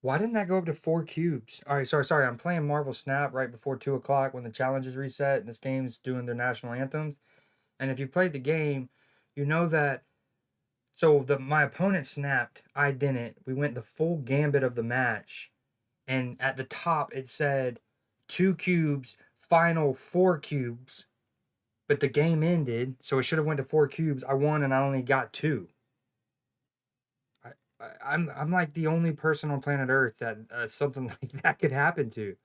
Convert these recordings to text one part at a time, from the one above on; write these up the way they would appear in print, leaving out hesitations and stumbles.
Why didn't that go up to 4 cubes? All right, sorry. I'm playing Marvel Snap right before 2 o'clock when the challenges reset and this game's doing their national anthems. And if you played the game, you know that. So my opponent snapped, I didn't. We went the full gambit of the match, and at the top it said 2 cubes, final 4 cubes. But the game ended, so it should have went to 4 cubes. I won, and I only got 2. I, I'm like the only person on planet Earth that something like that could happen to.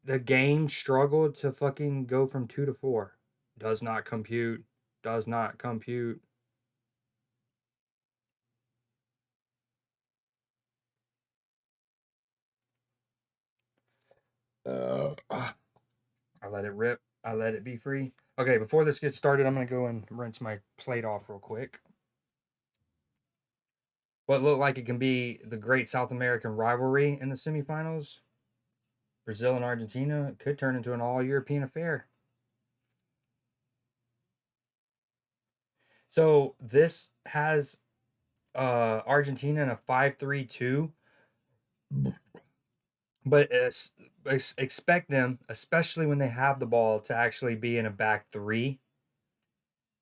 The game struggled to fucking go from 2 to 4. Does not compute. Does not compute. I let it rip. I let it be free. Okay, before this gets started, I'm gonna go and rinse my plate off real quick. What looked like it can be the great South American rivalry in the semifinals, Brazil and Argentina, could turn into an all-European affair. So this has Argentina in a 5-3-2, but expect them, especially when they have the ball, to actually be in a back three.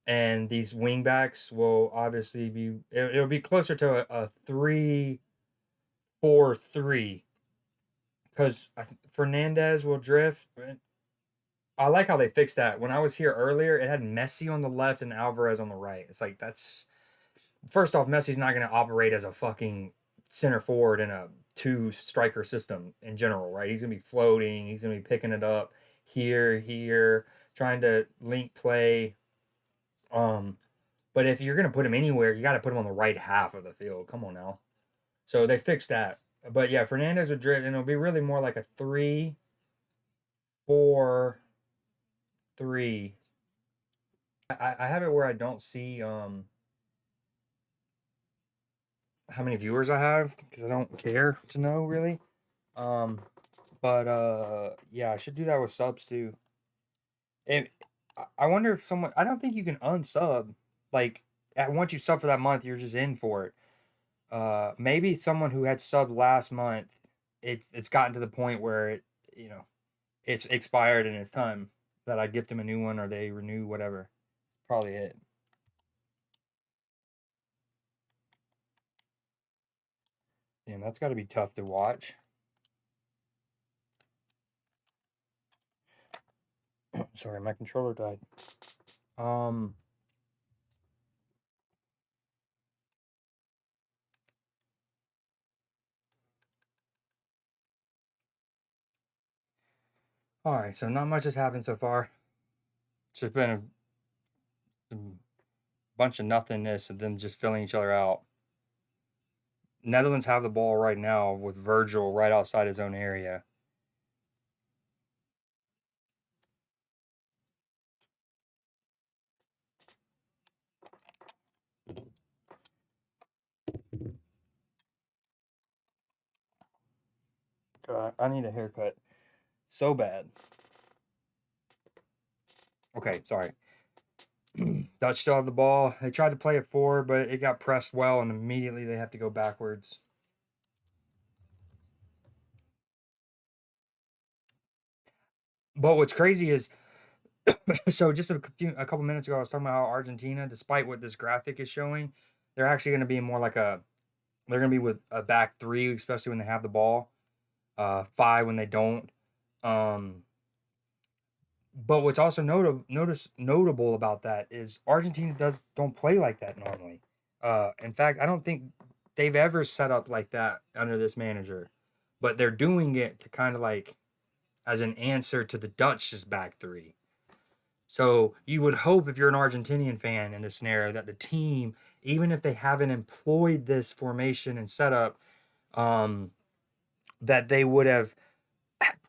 And these wingbacks will obviously be, it'll be closer to a 3-4-3 because Fernandez will drift. I like how they fixed that. When I was here earlier, it had Messi on the left and Alvarez on the right. It's like, that's first off, Messi's not going to operate as a fucking center forward in a two striker system in general, right? He's going to be floating, he's going to be picking it up here, trying to link play. Um, but if you're going to put him anywhere, you got to put him on the right half of the field. Come on now. So they fixed that. But yeah, Fernandez would drift, and it'll be really more like a 3-4-3. I have it where I don't see how many viewers I have because I don't care to know really. Um, but yeah, I should do that with subs too. And I wonder if someone. I don't think you can unsub. Like once you sub for that month, you're just in for it. Maybe someone who had subbed last month, it's gotten to the point where it's expired and it's time that I gift them a new one or they renew whatever. Probably it. Damn, that's got to be tough to watch. Sorry, my controller died. Um. All right, so not much has happened so far. It's just been a bunch of nothingness of them just filling each other out. Netherlands have the ball right now with Virgil right outside his own area. God, I need a haircut so bad. Okay, sorry. Dutch still have the ball. They tried to play it forward, but it got pressed well, and immediately they have to go backwards. But what's crazy is, so just a couple minutes ago, I was talking about how Argentina, despite what this graphic is showing, they're actually going to be more like they're going to be with a back three, especially when they have the ball. Five when they don't. Um, but what's also notable about that is Argentina don't play like that normally. In fact, I don't think they've ever set up like that under this manager, but they're doing it to kind of like as an answer to the Dutch's back three. So you would hope if you're an Argentinian fan in this scenario that the team, even if they haven't employed this formation and setup, um, that they would have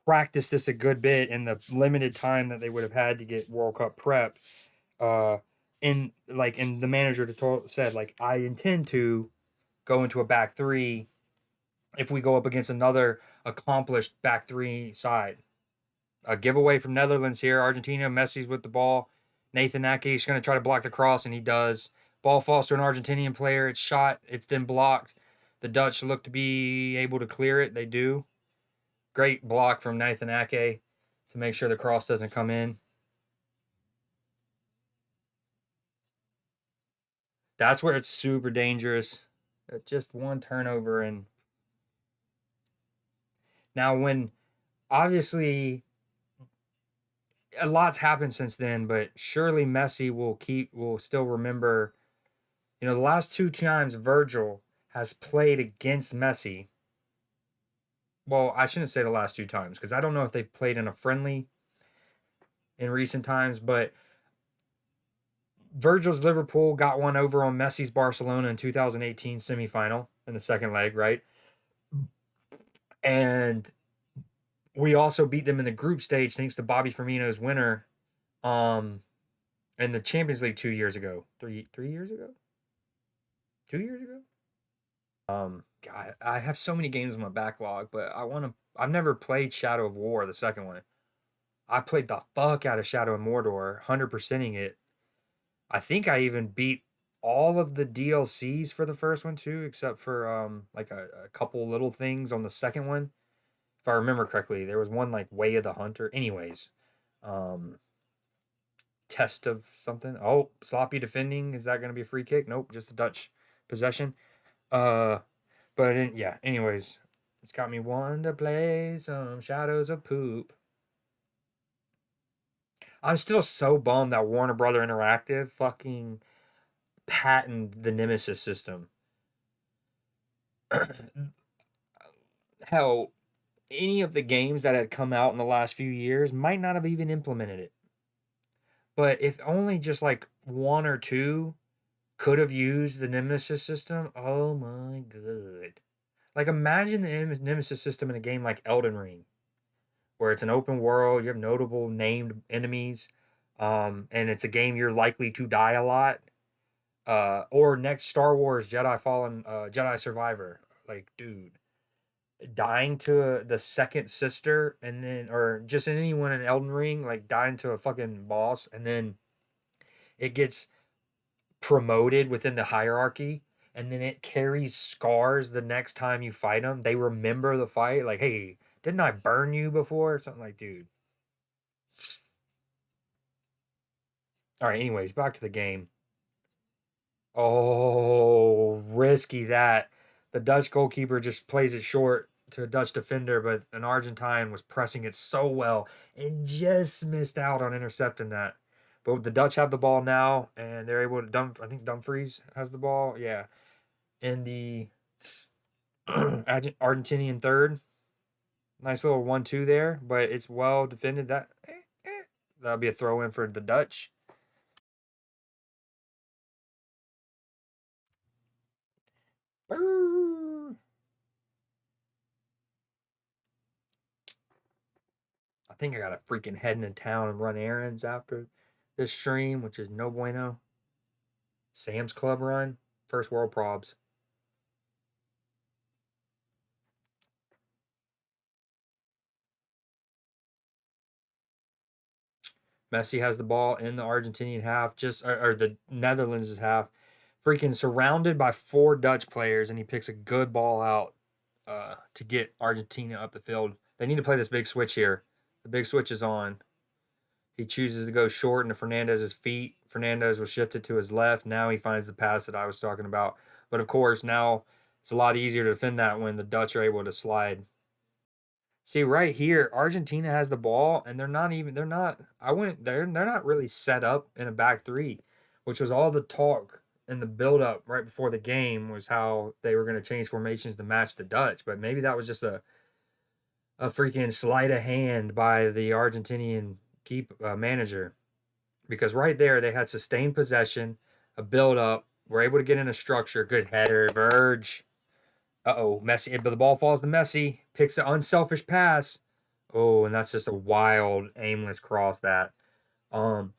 practiced this a good bit in the limited time that they would have had to get World Cup prep. Uh, in the manager said like I intend to go into a back three if we go up against another accomplished back three side. A giveaway from Netherlands here. Argentina, Messi's with the ball. Nathan Ake's going to try to block the cross, and he does. Ball falls to an Argentinian player. It's shot. It's then blocked. The Dutch look to be able to clear it. They do. Great block from Nathan Ake to make sure the cross doesn't come in. That's where it's super dangerous. Just one turnover. And now, when obviously a lot's happened since then, but surely Messi will still remember. The last two times Virgil has played against Messi. Well, I shouldn't say the last two times because I don't know if they've played in a friendly in recent times, but Virgil's Liverpool got one over on Messi's Barcelona in 2018 semifinal in the second leg, right? And we also beat them in the group stage thanks to Bobby Firmino's winner in the Champions League 2 years ago. Three years ago? 2 years ago? God, I have so many games in my backlog, but I've never played Shadow of War, the second one. I played the fuck out of Shadow of Mordor, 100%ing it. I think I even beat all of the DLCs for the first one too, except for like a couple little things on the second one. If I remember correctly, there was one like Way of the Hunter. Anyways, um, test of something. Oh, sloppy defending. Is that going to be a free kick? Nope, just a Dutch possession. Uh, yeah. Anyways, it's got me wanting to play some Shadows of Poop. I'm still so bummed that Warner Brother Interactive fucking patented the Nemesis system. Hell, any of the games that had come out in the last few years might not have even implemented it. But if only just like one or two could have used the Nemesis system, oh my god. Like imagine the Nemesis system in a game like Elden Ring, where it's an open world, you have notable named enemies, and it's a game you're likely to die a lot. Or next Star Wars Jedi Survivor. Like, dude, dying to the second sister and then or just anyone in Elden Ring, like dying to a fucking boss, and then it gets promoted within the hierarchy, and then it carries scars the next time you fight them. They remember the fight, like, hey, didn't I burn you before? Something like, dude. All right, anyways, back to the game. Oh, risky that. The Dutch goalkeeper just plays it short to a Dutch defender, but an Argentine was pressing it so well and just missed out on intercepting that. But the Dutch have the ball now, and they're able to I think Dumfries has the ball. Yeah. In the Argentinian third. Nice little 1-2 there, but it's well defended. That'll be a throw in for the Dutch. I think I got to freaking head into town and run errands after this stream, which is no bueno. Sam's Club run, first world probs. Messi has the ball in the Argentinian half, or the Netherlands' half, freaking surrounded by four Dutch players, and he picks a good ball out to get Argentina up the field. They need to play this big switch here. The big switch is on. He chooses to go short into Fernandez's feet. Fernandez was shifted to his left. Now he finds the pass that I was talking about. But of course, now it's a lot easier to defend that when the Dutch are able to slide. See right here, Argentina has the ball, and they're not really set up in a back three, which was all the talk and the build up right before the game was how they were going to change formations to match the Dutch. But maybe that was just a freaking sleight of hand by the Argentinian manager, because right there they had sustained possession, a build up, were able to get in a structure, good header, Verge. Messi, but the ball falls to Messi, picks an unselfish pass. Oh, and that's just a wild, aimless cross that. Um,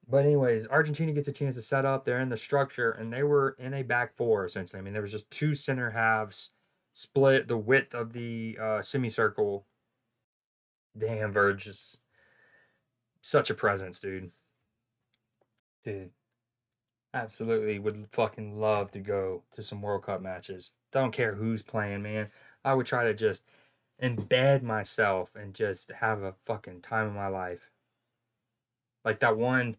but anyways, Argentina gets a chance to set up. They're in the structure, and they were in a back four essentially. I mean, there was just two center halves split the width of the semicircle. Damn, Verge is such a presence, dude. Dude, absolutely would fucking love to go to some World Cup matches. Don't care who's playing, man. I would try to just embed myself and just have a fucking time of my life. Like that one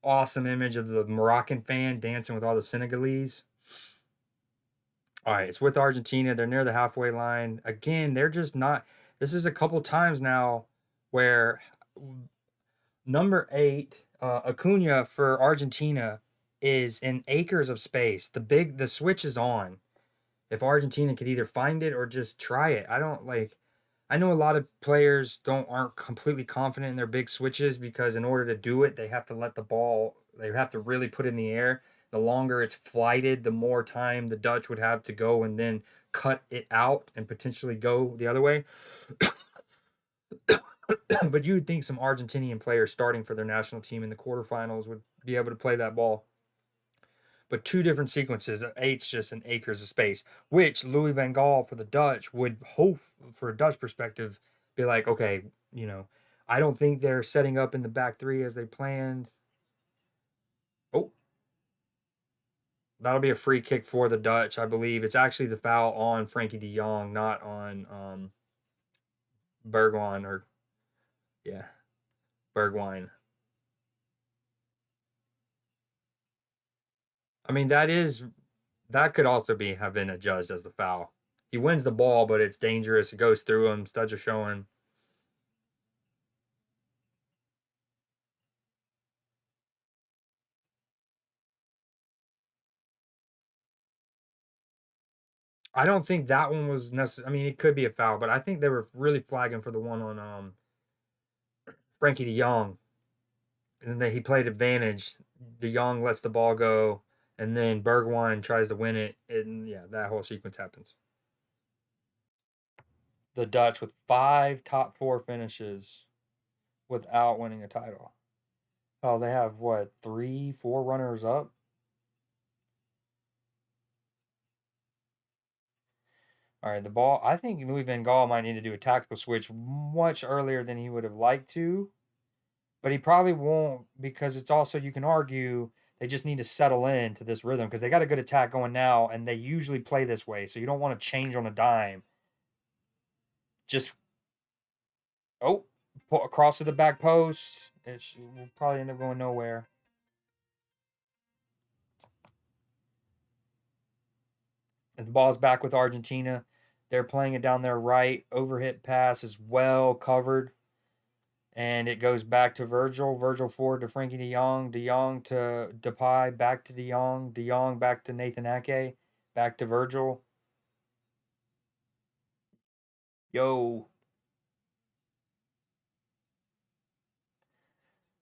awesome image of the Moroccan fan dancing with all the Senegalese. All right, it's with Argentina. They're near the halfway line. Again, they're just not. This is a couple times now where number 8, Acuna for Argentina, is in acres of space. The switch is on. If Argentina could either find it or just try it. I don't like. I know a lot of players aren't completely confident in their big switches because in order to do it, they have to let the ball. They have to really put it in the air. The longer it's flighted, the more time the Dutch would have to go and then cut it out and potentially go the other way. But you would think some Argentinian players starting for their national team in the quarterfinals would be able to play that ball. But two different sequences, eight's just in acres of space, which Louis van Gaal for the Dutch would hope, for a Dutch perspective, be like, okay, I don't think they're setting up in the back three as they planned. Oh, that'll be a free kick for the Dutch, I believe. It's actually the foul on Frankie de Jong, not on Bergwijn or yeah, Bergwijn. I mean, that could also have been adjudged as the foul. He wins the ball, but it's dangerous. It goes through him. Studs are showing. I don't think that one was necessary. I mean, it could be a foul, but I think they were really flagging for the one on Frankie de Jong, and then he played advantage. De Jong lets the ball go, and then Bergwijn tries to win it, and yeah, that whole sequence happens. The Dutch with 5 top 4 finishes without winning a title. Oh, they have what, 3, 4 runners up? All right, the ball. I think Louis van Gaal might need to do a tactical switch much earlier than he would have liked to, but he probably won't because it's also, you can argue, they just need to settle into this rhythm because they got a good attack going now, and they usually play this way, so you don't want to change on a dime. Just oh, across to the back post. It will probably end up going nowhere. And the ball's back with Argentina. They're playing it down their right. Overhit pass is well covered. And it goes back to Virgil. Virgil forward to Frankie de Jong. De Jong to Depay. Back to De Jong. De Jong back to Nathan Ake. Back to Virgil. Yo.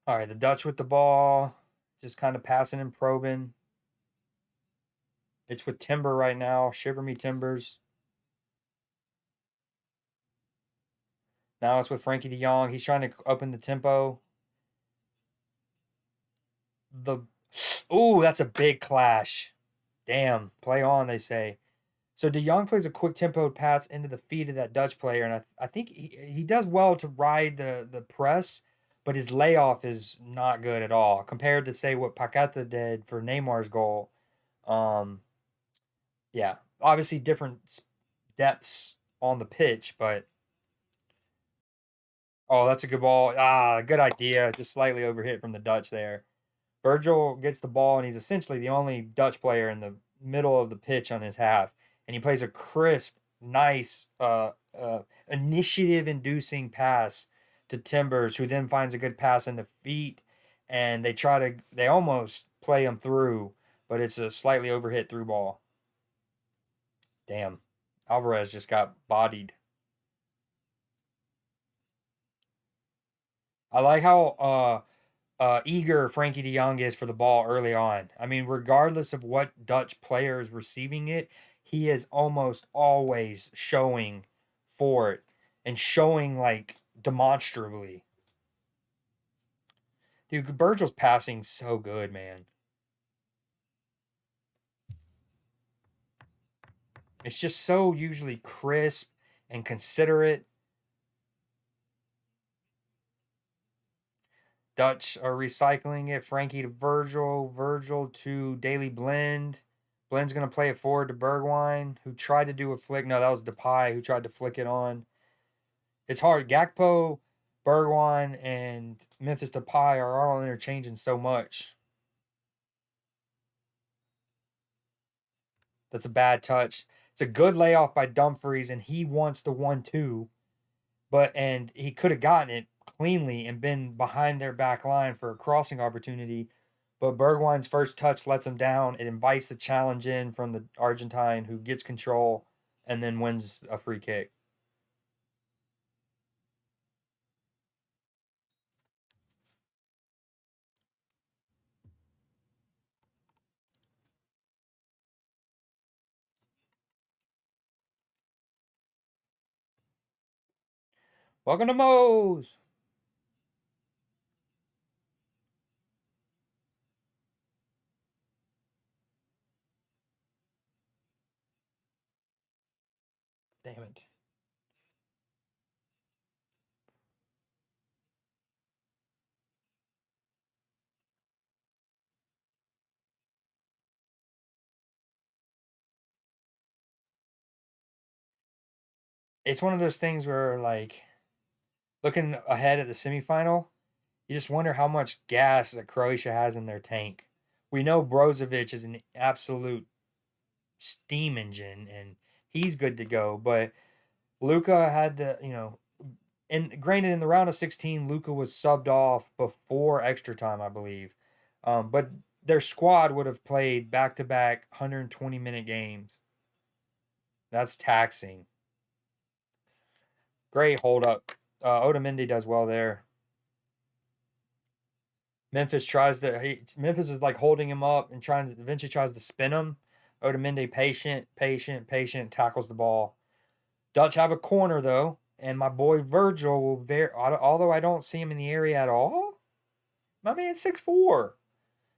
All right, the Dutch with the ball. Just kind of passing and probing. It's with Timber right now. Shiver me timbers. Now it's with Frankie de Jong. He's trying to open the tempo. That's a big clash. Damn, play on, they say. So De Jong plays a quick tempo pass into the feet of that Dutch player, and I think he does well to ride the press, but his layoff is not good at all compared to say what Paqueta did for Neymar's goal. Um, yeah, obviously different depths on the pitch, but oh, that's a good ball. Good idea. Just slightly overhit from the Dutch there. Virgil gets the ball, and he's essentially the only Dutch player in the middle of the pitch on his half, and he plays a crisp, nice, initiative-inducing pass to Timbers, who then finds a good pass in the feet, and they almost play him through, but it's a slightly overhit through ball. Damn, Alvarez just got bodied. I like how eager Frankie de Jong is for the ball early on. I mean, regardless of what Dutch player is receiving it, he is almost always showing for it and showing like demonstrably. Dude, Virgil's passing so good, man. It's just so usually crisp and considerate. Dutch are recycling it. Frankie to Virgil, Virgil to Daily Blend. Blend's going to play it forward to Bergwijn, who tried to do a flick. No, that was Depay who tried to flick it on. It's hard. Gakpo, Bergwijn, and Memphis Depay are all interchanging so much. That's a bad touch. It's a good layoff by Dumfries, and he wants the 1-2. And he could have gotten it cleanly and been behind their back line for a crossing opportunity. But Bergwijn's first touch lets him down. It invites the challenge in from the Argentine, who gets control and then wins a free kick. Welcome to Moe's. Damn it. It's one of those things where, like, looking ahead at the semifinal, you just wonder how much gas that Croatia has in their tank. We know Brozovic is an absolute steam engine and he's good to go, but Luka had to, and granted, in the round of 16, Luka was subbed off before extra time, I believe. But their squad would have played back to back 120-minute games. That's taxing. Great hold up. Otamendi does well there. Memphis is like holding him up and eventually tries to spin him. Otamendi patient, tackles the ball. Dutch have a corner though, and my boy Virgil although I don't see him in the area at all. My man's 6'4".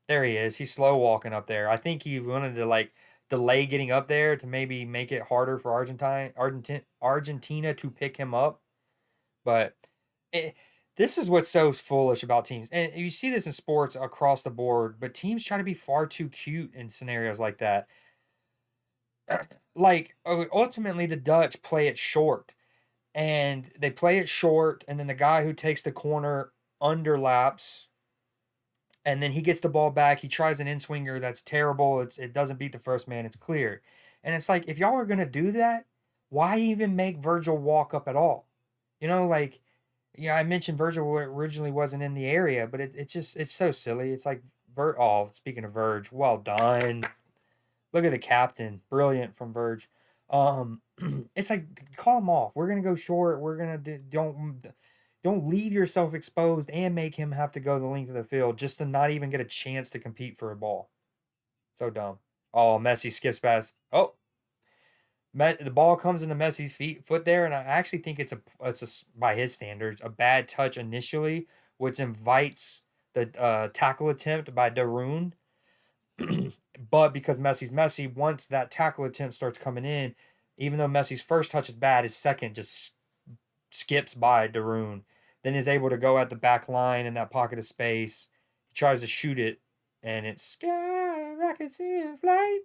There he is. He's slow walking up there. I think he wanted to like delay getting up there to maybe make it harder for Argentina to pick him up. But it, this is what's so foolish about teams. And you see this in sports across the board, but teams try to be far too cute in scenarios like that. Like, ultimately, the Dutch play it short. And they play it short, and then the guy who takes the corner underlaps, and then he gets the ball back. He tries an in-swinger that's terrible. It doesn't beat the first man. It's clear. And it's like, if y'all are going to do that, why even make Virgil walk up at all? Like, I mentioned Virgil originally wasn't in the area, but it's so silly. It's like, speaking of Verge, well done. Look at the captain. Brilliant from Verge. It's like, call him off. We're going to go short. We're going to don't leave yourself exposed and make him have to go the length of the field just to not even get a chance to compete for a ball. So dumb. Oh, Messi skips past. Oh, the ball comes into Messi's foot there, and I actually think it's by his standards a bad touch initially, which invites the tackle attempt by Darun. But because Messi's Messi, once that tackle attempt starts coming in, even though Messi's first touch is bad, his second just skips by Darun. Then is able to go at the back line in that pocket of space. He tries to shoot it, and it's sky rockets in flight.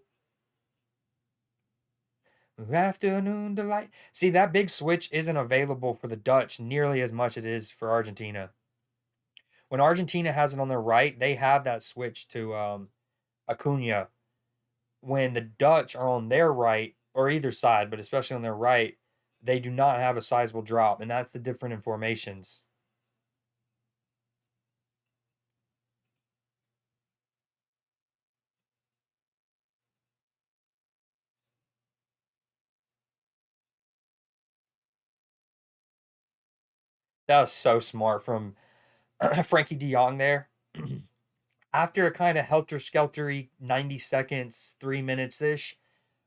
Afternoon delight. See, that big switch isn't available for the Dutch nearly as much as it is for Argentina. When Argentina has it on their right, they have that switch to Acuna. When the Dutch are on their right, or either side, but especially on their right, they do not have a sizable drop, and that's the difference in formations. That was so smart from Frankie De Jong there. After a kind of helter-skeltery 90 seconds, 3 minutes ish,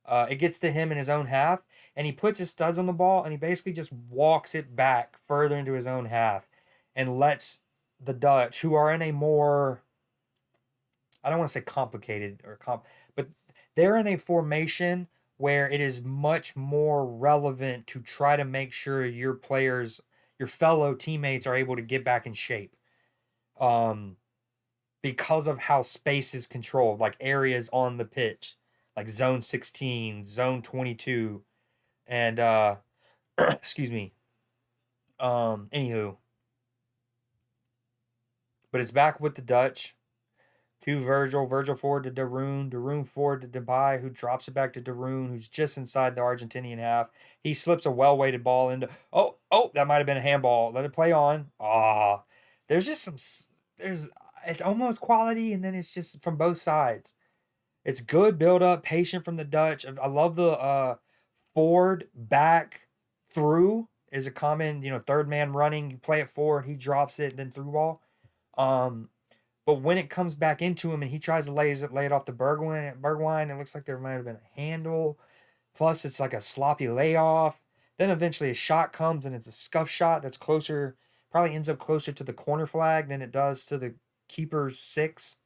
it gets to him in his own half, and he puts his studs on the ball, and he basically just walks it back further into his own half and lets the Dutch, who are in a more, I don't want to say complicated but they're in a formation where it is much more relevant to try to make sure your players, your fellow teammates, are able to get back in shape. Um, because of how space is controlled, like areas on the pitch. like zone 16, zone 22, and excuse me. Anywho, but it's back with the Dutch. To Virgil forward to Darun forward to Depay, who drops it back to Darun, who's just inside the Argentinian half. He slips a well-weighted ball into. Oh, that might have been a handball. Let it play on. There's just some. There's. It's almost quality, and then it's just from both sides. It's good build up, patient from the Dutch. I love the forward back through is a common. Third man running. You play it forward, he drops it, then through ball. Um, but when it comes back into him and he tries to lay it off to Bergwijn, it looks like there might have been a handle. Plus, it's like a sloppy layoff. Then eventually a shot comes and it's a scuff shot that's closer, probably ends up closer to the corner flag than it does to the keeper's 6.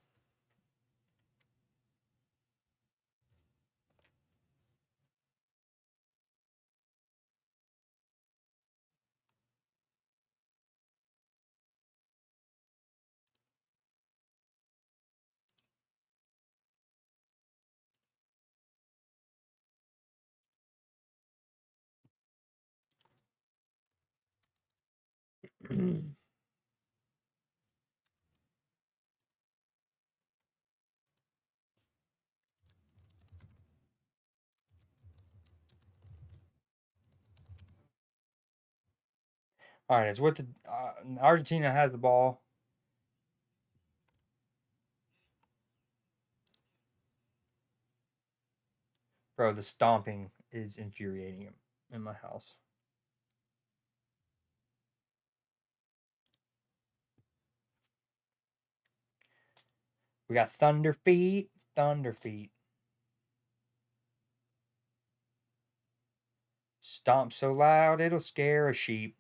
All right, it's with the Argentina has the ball. Bro, the stomping is infuriating him in my house. We got Thunder Feet. Stomp so loud it'll scare a sheep.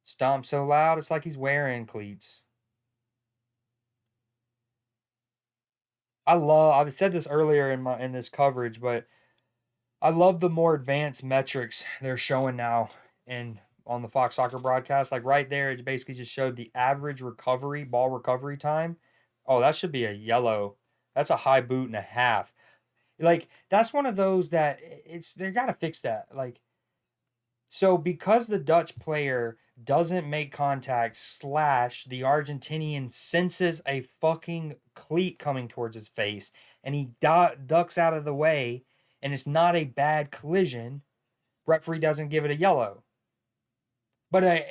Stomp so loud it's like he's wearing cleats. I've said this earlier in this coverage, but I love the more advanced metrics they're showing now and on the Fox Soccer broadcast. Like right there, it basically just showed the average ball recovery time. Oh, that should be a yellow. That's a high boot and a half. Like that's one of those that they got to fix that. Like so because the Dutch player doesn't make contact slash the Argentinian senses a fucking cleat coming towards his face and he ducks out of the way and it's not a bad collision, referee doesn't give it a yellow. But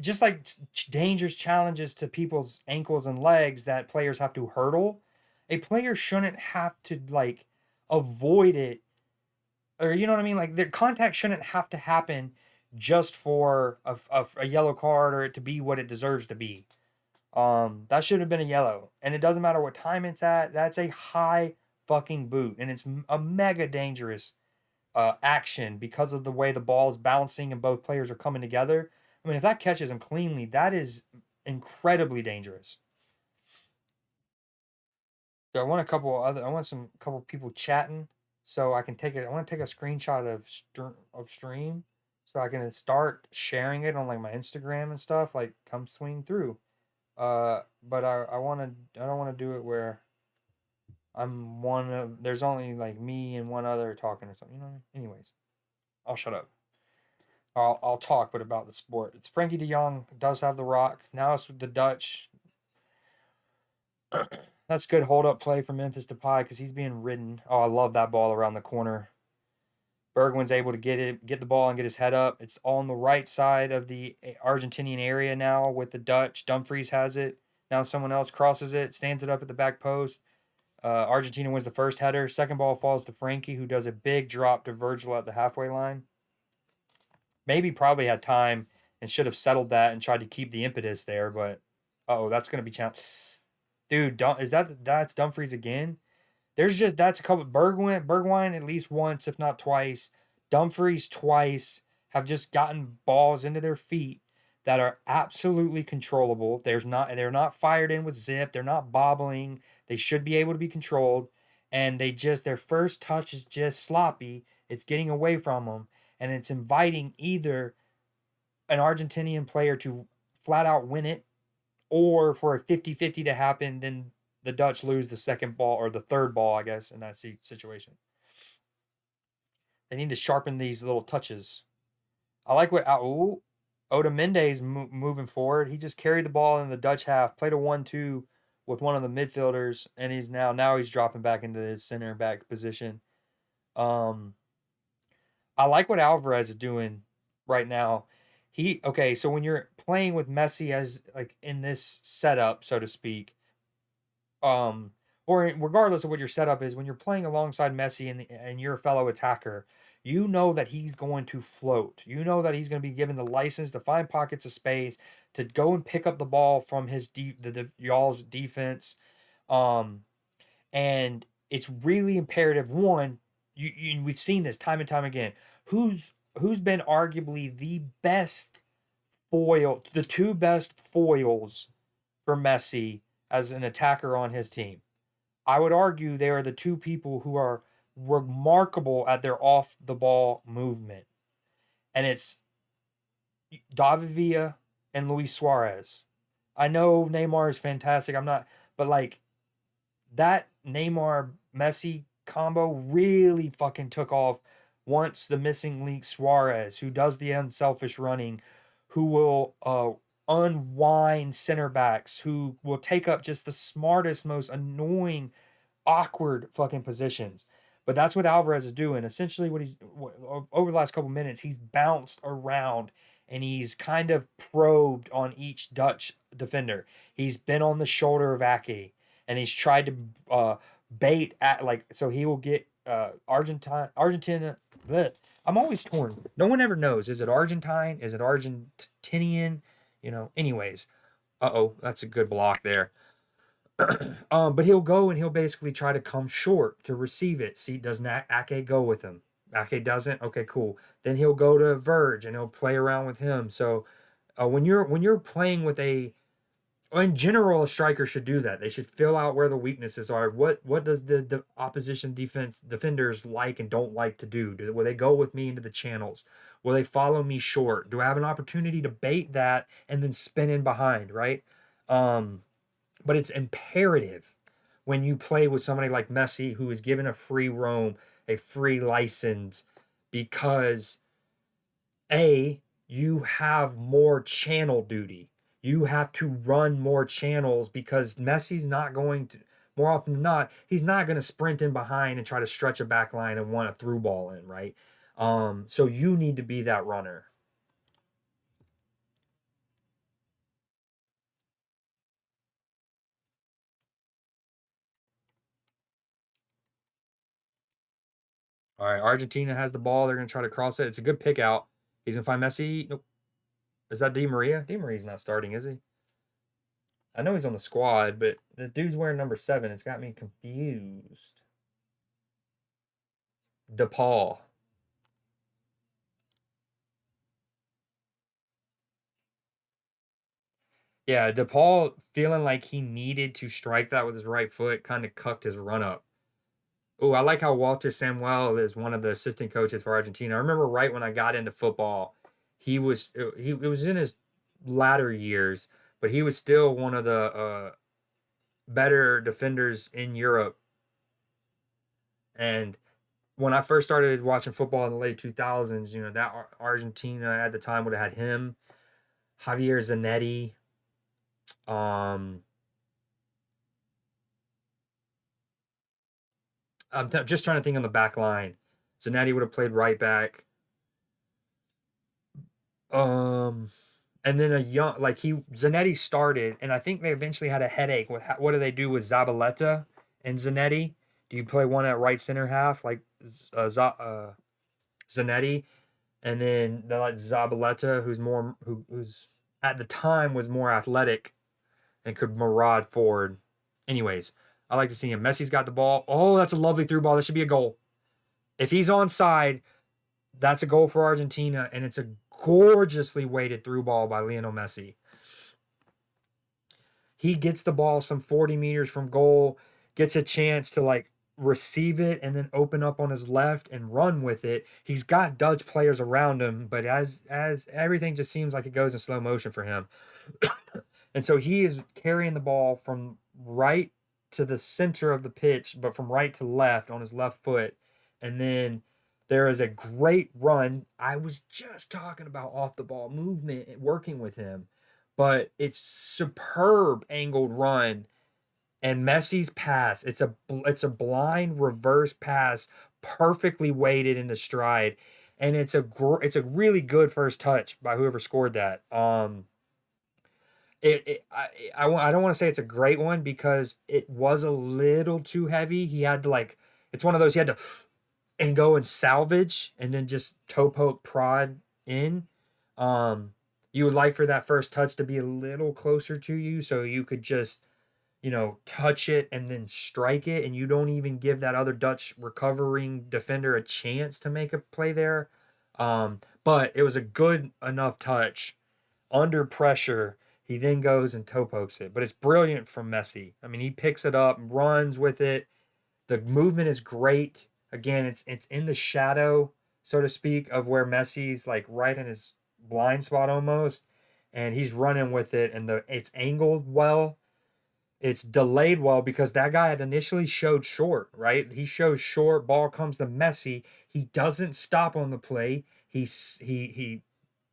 just like dangerous challenges to people's ankles and legs that players have to hurdle, a player shouldn't have to like avoid it, or you know what I mean? Like the contact shouldn't have to happen just for a yellow card or it to be what it deserves to be. That should have been a yellow, and it doesn't matter what time it's at. That's a high fucking boot, and it's a mega dangerous action because of the way the ball is bouncing and both players are coming together. I mean, if that catches him cleanly, that is incredibly dangerous. So I want some couple people chatting, so I can take it. I want to take a screenshot of stream, so I can start sharing it on like my Instagram and stuff. Like come swing through. But I don't want to do it where I'm one of there's only like me and one other talking or something. You know what I mean? Anyways, I'll shut up. I'll talk, but about the sport. It's Frankie De Jong does have the rock. Now it's with the Dutch. That's good hold up play from Memphis Depay because he's being ridden. Oh, I love that ball around the corner. Bergwijn's able to get the ball and get his head up. It's on the right side of the Argentinian area now with the Dutch. Dumfries has it. Now someone else crosses it, stands it up at the back post. Argentina wins the first header. Second ball falls to Frankie, who does a big drop to Virgil at the halfway line. Maybe probably had time and should have settled that and tried to keep the impetus there, but that's gonna be challenged. Dude, that's Dumfries again? That's a couple Bergwijn at least once, if not twice. Dumfries twice have just gotten balls into their feet that are absolutely controllable. They're not fired in with zip, they're not bobbling. They should be able to be controlled. And their first touch is just sloppy. It's getting away from them, and it's inviting either an Argentinian player to flat out win it or for a 50-50 to happen, then the Dutch lose the second ball or the third ball, I guess, in that situation. They need to sharpen these little touches. I like what Oda Mendes moving forward. He just carried the ball in the Dutch half, played a 1-2 with one of the midfielders, and he's now he's dropping back into his center back position. I like what Alvarez is doing right now. So when you're playing with Messi as like in this setup, so to speak, or regardless of what your setup is, when you're playing alongside Messi and your fellow attacker, you know that he's going to float. You know that he's going to be given the license to find pockets of space to go and pick up the ball from y'all's defense. And it's really imperative. One, we've seen this time and time again. Who's been arguably the best the two best foils for Messi as an attacker on his team? I would argue they are the two people who are remarkable at their off the ball movement. And it's David Villa and Luis Suarez. I know Neymar is fantastic. But like that Neymar Messi combo really fucking took off once the missing link Suarez, who does the unselfish running, who will unwind center backs, who will take up just the smartest, most annoying, awkward fucking positions. But that's what Alvarez is doing. Essentially, over the last couple minutes, he's bounced around and he's kind of probed on each Dutch defender. He's been on the shoulder of Ake, and he's tried to bait at so he will get Argentina. Bleh. I'm always torn. No one ever knows. Is it Argentine? Is it Argentinian? Anyways. That's a good block there. But he'll go and he'll basically try to come short to receive it. See, doesn't Ake go with him? Ake doesn't? Okay, cool. Then he'll go to Verge and he'll play around with him. So when you're playing with in general, a striker should do that. They should fill out where the weaknesses are. What does the opposition defenders like and don't like to do? Will they go with me into the channels? Will they follow me short? Do I have an opportunity to bait that and then spin in behind, right? But it's imperative when you play with somebody like Messi, who is given a free roam, a free license, because you have more channel duty. You have to run more channels because Messi's not going to, more often than not, he's not going to sprint in behind and try to stretch a back line and want a through ball in, right? So you need to be that runner. All right, Argentina has the ball. They're going to try to cross it. It's a good pick out. He's going to find Messi. Nope. Is that Di Maria? Di Maria's not starting, is he? I know he's on the squad, but the dude's wearing number 7. It's got me confused. DePaul. Yeah, DePaul feeling like he needed to strike that with his right foot, kind of cucked his run up. Oh, I like how Walter Samuel is one of the assistant coaches for Argentina. I remember right when I got into football, he was in his latter years, but he was still one of the better defenders in Europe. And when I first started watching football in the late 2000s, that Argentina at the time would have had him, Javier Zanetti, I'm just trying to think on the back line. Zanetti would have played right back. And then Zanetti started, and I think they eventually had a headache with what do they do with Zabaleta and Zanetti? Do you play one at right center half like Zanetti, and then they like Zabaleta, who's at the time was more athletic and could maraud forward. Anyways, I like to see him. Messi's got the ball. Oh, that's a lovely through ball. That should be a goal. If he's onside, that's a goal for Argentina, and it's a gorgeously weighted through ball by Lionel Messi. He gets the ball some 40 meters from goal, gets a chance to receive it and then open up on his left and run with it. He's got Dutch players around him, but as everything just seems like it goes in slow motion for him. And so he is carrying the ball from right to the center of the pitch, but from right to left on his left foot. And then there is a great run. I was just talking about off the ball movement and working with him, but it's superb angled run. And Messi's pass, it's a blind reverse pass, perfectly weighted into stride, and it's a really good first touch by whoever scored that. I don't want to say it's a great one because it was a little too heavy. He had to like, it's one of those he had to and go and salvage and then just toe poke prod in. Um, you would like for that first touch to be a little closer to you so you could just, touch it and then strike it, and you don't even give that other Dutch recovering defender a chance to make a play there. But it was a good enough touch under pressure. He then goes and toe pokes it, but it's brilliant from Messi. I mean, he picks it up, runs with it. The movement is great. Again, it's in the shadow, so to speak, of where Messi's like right in his blind spot almost, and he's running with it, and it's angled well. It's delayed well because that guy had initially showed short, right? He shows short, ball comes to Messi. He doesn't stop on the play. He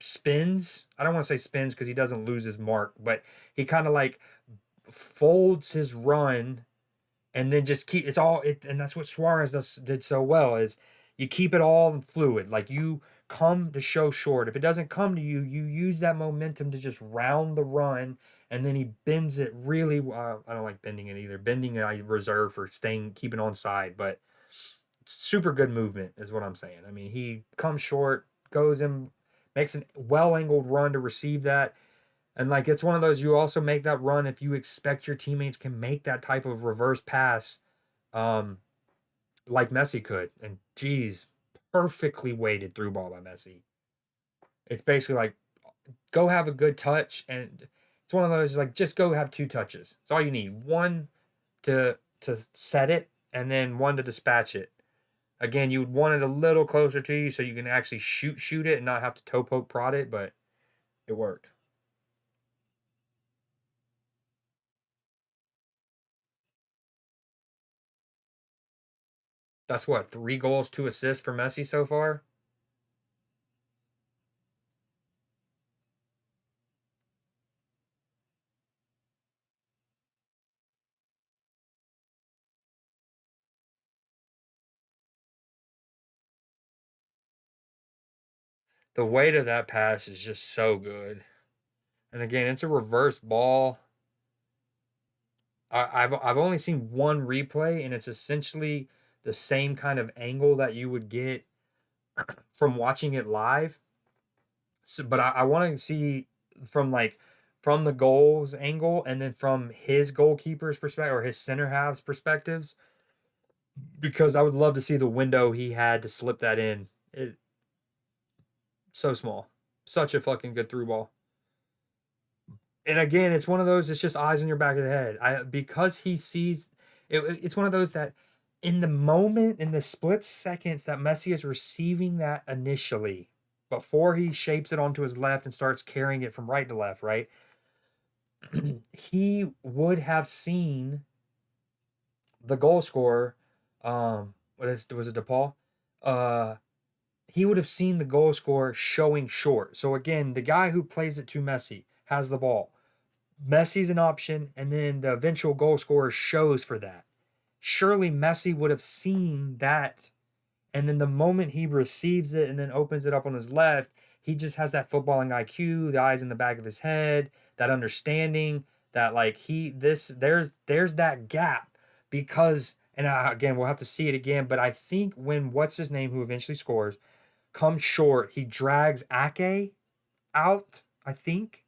spins. I don't want to say spins because he doesn't lose his mark, but he kind of like folds his run and then just keep and that's what Suarez did so well is you keep it all fluid. Like you come to show short. If it doesn't come to you, you use that momentum to just round the run, and then he bends it really. I don't like bending it either. Bending I reserve for keeping on side, but super good movement is what I'm saying. I mean, he comes short, goes in, makes an well angled run to receive that. And like it's one of those you also make that run if you expect your teammates can make that type of reverse pass, um, like Messi could. And geez, perfectly weighted through ball by Messi. It's basically like go have a good touch, and it's one of those like just go have two touches. It's all you need. One to set it, and then one to dispatch it. Again, you would want it a little closer to you so you can actually shoot it and not have to toe poke prod it, but it worked. That's what, 3 goals, 2 assists for Messi so far? The weight of that pass is just so good. And again, it's a reverse ball. I've only seen one replay, and it's essentially the same kind of angle that you would get from watching it live. So, but I want to see from like from the goals angle and then from his goalkeeper's perspective or his center halves perspectives because I would love to see the window he had to slip that in. It so small, such a fucking good through ball. And again, it's one of those. It's just eyes in your back of the head. Because he sees it's one of those that in the moment, in the split seconds that Messi is receiving that initially, before he shapes it onto his left and starts carrying it from right to left, right? He would have seen the goal scorer. Was it DePaul? Uh, he would have seen the goal scorer showing short. So again, the guy who plays it to Messi has the ball. Messi's an option, and then the eventual goal scorer shows for that. Surely Messi would have seen that, and then the moment he receives it and then opens it up on his left, he just has that footballing IQ, the eyes in the back of his head, that understanding that like there's that gap because and again we'll have to see it again, but I think when what's his name who eventually scores comes short, he drags Ake out, I think,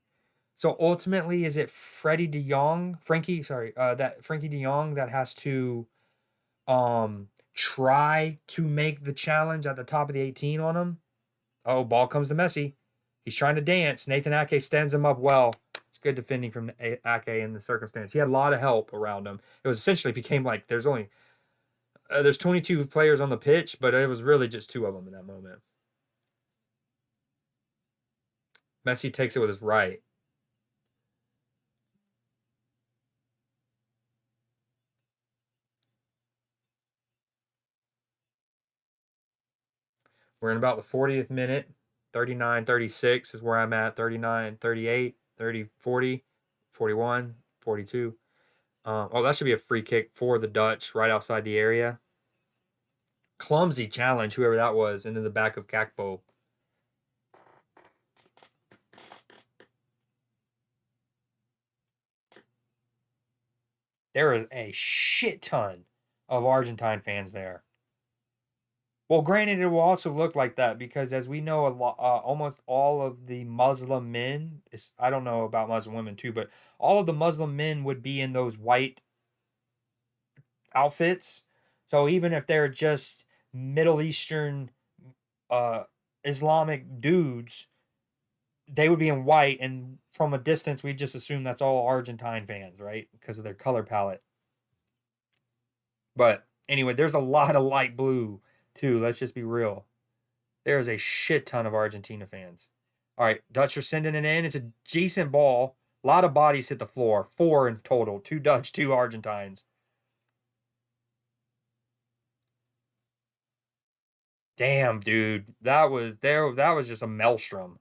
so ultimately, is it Freddie De Jong, Frankie? Sorry, that Frankie De Jong that has to try to make the challenge at the top of the 18 on him. Oh, ball comes to Messi. He's trying to dance. Nathan Ake stands him up well. It's good defending from Ake in the circumstance. He had a lot of help around him. It was essentially became like there's 22 players on the pitch, but it was really just two of them in that moment. Messi takes it with his right. We're in about the 40th minute. 39-36 is where I'm at. 39-38, 30-40, 41, 42. Oh, that should be a free kick for the Dutch right outside the area. Clumsy challenge, whoever that was, into the back of Kakpo. There is a shit ton of Argentine fans there. Well, granted, it will also look like that because, as we know, almost all of the Muslim men, I don't know about Muslim women too, but all of the Muslim men would be in those white outfits. So even if they're just Middle Eastern uh, Islamic dudes, they would be in white. And from a distance, we just assume that's all Argentine fans, right? Because of their color palette. But anyway, there's a lot of light blue too. Let's just be real. There is a shit ton of Argentina fans. All right, Dutch are sending it in. It's a decent ball. A lot of bodies hit the floor. 4 in total. 2 Dutch, 2 Argentines. Damn, dude. That was just a maelstrom.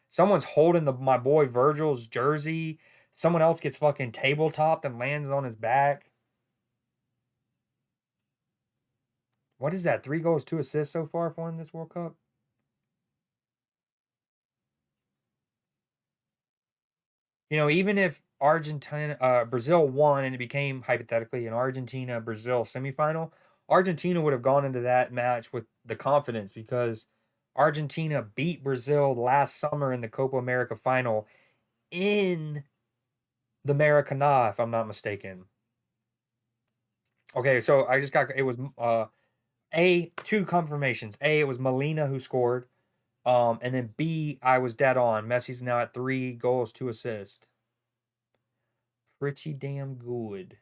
Someone's holding my boy Virgil's jersey. Someone else gets fucking tabletopped and lands on his back. What is that? 3 goals, 2 assists so far for him this World Cup? Even if Brazil won and it became hypothetically an Argentina Brazil semifinal, Argentina would have gone into that match with the confidence because Argentina beat Brazil last summer in the Copa America final in the Maracanã, if I'm not mistaken. Okay, so I just got it was two confirmations. A, it was Molina who scored. And then B, I was dead on. Messi's now at 3 goals, 2 assists. Pretty damn good.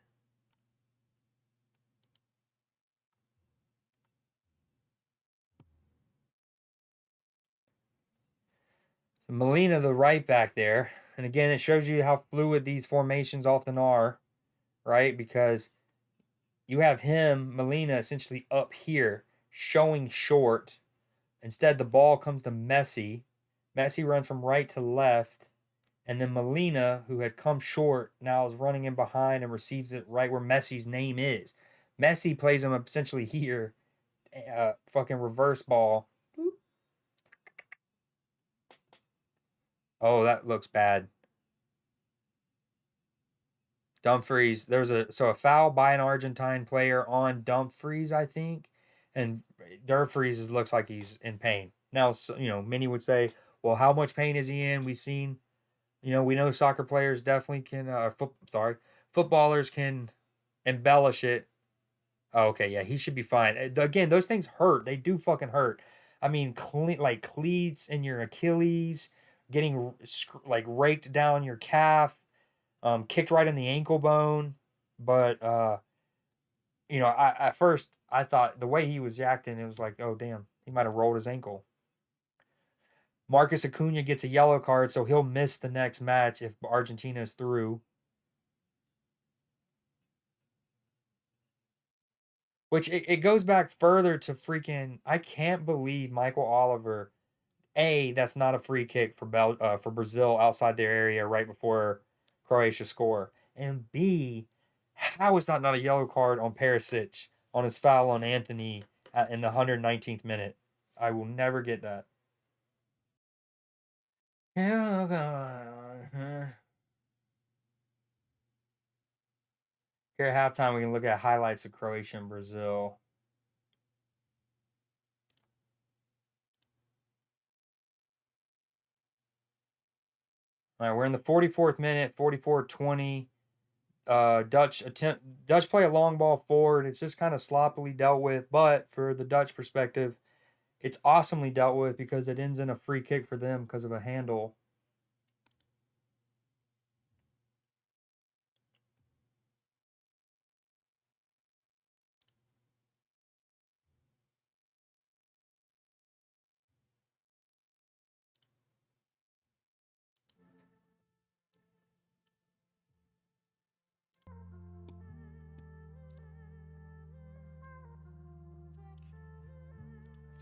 So Molina, the right back there. And again, it shows you how fluid these formations often are, right? Because you have him, Molina, essentially up here, showing short. Instead, the ball comes to Messi. Messi runs from right to left. And then Molina, who had come short, now is running in behind and receives it right where Messi's name is. Messi plays him essentially here. Fucking reverse ball. Oh, that looks bad. Dumfries, a foul by an Argentine player on Dumfries, I think, and Dumfries looks like he's in pain. Now, many would say, well, how much pain is he in? We've seen, we know soccer players definitely can, footballers can embellish it. Oh, okay, yeah, he should be fine. Again, those things hurt. They do fucking hurt. I mean, like cleats in your Achilles, getting like raked down your calf, kicked right in the ankle bone. But at first I thought the way he was acting, it was like, oh damn, he might have rolled his ankle. Marcus Acuna gets a yellow card, so he'll miss the next match if Argentina is through. Which it goes back further to freaking. I can't believe Michael Oliver. A, that's not a free kick for Brazil outside their area right before Croatia score. And B, how is that not a yellow card on Perisic on his foul on Anthony in the 119th minute? I will never get that. Yeah, here at halftime we can look at highlights of Croatia and Brazil. All right, we're in the 44th minute, 44-20. Dutch play a long ball forward. It's just kind of sloppily dealt with, but for the Dutch perspective, it's awesomely dealt with because it ends in a free kick for them because of a handle.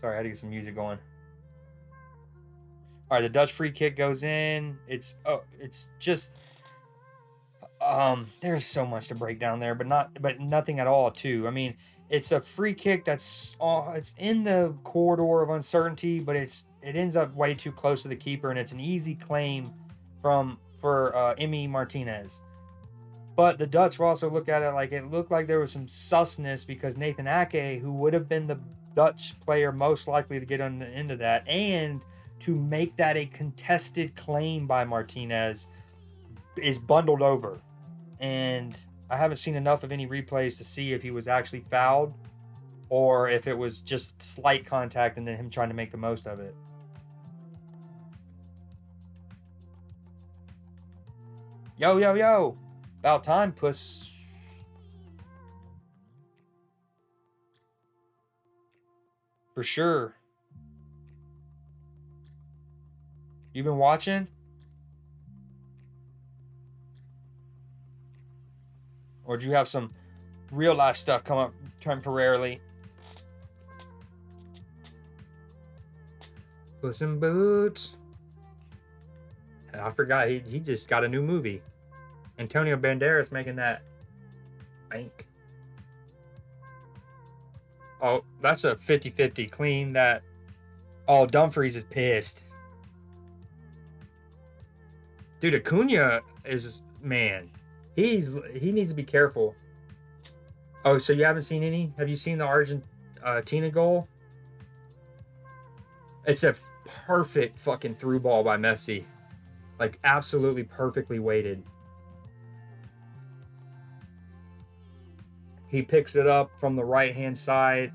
Sorry, I had to get some music going. All right, the Dutch free kick goes in. It's just there's so much to break down there, but nothing at all too. I mean, it's a free kick that's it's in the corridor of uncertainty, but it ends up way too close to the keeper, and it's an easy claim for Emi Martinez. But the Dutch will also look at it like it looked like there was some susness because Nathan Ake, who would have been the Dutch player most likely to get on the end of that, and to make that a contested claim by Martinez, is bundled over. And I haven't seen enough of any replays to see if he was actually fouled or if it was just slight contact and then him trying to make the most of it. Yo, yo, yo. About time, puss. For sure. You been watching? Or do you have some real life stuff come up temporarily? Puss in Boots. I forgot he just got a new movie. Antonio Banderas making that bank. Oh, that's a 50-50 clean that. Oh, Dumfries is pissed. Dude, Acuna is, man, he needs to be careful. Oh, so you haven't seen any? Have you seen the Argentina goal? It's a perfect fucking through ball by Messi. Like, absolutely perfectly weighted. He picks it up from the right-hand side,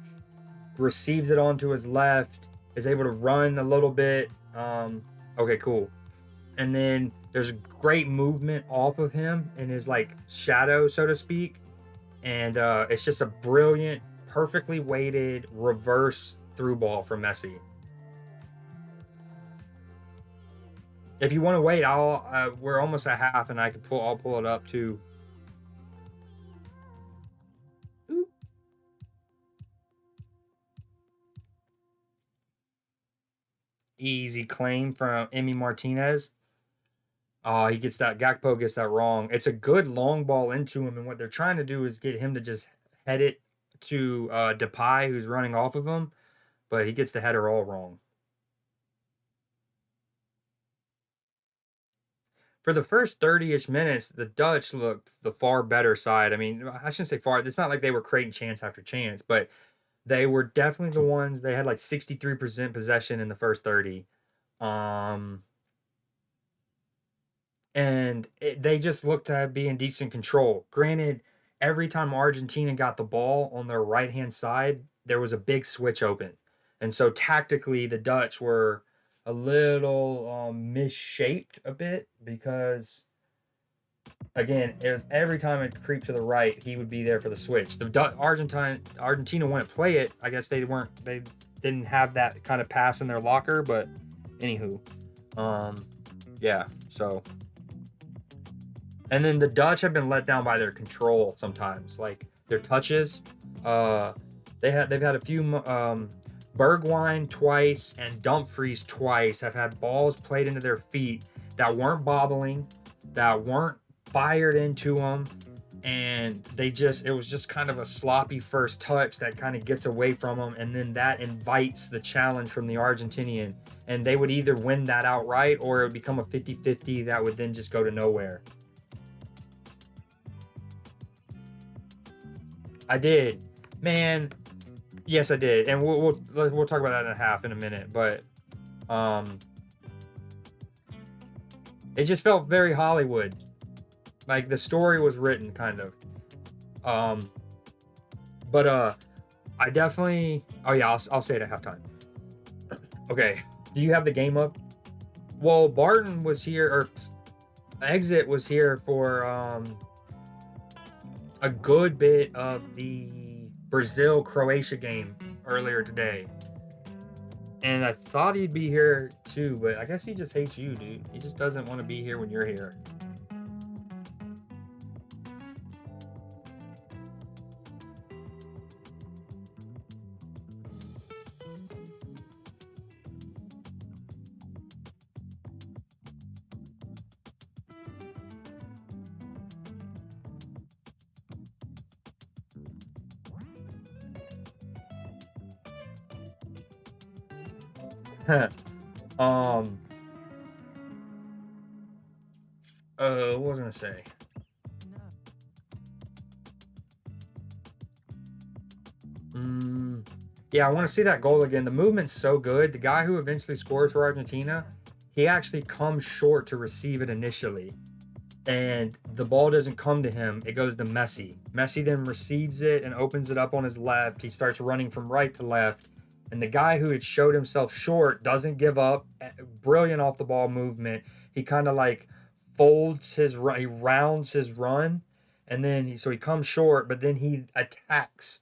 receives it onto his left, is able to run a little bit. Okay, cool. And then there's great movement off of him in his, like, shadow, so to speak. And it's just a brilliant, perfectly weighted reverse through ball from Messi. If you want to wait, we're almost at half, and I'll pull it up too. Easy claim from Emi Martinez. Oh, Gakpo gets that wrong. It's a good long ball into him, and what they're trying to do is get him to just head it to Depay, who's running off of him, but he gets the header all wrong. For the first 30-ish minutes, the Dutch looked the far better side. I mean, I shouldn't say far. It's not like they were creating chance after chance, but they were definitely the ones. They had like 63% possession in the first 30. And they just looked to be in decent control. Granted, every time Argentina got the ball on their right-hand side, there was a big switch open. And so tactically, the Dutch were a little misshaped a bit because, again, it was every time it creeped to the right, he would be there for the switch. Argentina wouldn't play it. I guess they didn't have that kind of pass in their locker, but anywho, yeah, so. And then the Dutch have been let down by their control sometimes, like their touches. They've had a few. Bergwijn twice and Dumfries twice have had balls played into their feet that weren't bobbling, that weren't fired into them, and it was just kind of a sloppy first touch that kind of gets away from them, and then that invites the challenge from the Argentinian, and they would either win that outright or it would become a 50-50 that would then just go to nowhere. I did, man. Yes, I did, and we'll talk about that in a minute. But it just felt very Hollywood, like the story was written, kind of. But I definitely. Oh yeah, I'll say it at halftime. Okay, do you have the game up? Well, Barton was here, or Exit was here for a good bit of the Brazil-Croatia game earlier today. And I thought he'd be here too, but I guess he just hates you, dude. He just doesn't want to be here when you're here. um, what was I gonna say? Yeah, I want to see that goal again. The movement's so good. The guy who eventually scores for Argentina, he actually comes short to receive it initially, and the ball doesn't come to him. It goes to Messi. Messi then receives it and opens it up on his left. He starts running from right to left, and the guy who had showed himself short doesn't give up. Brilliant off the ball movement. He kind of like folds his run, he rounds his run, and then so he comes short, but then he attacks.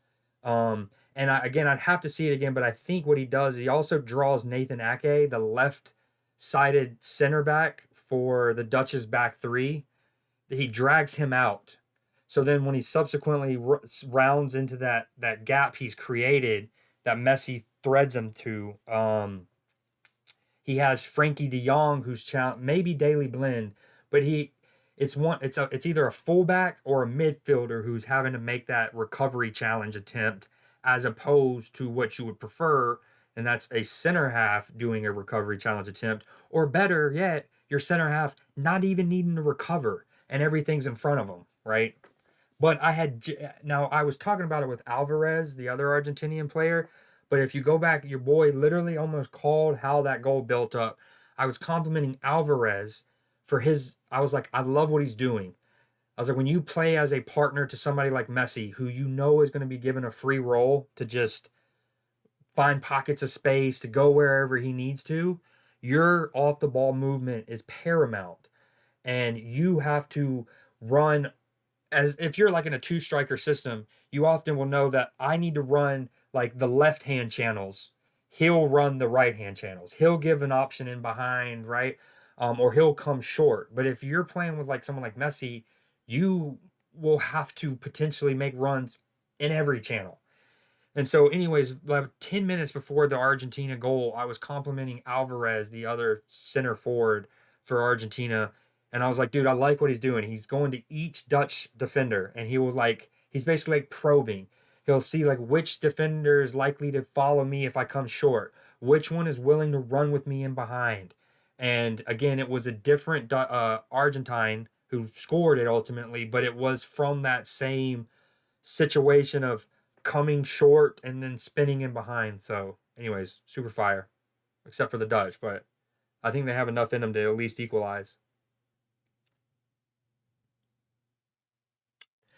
And again, I'd have to see it again, but I think what he does, he also draws Nathan Ake, the left-sided center back for the Dutch's back three. He drags him out. So then when he subsequently rounds into that gap he's created, that Messi threads him to, he has Frankie de Jong, who's maybe Daily Blend, but it's either a fullback or a midfielder who's having to make that recovery challenge attempt, as opposed to what you would prefer, and that's a center half doing a recovery challenge attempt, or better yet, your center half not even needing to recover and everything's in front of them, right? But I was talking about it with Alvarez, the other Argentinian player. But if you go back, your boy literally almost called how that goal built up. I was complimenting Alvarez for I was like, I love what he's doing. I was like, when you play as a partner to somebody like Messi, who you know is going to be given a free role to just find pockets of space, to go wherever he needs to, your off the ball movement is paramount. And you have to run, as if you're like in a two striker system, you often will know that I need to run like the left hand channels. He'll run the right hand channels. He'll give an option in behind, right? Or he'll come short. But if you're playing with like someone like Messi, you will have to potentially make runs in every channel. And so, anyways, like 10 minutes before the Argentina goal, I was complimenting Alvarez, the other center forward for Argentina. And I was like, dude, I like what he's doing. He's going to each Dutch defender, and he's basically like probing. He'll see like which defender is likely to follow me if I come short, which one is willing to run with me in behind. And again, it was a different Argentine who scored it ultimately, but it was from that same situation of coming short and then spinning in behind. So, anyways, super fire, except for the Dutch, but I think they have enough in them to at least equalize.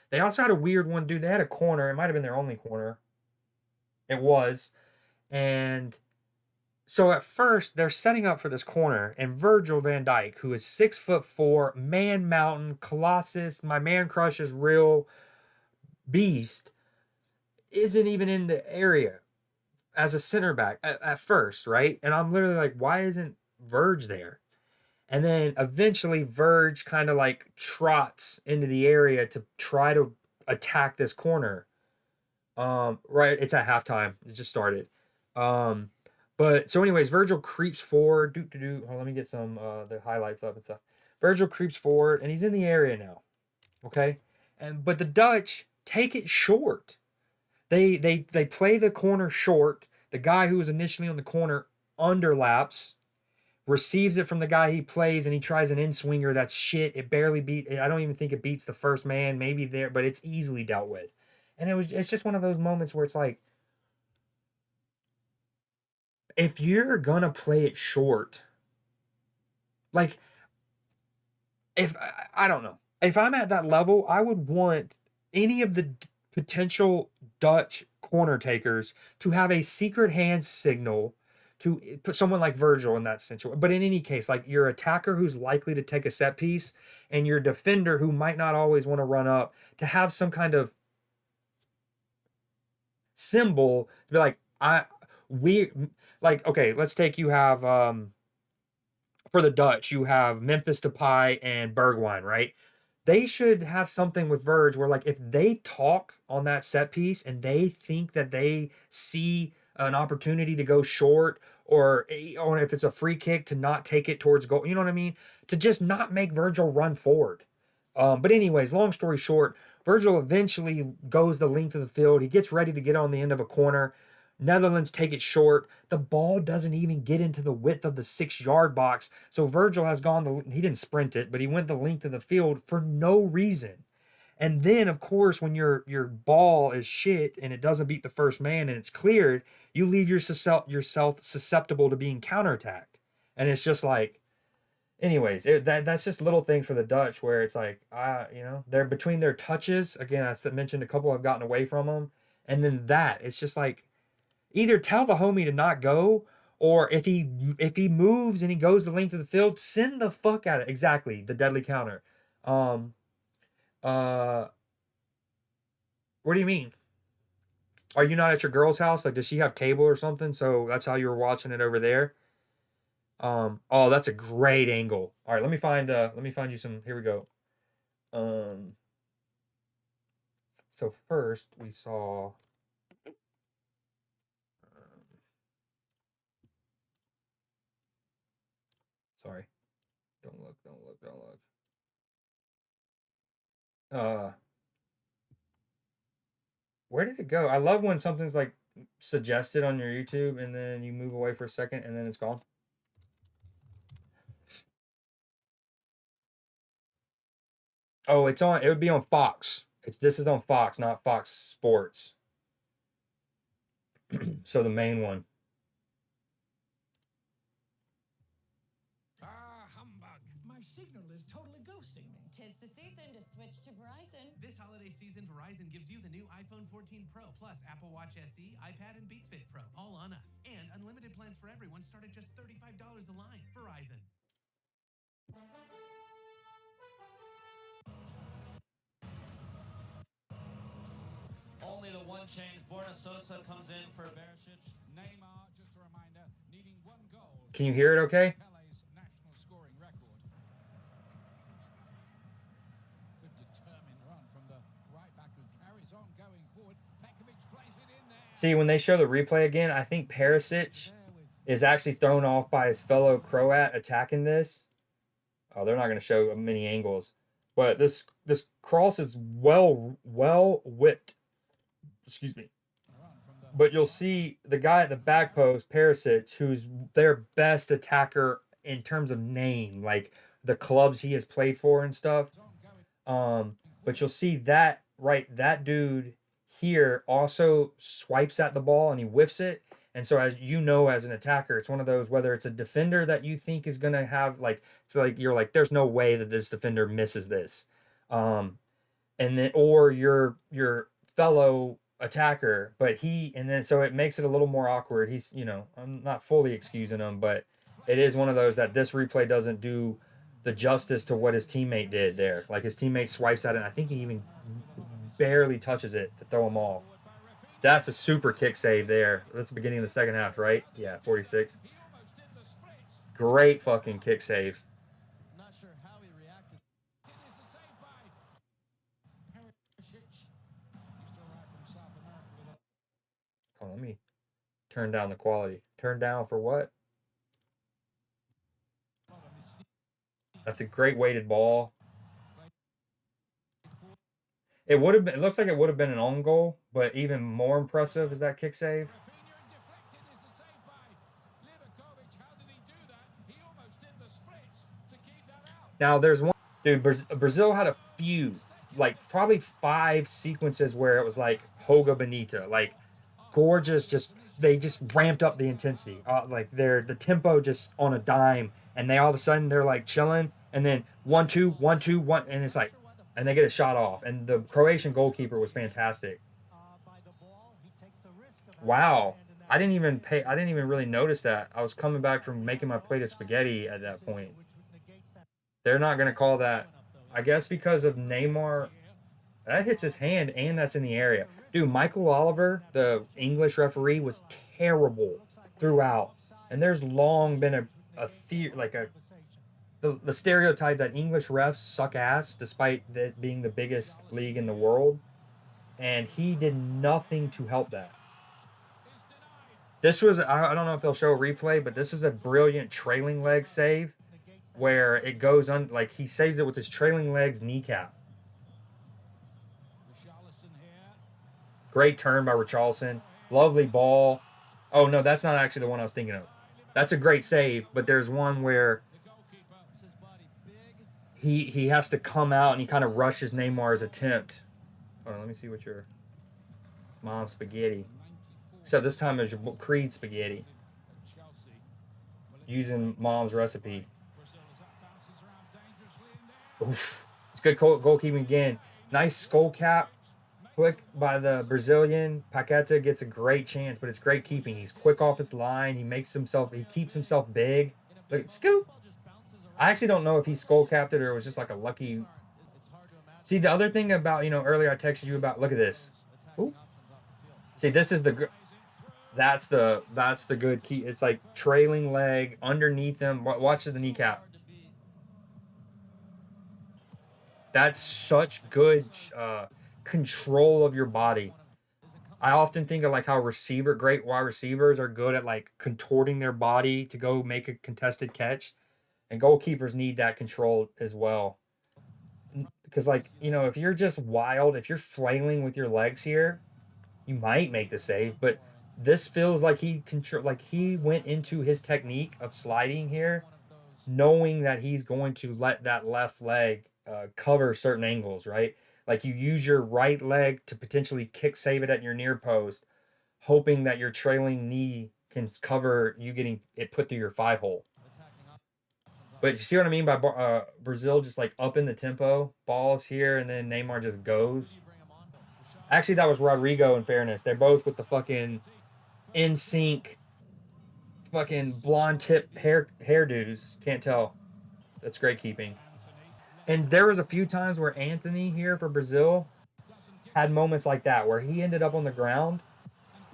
They also had a weird one, dude. They had a corner. It might have been their only corner. It was. And so at first, they're setting up for this corner, and Virgil van Dijk, who is 6'4", man mountain, colossus, my man crush is real beast, isn't even in the area as a center back at first, right? And I'm literally like, why isn't Verge there? And then eventually Verge kind of like trots into the area to try to attack this corner. Right, it's at halftime. It just started. But so anyways, Virgil creeps forward. Let me get some the highlights up and stuff. Virgil creeps forward and he's in the area now. Okay? But the Dutch take it short. They play the corner short. The guy who was initially on the corner underlaps, receives it from the guy he plays, and he tries an in-swinger. That's shit. It barely I don't even think it beats the first man, maybe there, but it's easily dealt with. And it's just one of those moments where it's like, if you're gonna play it short, like, if I don't know, if I'm at that level, I would want any of the potential Dutch corner takers to have a secret hand signal to put someone like Virgil in that situation. But in any case, like your attacker who's likely to take a set piece and your defender who might not always want to run up, to have some kind of symbol to be like, okay, let's take, you have for the Dutch, you have Memphis Depay and Bergwijn, right? They should have something with Verge where, like, if they talk on that set piece and they think that they see an opportunity to go short, or if it's a free kick, to not take it towards goal, you know what I mean? To just not make Virgil run forward. But anyways, long story short, Virgil eventually goes the length of the field. He gets ready to get on the end of a corner. Netherlands take it short. The ball doesn't even get into the width of the 6-yard box. So Virgil has gone, he didn't sprint it, but he went the length of the field for no reason. And then, of course, when your ball is shit and it doesn't beat the first man and it's cleared, you leave yourself susceptible to being counterattacked. And it's just like, anyways, that's just little things for the Dutch where it's like, they're between their touches. Again, I mentioned a couple have gotten away from them. And then it's just like, either tell the homie to not go, or if he moves and he goes the length of the field, send the fuck out of it. Exactly, the deadly counter. What do you mean? Are you not at your girl's house? Like, does she have cable or something? So that's how you were watching it over there. Oh, that's a great angle. All right, let me find you some. Here we go. So first we saw. Sorry. Don't look. Where did it go? I love when something's like suggested on your YouTube and then you move away for a second and then it's gone. Oh, it would be on Fox. This is on Fox, not Fox Sports. So the main one. Humbug. My signal is totally ghosting me. 'Tis the season to switch to Verizon. This holiday season, Verizon gives you the new iPhone 14 Pro, plus Apple Watch SE, iPad, and Beats Fit Pro, all on us. And unlimited plans for everyone start at just $35 a line. Verizon. Only the one change. Borna Sosa comes in for Barisic. Neymar, just a reminder, needing one goal. Can you hear it okay? Pele's national scoring record. Good determined run from the right back who carries on going forward. Pekovic plays it in there. See, when they show the replay again, I think Perisic is actually thrown off by his fellow Croat attacking this. Oh, they're not going to show many angles. But this cross is well whipped. Excuse me. But you'll see the guy at the back post, Perisic, who's their best attacker in terms of name, like the clubs he has played for and stuff. But you'll see that dude here also swipes at the ball and he whiffs it. And so, as you know, as an attacker, it's one of those, whether it's a defender that you think is going to have you're like, there's no way that this defender misses this. And then, or your fellow attacker, so it makes it a little more awkward. He's, I'm not fully excusing him, but it is one of those that this replay doesn't do the justice to what his teammate did there. Like, his teammate swipes at it, and I think he even barely touches it to throw him off. That's a super kick save there. That's the beginning of the second half, right? Yeah, 46. Great fucking kick save. Not sure how he reacted. It is a save by Perisic. Used to arrive from South America with a... Oh, let me turn down the quality. Turn down for what? That's a great weighted ball. It looks like it would have been an own goal, but even more impressive is that kick save. Now there's one dude. Brazil had a few, like probably 5 sequences where it was like Hoga Bonita, like gorgeous. They just ramped up the intensity, like the tempo just on a dime, and they all of a sudden they're like chilling, and then 1-2, 1-2, 1, and it's like. And they get a shot off. And the Croatian goalkeeper was fantastic. Wow. I didn't even really notice that. I was coming back from making my plate of spaghetti at that point. They're not going to call that. I guess because of Neymar. That hits his hand and that's in the area. Dude, Michael Oliver, the English referee, was terrible throughout. And there's long been the stereotype that English refs suck ass despite that being the biggest league in the world. And he did nothing to help that. This was, I don't know if they'll show a replay, but this is a brilliant trailing leg save where it goes on, like he saves it with his trailing leg's kneecap. Great turn by Richarlison. Lovely ball. Oh no, that's not actually the one I was thinking of. That's a great save, but there's one where he has to come out and he kind of rushes Neymar's attempt. Hold on, let me see what your mom's spaghetti. So this time it's your Creed spaghetti using mom's recipe. Oof. It's good goalkeeping again. Nice skull cap. Quick by the Brazilian. Paqueta gets a great chance, but it's great keeping. He's quick off his line. He keeps himself big. Look, scoop. I actually don't know if he skull capped it or it was just like a lucky. See, the other thing about, earlier I texted you about, look at this. Ooh. See, this is that's the good key. It's like trailing leg underneath him. Watch the kneecap. That's such good control of your body. I often think of like how great wide receivers are good at like contorting their body to go make a contested catch, and goalkeepers need that control as well. Because like, if you're just wild, if you're flailing with your legs here, you might make the save, but this feels like he went into his technique of sliding here, knowing that he's going to let that left leg cover certain angles, right? Like you use your right leg to potentially kick save it at your near post, hoping that your trailing knee can cover you getting it put through your 5-hole. But you see what I mean by Brazil just like up in the tempo, balls here, and then Neymar just goes. Actually, that was Rodrigo, in fairness. They're both with the fucking in sync fucking blonde tip hairdos. Can't tell. That's great keeping. And there was a few times where Anthony here for Brazil had moments like that where he ended up on the ground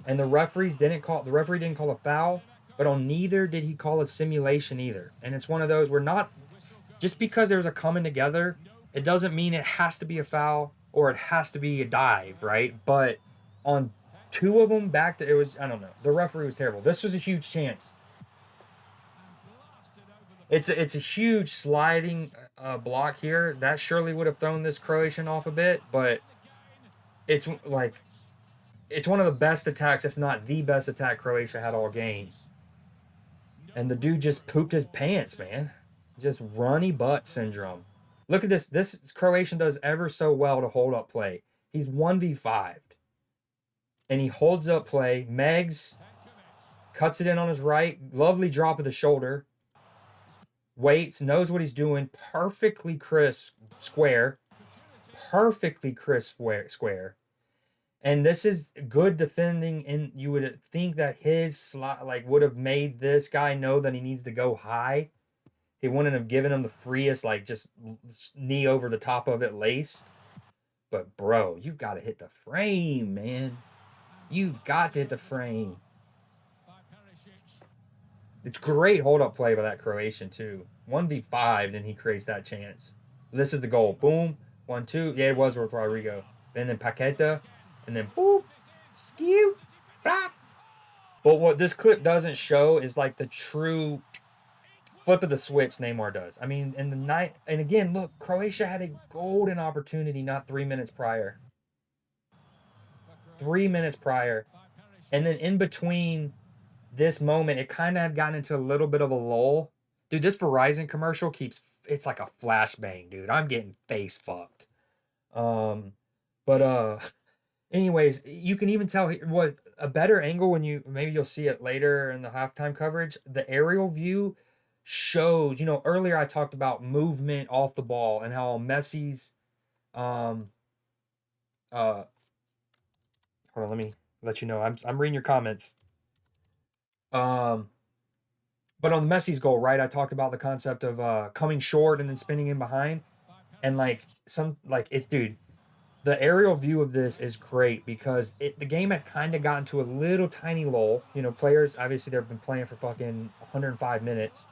and the referee didn't call a foul, but on neither did he call a simulation either. And it's one of those where not just because there's a coming together, it doesn't mean it has to be a foul or it has to be a dive, right? But on two of them I don't know. The referee was terrible. This was a huge chance. It's a huge sliding block here. That surely would have thrown this Croatian off a bit, but it's one of the best attacks, if not the best attack Croatia had all game. And the dude just pooped his pants, man. Just runny butt syndrome. Look at this. This Croatian does ever so well to hold up play. He's 1v5'd. And he holds up play. Megs cuts it in on his right. Lovely drop of the shoulder. Waits, knows what he's doing. Perfectly crisp square. Perfectly crisp square. And this is good defending, and you would think that his slot would have made this guy know that he needs to go high. He wouldn't have given him the freest, just knee over the top of it laced. But, bro, you've got to hit the frame, man. You've got to hit the frame. It's great hold-up play by that Croatian, too. 1v5, and he creates that chance. This is the goal. Boom. 1-2. Yeah, it was with Rodrigo. And then Paqueta. And then, boop. Skew. Blah. But what this clip doesn't show is, the true flip of the switch Neymar does. I mean, in the night, and again, look, Croatia had a golden opportunity not 3 minutes prior. 3 minutes prior. And then in between this moment, it kind of had gotten into a little bit of a lull. Dude, this Verizon commercial it's like a flashbang, dude. I'm getting face fucked. Anyways, you can even tell what a better angle when maybe you'll see it later in the halftime coverage. The aerial view shows, earlier I talked about movement off the ball and how Messi's hold on, let me let you know. I'm reading your comments. But on Messi's goal, right? I talked about the concept of coming short and then spinning in behind. And dude, the aerial view of this is great because the game had kind of gotten to a little tiny lull. Players, obviously, they've been playing for fucking 105 minutes.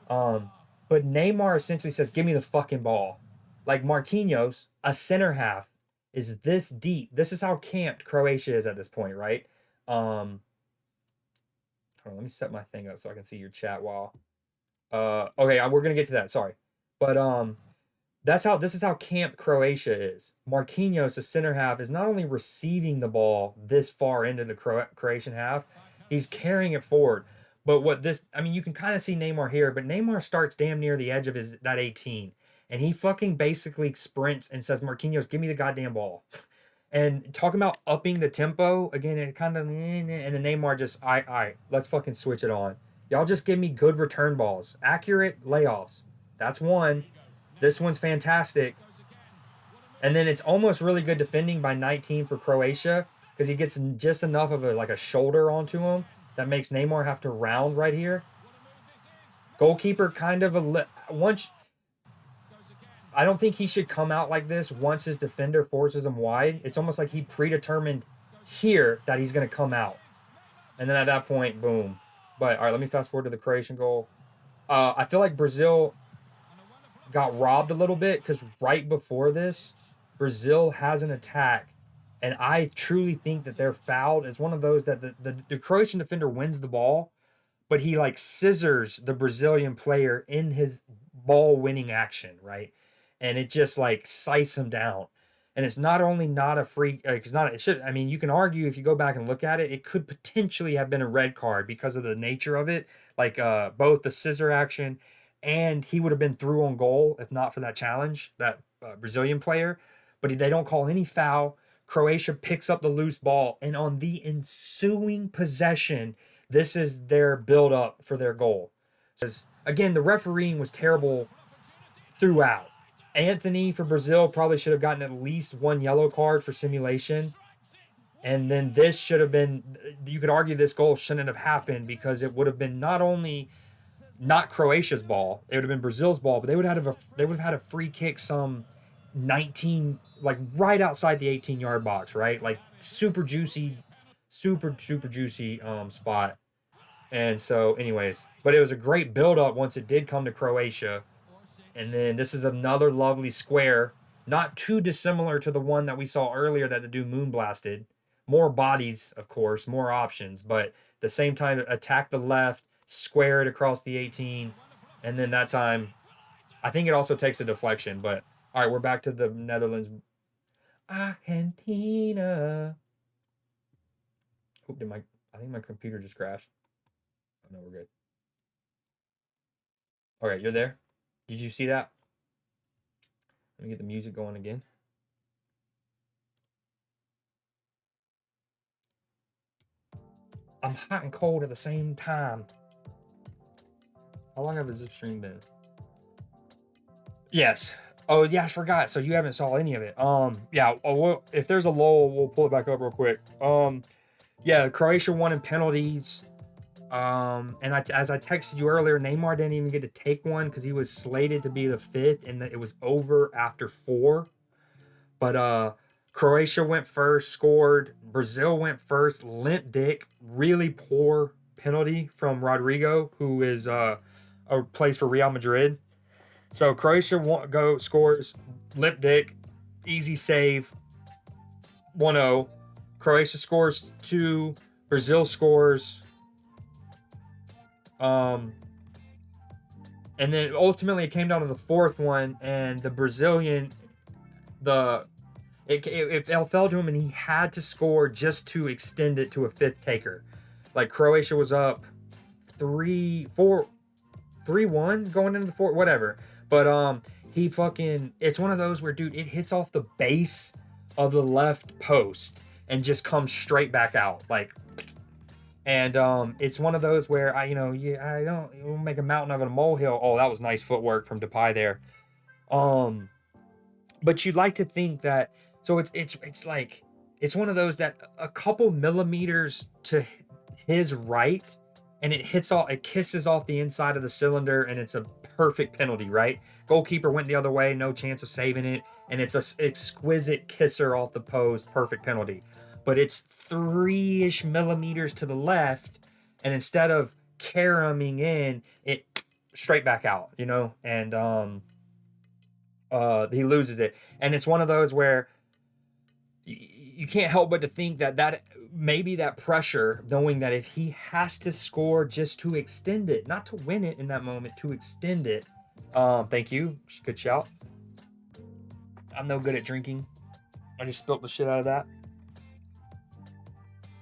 But Neymar essentially says, give me the fucking ball. Like Marquinhos, a center half, is this deep. This is how camped Croatia is at this point, right? Hold on, let me set my thing up so I can see your chat while. Okay, we're gonna get to that. Sorry, but this is how camped Croatia is. Marquinhos, the center half, is not only receiving the ball this far into the Croatian half, He's carrying it forward. But what this, I mean, you can kind of see Neymar here, but Neymar starts damn near the edge of that 18. And he fucking basically sprints and says, Marquinhos, give me the goddamn ball. And talking about upping the tempo, again, it kind of, and then Neymar just, all right, let's fucking switch it on. Y'all just give me good return balls. Accurate layoffs. That's one. This one's fantastic. And then it's almost really good defending by 19 for Croatia because he gets just enough of a shoulder onto him that makes Neymar have to round right here. Goalkeeper kind of once. I don't think he should come out like this once his defender forces him wide. It's almost like he predetermined here that he's going to come out. And then at that point, boom. But, all right, let me fast forward to the Croatian goal. I feel like Brazil got robbed a little bit because right before this, Brazil has an attack. And I truly think that they're fouled. It's one of those that the Croatian defender wins the ball, but he, like, scissors the Brazilian player in his ball-winning action, right? And it just like slices him down. And it's not only not a free, it's not, it should, I mean, you can argue if you go back and look at it, it could potentially have been a red card because of the nature of it. Like both the scissor action and he would have been through on goal if not for that challenge, that Brazilian player. But they don't call any foul. Croatia picks up the loose ball. And on the ensuing possession, this is their build up for their goal. Because, again, the refereeing was terrible throughout. Anthony for Brazil probably should have gotten at least one yellow card for simulation. And then this should have been, you could argue this goal shouldn't have happened because it would have been not only not Croatia's ball, it would have been Brazil's ball, but they would have had a free kick some 19, like right outside the 18-yard box, right? Like super juicy spot. And so anyways, but it was a great build-up once it did come to Croatia. And then this is another lovely square, not too dissimilar to the one that we saw earlier that the dude moonblasted. More bodies, of course, more options, but at the same time, attack the left, square it across the 18, and then that time, I think it also takes a deflection. But all right, we're back to the Netherlands. Argentina. Oh, I think my computer just crashed. Oh no, we're good. Okay, you're there. Did you see that? Let me get the music going again. I'm hot and cold at the same time. How long have this stream been? Yes. Oh, yeah, I forgot. So you haven't saw any of it. Yeah. If there's a lull, we'll pull it back up real quick. Yeah, Croatia won in penalties. And as I texted you earlier, Neymar didn't even get to take one because he was slated to be the 5th, and it was over after 4. But Croatia went first, scored. Brazil went first, limp dick. Really poor penalty from Rodrigo, who is plays for Real Madrid. So Croatia scores, limp dick, easy save, 1-0. Croatia scores 2. Brazil scores. And then ultimately it came down to the 4th one, and the Brazilian, it fell to him, and he had to score just to extend it to a 5th taker. Like Croatia was up 3-1 going into the 4th, whatever. But it's one of those where, dude, it hits off the base of the left post and just comes straight back out, like. And it's one of those where I don't make a mountain of it a molehill. Oh, that was nice footwork from Depay there. But you'd like to think that. So it's like it's one of those that a couple millimeters to his right, and it kisses off the inside of the cylinder, and it's a perfect penalty, right? Goalkeeper went the other way, no chance of saving it, and it's an exquisite kisser off the post, perfect penalty. But it's 3-ish millimeters to the left, and instead of caroming in, it straight back out, and he loses it. And it's one of those where you can't help but to think that maybe that pressure, knowing that if he has to score just to extend it, not to win it in that moment, to extend it. Thank you. Good shout. I'm no good at drinking. I just spilt the shit out of that.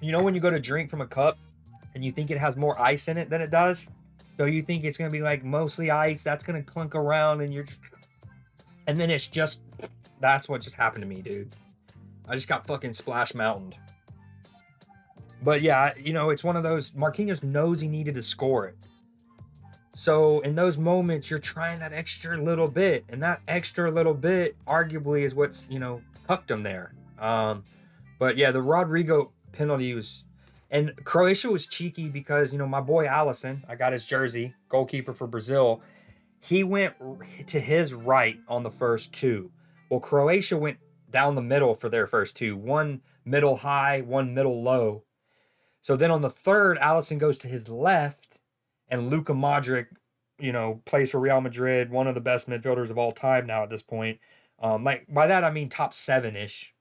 You know when you go to drink from a cup and you think it has more ice in it than it does. So you think it's going to be like mostly ice, that's going to clunk around, and you're just... And then it's just... That's what just happened to me, dude. I just got fucking Splash Mountained. But yeah, you know, it's one of those... Marquinhos knows he needed to score it. So in those moments, you're trying that extra little bit. And that extra little bit, arguably, is what's, you know, cucked him there. But yeah, the Rodrigo penalty was... And Croatia was cheeky because, you know, my boy Alisson, I got his jersey, goalkeeper for Brazil. He went to his right on the first two. Well, Croatia went down the middle for their first two. One middle high, one middle low. So then on the third, Alisson goes to his left, and Luka Modric, you know, plays for Real Madrid, one of the best midfielders of all time now at this point. Like by that I mean top 7-ish.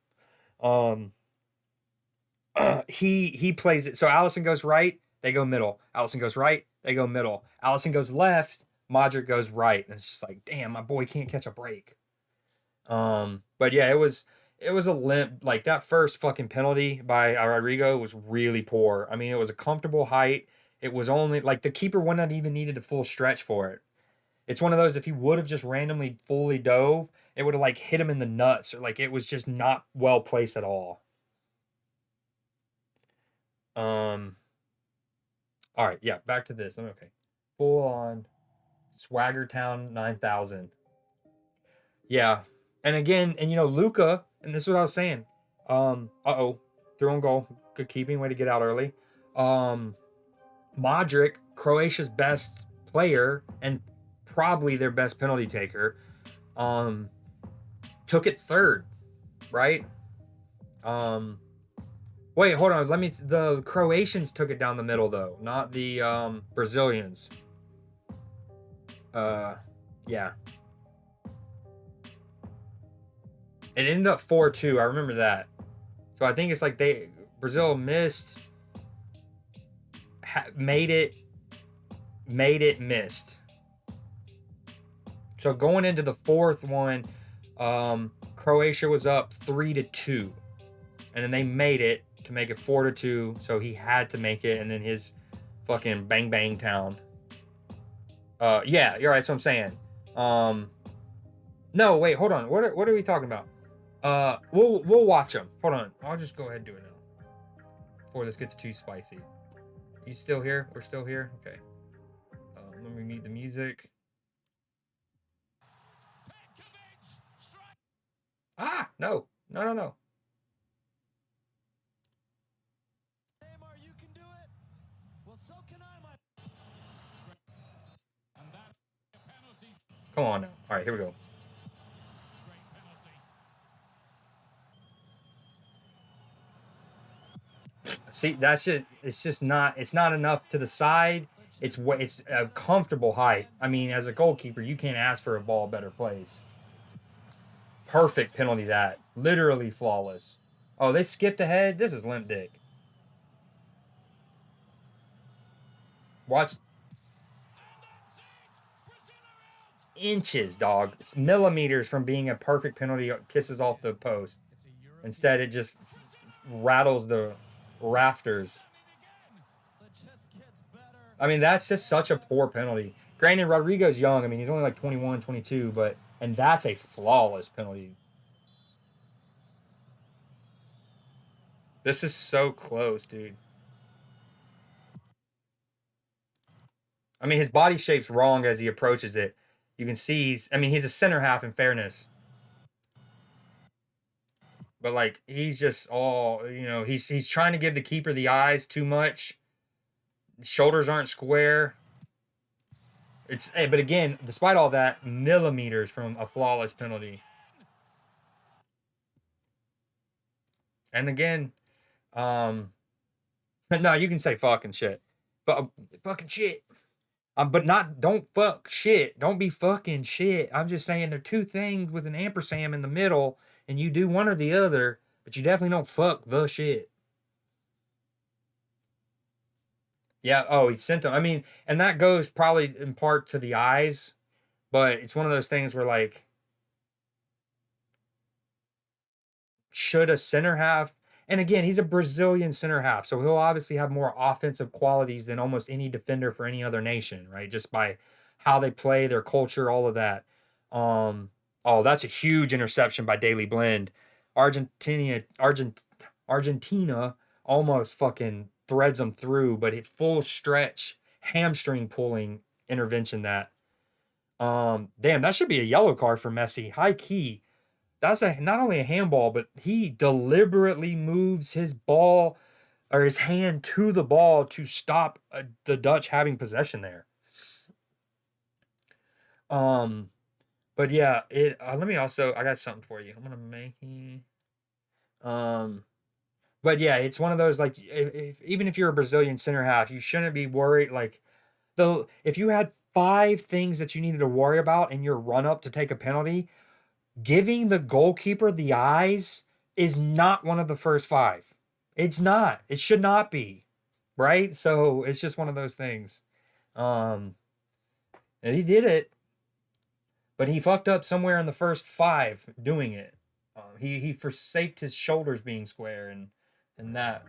He plays it. So Alisson goes right, they go middle. Alisson goes right, they go middle. Alisson goes left, Modric goes right. And it's just like, damn, my boy can't catch a break. But yeah, it was a limp. Like that first fucking penalty by Rodrigo was really poor. I mean, it was a comfortable height. It was only like the keeper wouldn't have even needed a full stretch for it. It's one of those, if he would have just randomly fully dove, it would have like hit him in the nuts, or like it was just not well placed at all. All right, yeah, back to this. I'm okay. Full on Swagger Town 9000. Yeah. And again, and you know, Luka, and this is what I was saying. Through on goal. Good keeping, way to get out early. Modric, Croatia's best player and probably their best penalty taker, took it third, right? Wait, hold on. The Croatians took it down the middle though, not the Brazilians. Yeah. It ended up 4-2. I remember that. So I think it's like Brazil missed, made it, missed. So going into the fourth one, Croatia was up 3-2, and then they made it to make it 4-2. So he had to make it, and then his fucking bang bang town. Yeah, you're right. That's what I'm saying. No, wait, hold on. What are we talking about? We'll watch them. Hold on. I'll just go ahead and do it now before this gets too spicy. You still here? We're still here? Okay. Let me mute the music. Ah, no. No. Neymar, you can do it. Well, so can I, my... And that penalty. Come on now. All right, here we go. Great penalty. See, that's it. It's just not. It's not enough to the side. It's a comfortable height. I mean, as a goalkeeper, you can't ask for a ball better place. Perfect penalty. That literally flawless. Oh, they skipped ahead. This is limp dick. Watch. Inches, dog. It's millimeters from being a perfect penalty. Kisses off the post. Instead, it just rattles the rafters. I mean, that's just such a poor penalty. Granted, Rodrigo's young. I mean, he's only like 21, 22, and that's a flawless penalty. This is so close, dude. I mean, his body shape's wrong as he approaches it. You can see he's a center half in fairness. But like he's just all, you know, he's trying to give the keeper the eyes too much. Shoulders aren't square. But again, despite all that, millimeters from a flawless penalty. And again, no, you can say fucking shit. Fucking shit. But don't fuck shit. Don't be fucking shit. I'm just saying there are two things with an ampersand in the middle, and you do one or the other, but you definitely don't fuck the shit. Yeah, oh, he sent them. I mean, and that goes probably in part to the eyes, but it's one of those things where, like, should a center half, And again, he's a Brazilian center half, so he'll obviously have more offensive qualities than almost any defender for any other nation, right? Just by how they play, their culture, all of that. Oh, that's a huge interception by Daily Blend. Argentina almost fucking threads them through, but it full stretch hamstring pulling intervention that. Damn, that should be a yellow card for Messi. High key. That's a not only a handball, but he deliberately moves his ball or his hand to the ball to stop the Dutch having possession there. But yeah, let me also, I got something for you. I'm gonna make but yeah, it's one of those like even if you're a Brazilian center half, you shouldn't be worried like if you had 5 things that you needed to worry about in your run up to take a penalty, giving the goalkeeper the eyes is not one of the first 5. It's not. It should not be. Right? So it's just one of those things. And he did it. But he fucked up somewhere in the first 5 doing it. He forsaked his shoulders being square and that.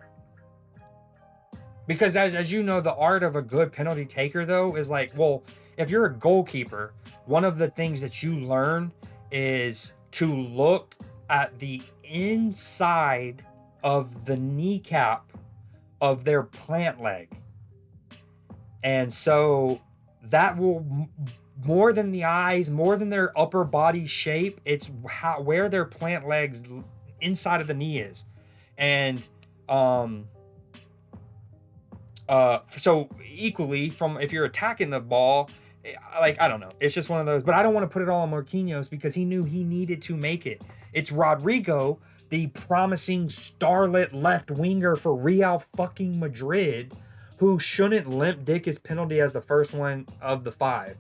Because as you know, the art of a good penalty taker though is like, well, if you're a goalkeeper, one of the things that you learn is to look at the inside of the kneecap of their plant leg. And so that will more than the eyes, more than their upper body shape, it's where their plant legs inside of the knee is. And so equally from if you're attacking the ball, like I don't know, it's just one of those. But I don't want to put it all on Marquinhos because he knew he needed to make it. It's Rodrigo, the promising starlet left winger for Real fucking Madrid, who shouldn't limp dick his penalty as the first one of the 5.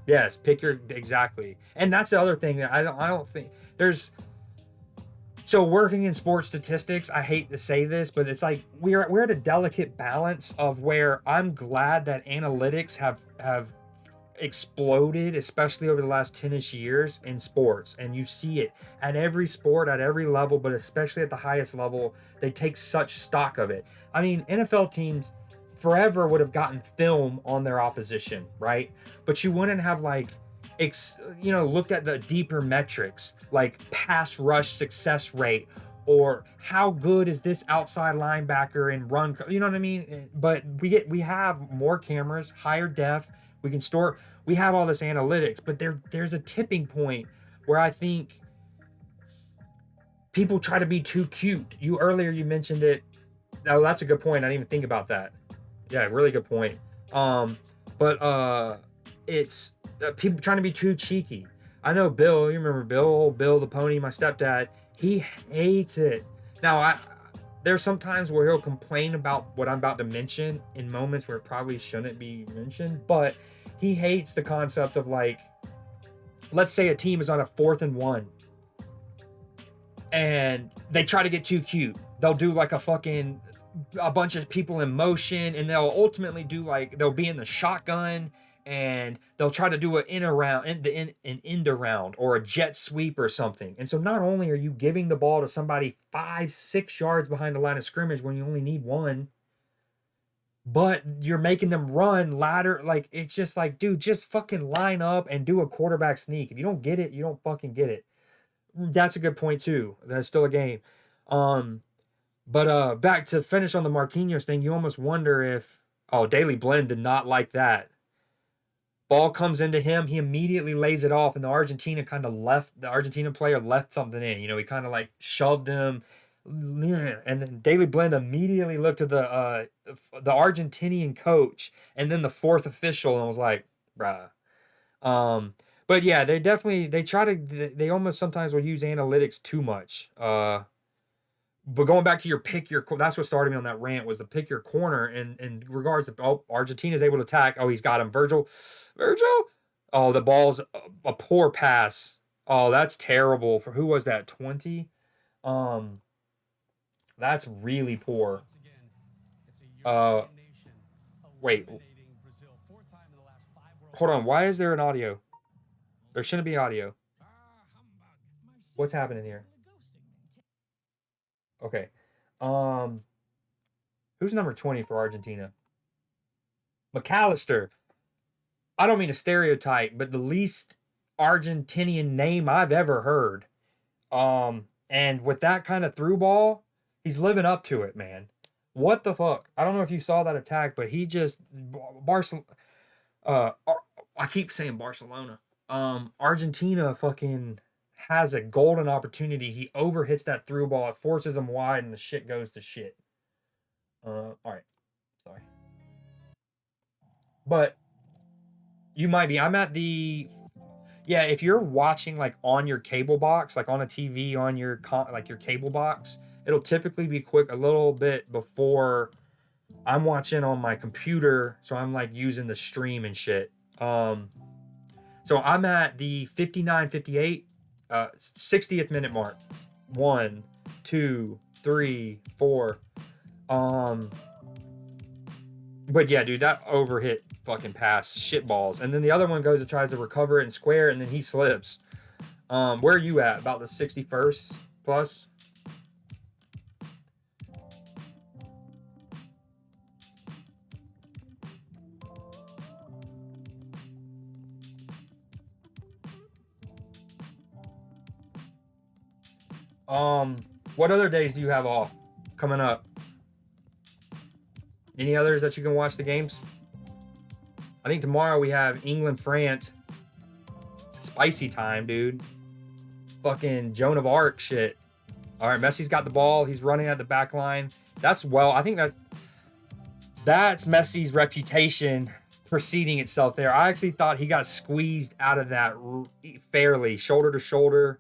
Yes, pick your exactly. And that's the other thing that I don't think there's. So working in sports statistics, I hate to say this, but it's like we're at a delicate balance of where I'm glad that analytics have exploded, especially over the last 10-ish years in sports. And you see it at every sport, at every level, but especially at the highest level, they take such stock of it. I mean, NFL teams forever would have gotten film on their opposition, right? But you wouldn't have like looked at the deeper metrics like pass rush success rate or how good is this outside linebacker in run, you know what I mean? But we have more cameras, higher def, we have all this analytics, but there's a tipping point where I think people try to be too cute. Earlier you mentioned it. Oh, that's a good point. I didn't even think about that. Yeah, really good point. But it's people trying to be too cheeky. I know Bill, you remember Bill the pony, my stepdad, he hates it. Now, there's some times where he'll complain about what I'm about to mention in moments where it probably shouldn't be mentioned, but he hates the concept of like, let's say a team is on a 4th and 1 and they try to get too cute. They'll do like a bunch of people in motion, and they'll ultimately do like they'll be in the shotgun and they'll try to do an end around or a jet sweep or something. And so not only are you giving the ball to somebody 5-6 yards behind the line of scrimmage when you only need 1, but you're making them run ladder. Like it's just like, dude, just fucking line up and do a quarterback sneak. If you don't get it, you don't fucking get it. That's a good point too. That's still a game. But back to finish on the Marquinhos thing, you almost wonder if Daily Blend did not like that. Ball comes into him, he immediately lays it off, and the Argentina player left something in. He kind of like shoved him, and then Daily Blend immediately looked at the Argentinian coach and then the 4th official and was like, bruh. But yeah, they almost sometimes will use analytics too much. But going back to that's what started me on that rant was the pick your corner in regards to Argentina's able to attack. He's got him. Virgil. Oh, the ball's a poor pass. Oh, that's terrible. For who was that? 20? That's really poor. Wait. Hold on. Why is there an audio? There shouldn't be audio. What's happening here? Okay. Who's number 20 for Argentina? McAllister. I don't mean to stereotype, but the least Argentinian name I've ever heard. And with that kind of through ball, he's living up to it, man. What the fuck? I don't know if you saw that attack, but he just Barcelona. I keep saying Barcelona. Argentina fucking has a golden opportunity. He overhits that through ball. It forces him wide, and the shit goes to shit. All right, sorry, but you might be. I'm at the. Yeah, if you're watching like on your cable box, like on a TV on your like your cable box, it'll typically be quick a little bit before I'm watching on my computer, so I'm like using the stream and shit. So I'm at the 59-58, 60th minute mark. 1, 2, 3, 4. But yeah, dude, that overhit fucking pass, shit balls. And then the other one goes and tries to recover it and square, and then he slips. Where are you at? About the 61st plus? What other days do you have off coming up? Any others that you can watch the games? I think tomorrow we have England, France. Spicy time, dude. Fucking Joan of Arc shit. All right, Messi's got the ball. He's running at the back line. That's I think that's Messi's reputation preceding itself there. I actually thought he got squeezed out of that fairly, shoulder to shoulder.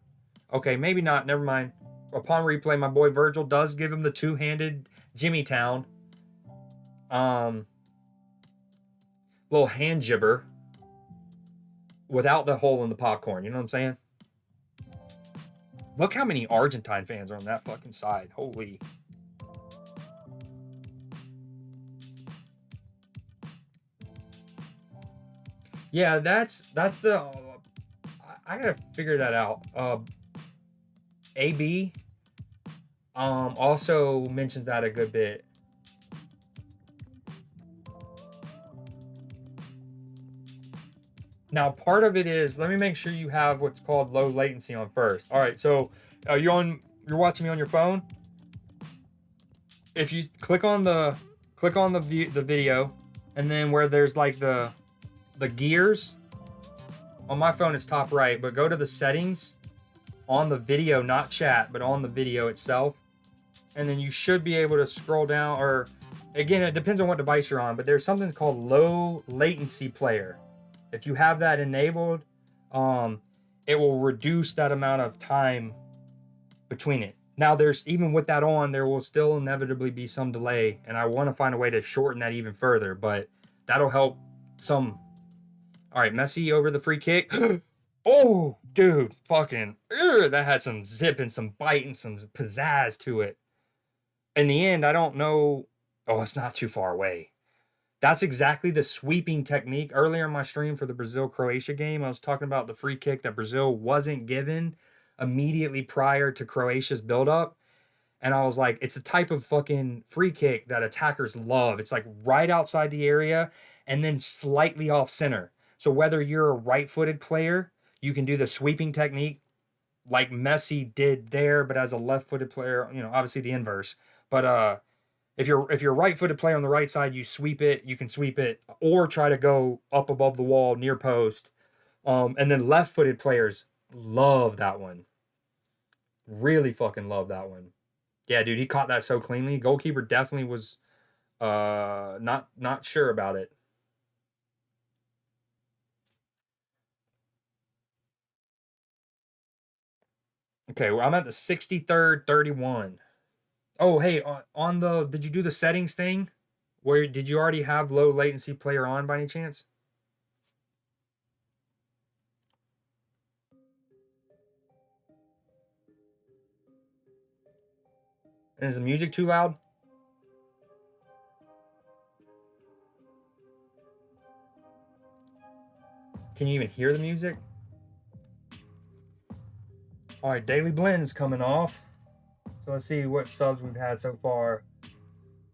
Okay, maybe not. Never mind. Upon replay, my boy Virgil does give him the two-handed Jimmy Town. Little hand jibber without the hole in the popcorn. You know what I'm saying? Look how many Argentine fans are on that fucking side. Holy. Yeah, that's the. I gotta figure that out. AB also mentions that a good bit. Now, part of it is, let me make sure you have what's called low latency on first. All right, so you're watching me on your phone. If you click on the video, and then where there's like the gears on my phone, it's top right. But go to the settings on the video, not chat, but on the video itself, and then you should be able to scroll down. Or again, it depends on what device you're on, but there's something called low latency player. If you have that enabled, it will reduce that amount of time between it. Now, there's even with that on, there will still inevitably be some delay, and I want to find a way to shorten that even further, but that'll help some. All right, Messi over the free kick. Oh, dude, fucking, that had some zip and some bite and some pizzazz to it. In the end, I don't know. Oh, it's not too far away. That's exactly the sweeping technique. Earlier in my stream for the Brazil-Croatia game, I was talking about the free kick that Brazil wasn't given immediately prior to Croatia's buildup. And I was like, it's the type of fucking free kick that attackers love. It's like right outside the area and then slightly off center. So whether you're a right-footed player, you can do the sweeping technique like Messi did there, but as a left-footed player, obviously the inverse. But if you're a right-footed player on the right side, you can sweep it, or try to go up above the wall near post. And then left-footed players love that one. Really fucking love that one. Yeah, dude, he caught that so cleanly. Goalkeeper definitely was not sure about it. Okay, well, I'm at the 63rd, 31. Oh, hey, did you do the settings thing? Where did you already have low latency player on by any chance? And is the music too loud? Can you even hear the music? All right, Daily Blend's coming off. So So let's see what subs we've had so far.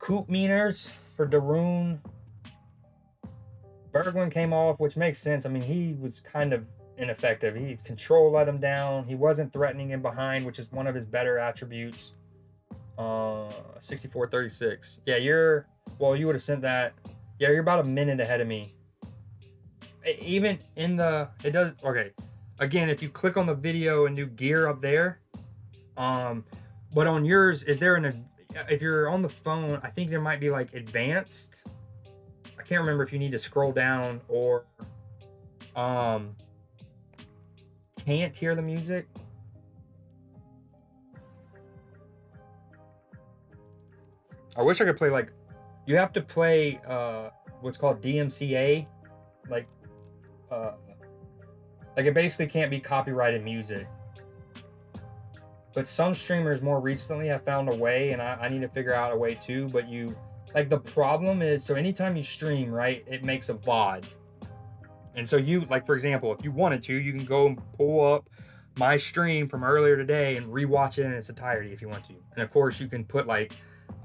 Coop Meaners for Daroon. Bergwin came off, which makes sense. I mean, he was kind of ineffective. Control let him down. He wasn't threatening in behind, which is one of his better attributes. 64-36. Yeah, you would have sent that. Yeah, you're about a minute ahead of me. Even in the, it does, okay. Again, if you click on the video and do gear up there, but on yours, is there if you're on the phone, I think there might be like advanced. I can't remember if you need to scroll down or can't hear the music. I wish I could play like, you have to play what's called DMCA, like it basically can't be copyrighted music. But some streamers more recently have found a way, and I need to figure out a way too. But the problem is, so anytime you stream, right, it makes a VOD. And so you, like, for example, if you wanted to, you can go and pull up my stream from earlier today and rewatch it in its entirety if you want to. And of course, you can put like,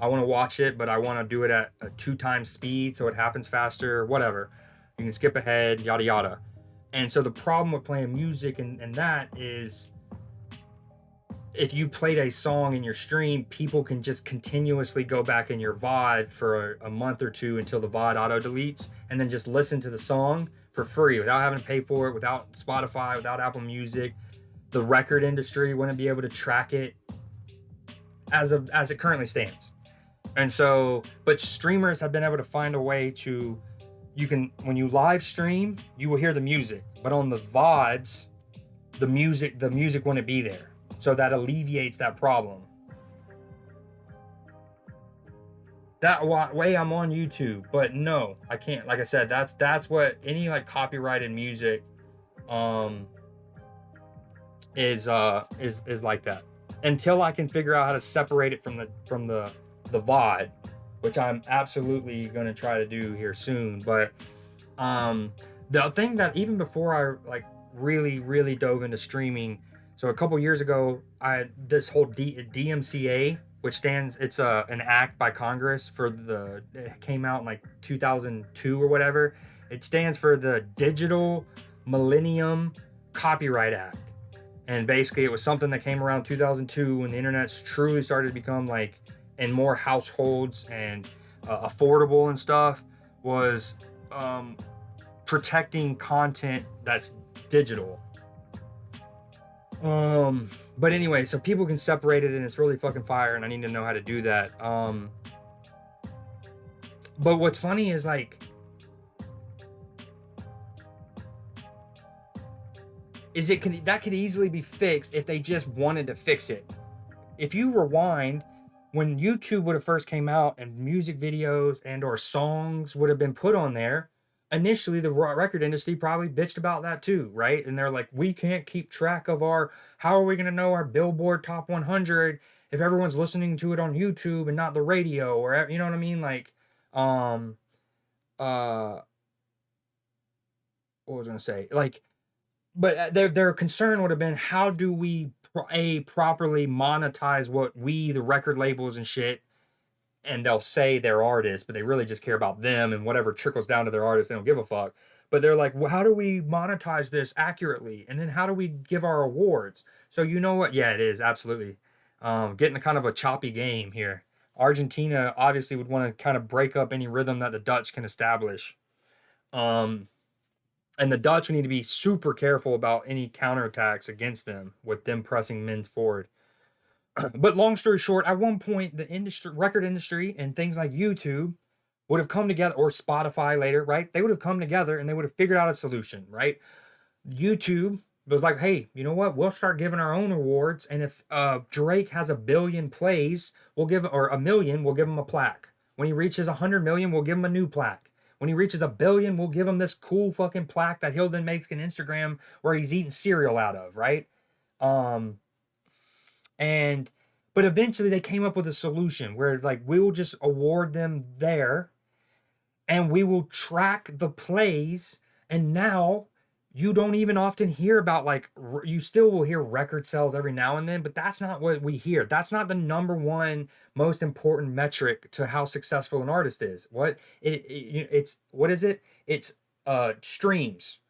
I want to watch it, but I want to do it at a 2x speed so it happens faster, whatever. You can skip ahead, yada yada. And so the problem with playing music and that is, if you played a song in your stream, people can just continuously go back in your VOD for a month or two until the VOD auto deletes, and then just listen to the song for free without having to pay for it, without Spotify, without Apple Music. The record industry wouldn't be able to track it as it currently stands. And so, but streamers have been able to find a way to, when you live stream, you will hear the music, but on the VODs, the music wouldn't be there. So that alleviates that problem. That way I'm on YouTube, but no, I can't. Like I said, that's what any like copyrighted music is like that. Until I can figure out how to separate it from the VOD, which I'm absolutely going to try to do here soon. But the thing that even before I like really dove into streaming, so a couple years ago, this whole DMCA, which stands, it's an act by Congress it came out in like 2002 or whatever. It stands for the Digital Millennium Copyright Act. And basically it was something that came around 2002 when the internet truly started to become like in more households and affordable and stuff, was protecting content that's digital. But anyway, so people can separate it, and it's really fucking fire, and I need to know how to do that. But what's funny is like, that could easily be fixed if they just wanted to fix it. If you rewind, when YouTube would have first came out and music videos and or songs would have been put on there, initially the record industry probably bitched about that too, right? And they're like, we can't keep track of how are we going to know our Billboard Top 100 if everyone's listening to it on YouTube and not the radio, or, you know what I mean? Like, what was I going to say? Like, but their concern would have been, how do we properly monetize what we, the record labels and shit, and they'll say they're artists, but they really just care about them and whatever trickles down to their artists, they don't give a fuck. But they're like, well, how do we monetize this accurately? And then how do we give our awards? So you know what? Yeah, it is absolutely getting a kind of a choppy game here. Argentina obviously would want to kind of break up any rhythm that the Dutch can establish. And the Dutch need to be super careful about any counterattacks against them, with them pressing men forward. But long story short, at one point, the record industry and things like YouTube would have come together, or Spotify later, right? They would have come together and they would have figured out a solution, right? YouTube was like, hey, you know what? We'll start giving our own awards. And if Drake has 1 billion plays, or 1 million, we'll give him a plaque. When he reaches 100 million, we'll give him a new plaque. When he reaches 1 billion, we'll give him this cool fucking plaque that he'll then make an Instagram where he's eating cereal out of, right? But eventually they came up with a solution where like, we will just award them there, and we will track the plays. And now you don't even often hear about, like, you still will hear record sales every now and then, but that's not what we hear. That's not the number one most important metric to how successful an artist is. What it's what is it? It's streams.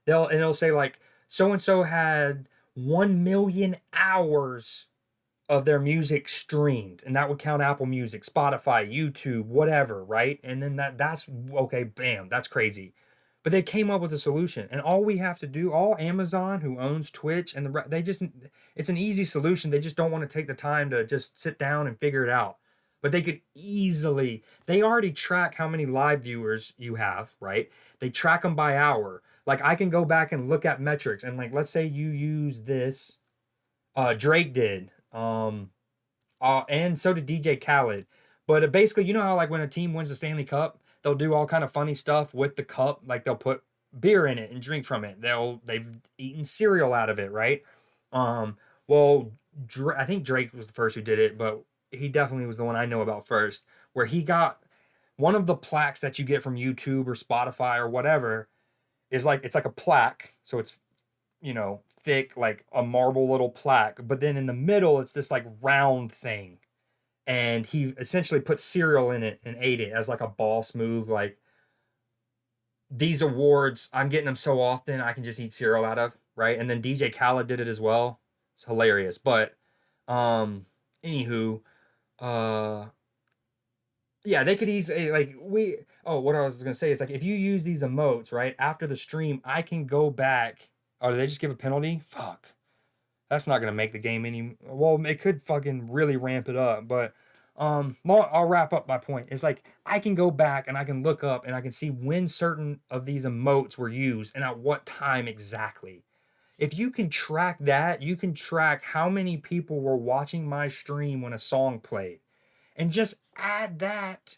It'll say like so and so had 1 million hours of their music streamed, and that would count Apple Music, Spotify, YouTube, whatever, right? And then that's okay, bam, that's crazy. But they came up with a solution, and all we have to do, all Amazon, who owns Twitch, and they just, it's an easy solution. They just don't want to take the time to just sit down and figure it out. But they could easily, they already track how many live viewers you have, right? They track them by hour. Like, I can go back and look at metrics, and like, let's say you use this, Drake did, and so did DJ Khaled. But basically, you know how like when a team wins the Stanley Cup, they'll do all kind of funny stuff with the cup, like they'll put beer in it and drink from it. They've eaten cereal out of it, right? Well, I think Drake was the first who did it, but he definitely was the one I know about first, where he got one of the plaques that you get from YouTube or Spotify or whatever is like, it's like a plaque, so it's, you know, thick, like a marble little plaque, but then in the middle it's this like round thing, and he essentially put cereal in it and ate it as like a boss move. Like, these awards, I'm getting them so often I can just eat cereal out of, right? And then DJ Khaled did it as well. It's hilarious. But anywho, yeah, they could easily, like, what I was gonna say is, like, if you use these emotes right after the stream, I can go back. Oh, did they just give a penalty? Fuck. That's not gonna make the game any. Well, it could fucking really ramp it up, but I'll wrap up my point. It's like, I can go back and I can look up and I can see when certain of these emotes were used and at what time exactly. If you can track that, you can track how many people were watching my stream when a song played, and just add that,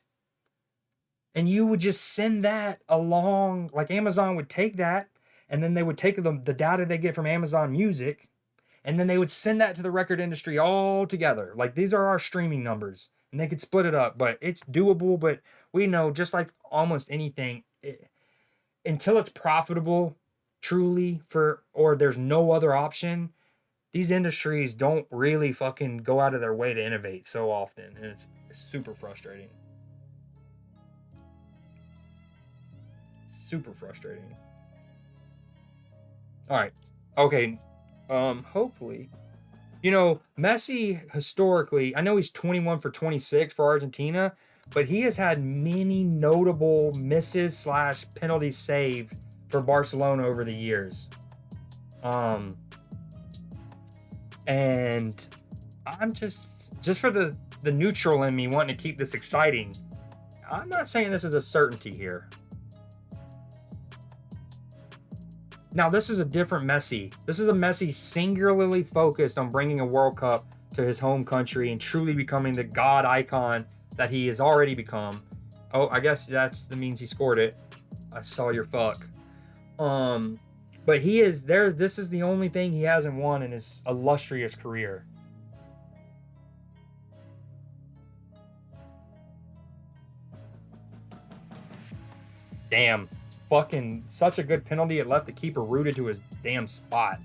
and you would just send that along. Like, Amazon would take that, and then they would take the data they get from Amazon Music, and then they would send that to the record industry all together. Like, these are our streaming numbers, and they could split it up, but it's doable. But we know, just like almost anything, until it's profitable truly, or there's no other option, these industries don't really fucking go out of their way to innovate so often, and it's super frustrating. Super frustrating. All right. Okay. Hopefully, you know, Messi historically, I know he's 21 for 26 for Argentina, but he has had many notable misses / penalties saved for Barcelona over the years. And I'm just for the neutral in me wanting to keep this exciting, I'm not saying this is a certainty here. Now, this is a different Messi. This is a Messi singularly focused on bringing a World Cup to his home country and truly becoming the god icon that he has already become. Oh, I guess that means he scored it. I saw your fuck. But he is there. This is the only thing he hasn't won in his illustrious career. Damn. Fucking such a good penalty. It left the keeper rooted to his damn spot.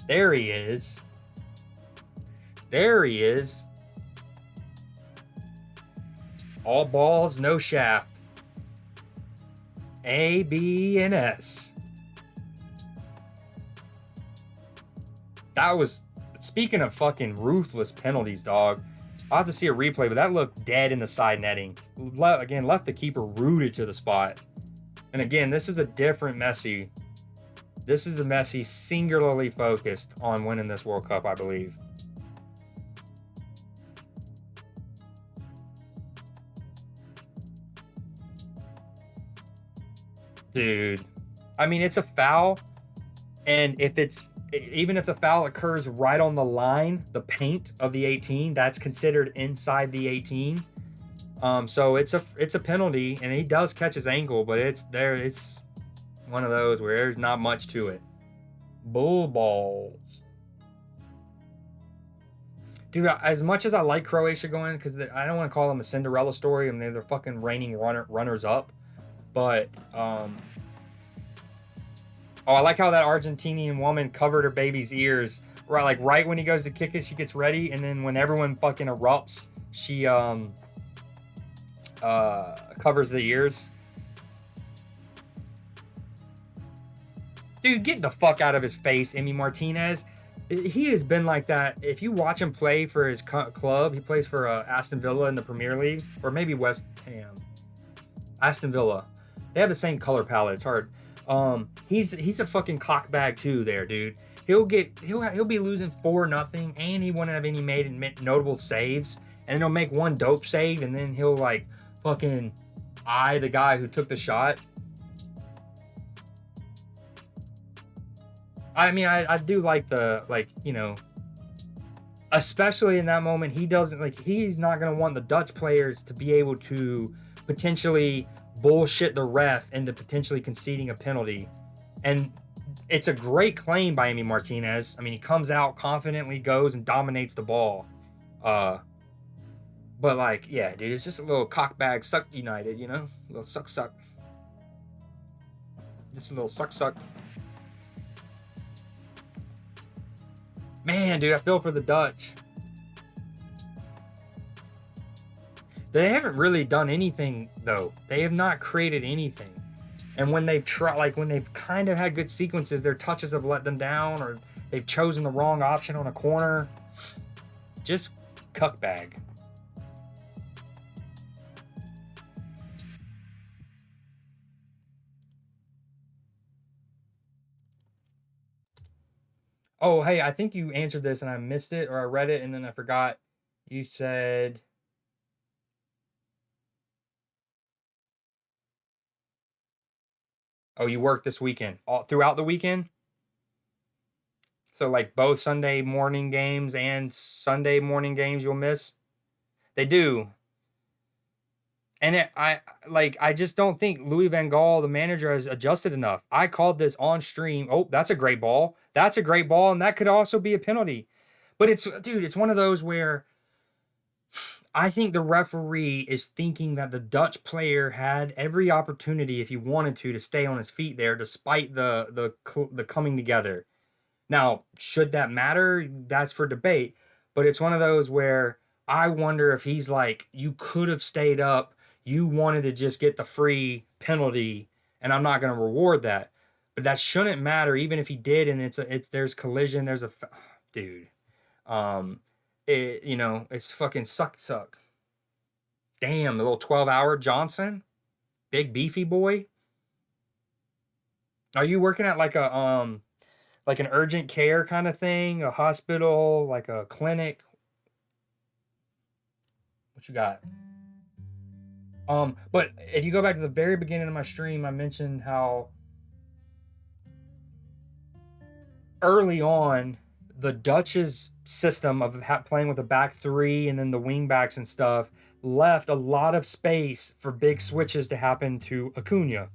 There he is. There he is. All balls, no shaft. A, B, and S. That was, speaking of fucking ruthless penalties, dog. I'll have to see a replay, but that looked dead in the side netting. Again, left the keeper rooted to the spot. And again, this is a different Messi. This is the Messi singularly focused on winning this World Cup, I believe. Dude. I mean, it's a foul. And even if the foul occurs right on the line, the paint of the 18, that's considered inside the 18. So it's a penalty, and he does catch his ankle, but it's one of those where there's not much to it. Bull balls. Dude, as much as I like Croatia going, because I don't want to call them a Cinderella story. I mean, they're fucking reigning runners up. But Oh, I like how that Argentinian woman covered her baby's ears. Right, like right when he goes to kick it, she gets ready, and then when everyone fucking erupts, she covers the ears. Dude, get the fuck out of his face, Emi Martinez. He has been like that. If you watch him play for his club, he plays for Aston Villa in the Premier League, or maybe West Ham. Aston Villa. They have the same color palette. It's hard. He's a fucking cockbag too, there, dude. He'll be losing 4-0, and he won't have any made notable saves, and then he'll make one dope save, and then he'll like fucking eye the guy who took the shot. I mean, I do like the, like, you know, especially in that moment, he doesn't, like, he's not going to want the Dutch players to be able to potentially bullshit the ref into potentially conceding a penalty. And it's a great claim by Emi Martinez. I mean, he comes out confidently, goes and dominates the ball. But, like, yeah, dude, it's just a little cockbag suck United, you know? A little suck. Just a little suck. Man, dude, I feel for the Dutch. They haven't really done anything, though. They have not created anything. And when they've tried, like when they've kind of had good sequences, their touches have let them down, or they've chosen the wrong option on a corner. Just cuckbag. Oh, hey, I think you answered this and I missed it, or I read it and then I forgot. You said... Oh, you work this weekend? All throughout the weekend? So, like, both Sunday morning games and Sunday morning games you'll miss? They do. And I just don't think Louis van Gaal, the manager, has adjusted enough. I called this on stream. Oh, that's a great ball. That's a great ball, and that could also be a penalty. But it's one of those where I think the referee is thinking that the Dutch player had every opportunity, if he wanted to stay on his feet there, despite the coming together. Now, should that matter? That's for debate. But it's one of those where I wonder if he's like, you could have stayed up. You wanted to just get the free penalty, and I'm not going to reward that. But that shouldn't matter, even if he did, and there's collision, there's a dude. It's fucking suck. Damn, the little 12-hour Johnson, big beefy boy. Are you working at like an urgent care kind of thing, a hospital, like a clinic? What you got? But if you go back to the very beginning of my stream, I mentioned how early on the Dutch's system of playing with a back three and then the wing backs and stuff left a lot of space for big switches to happen to Acuna.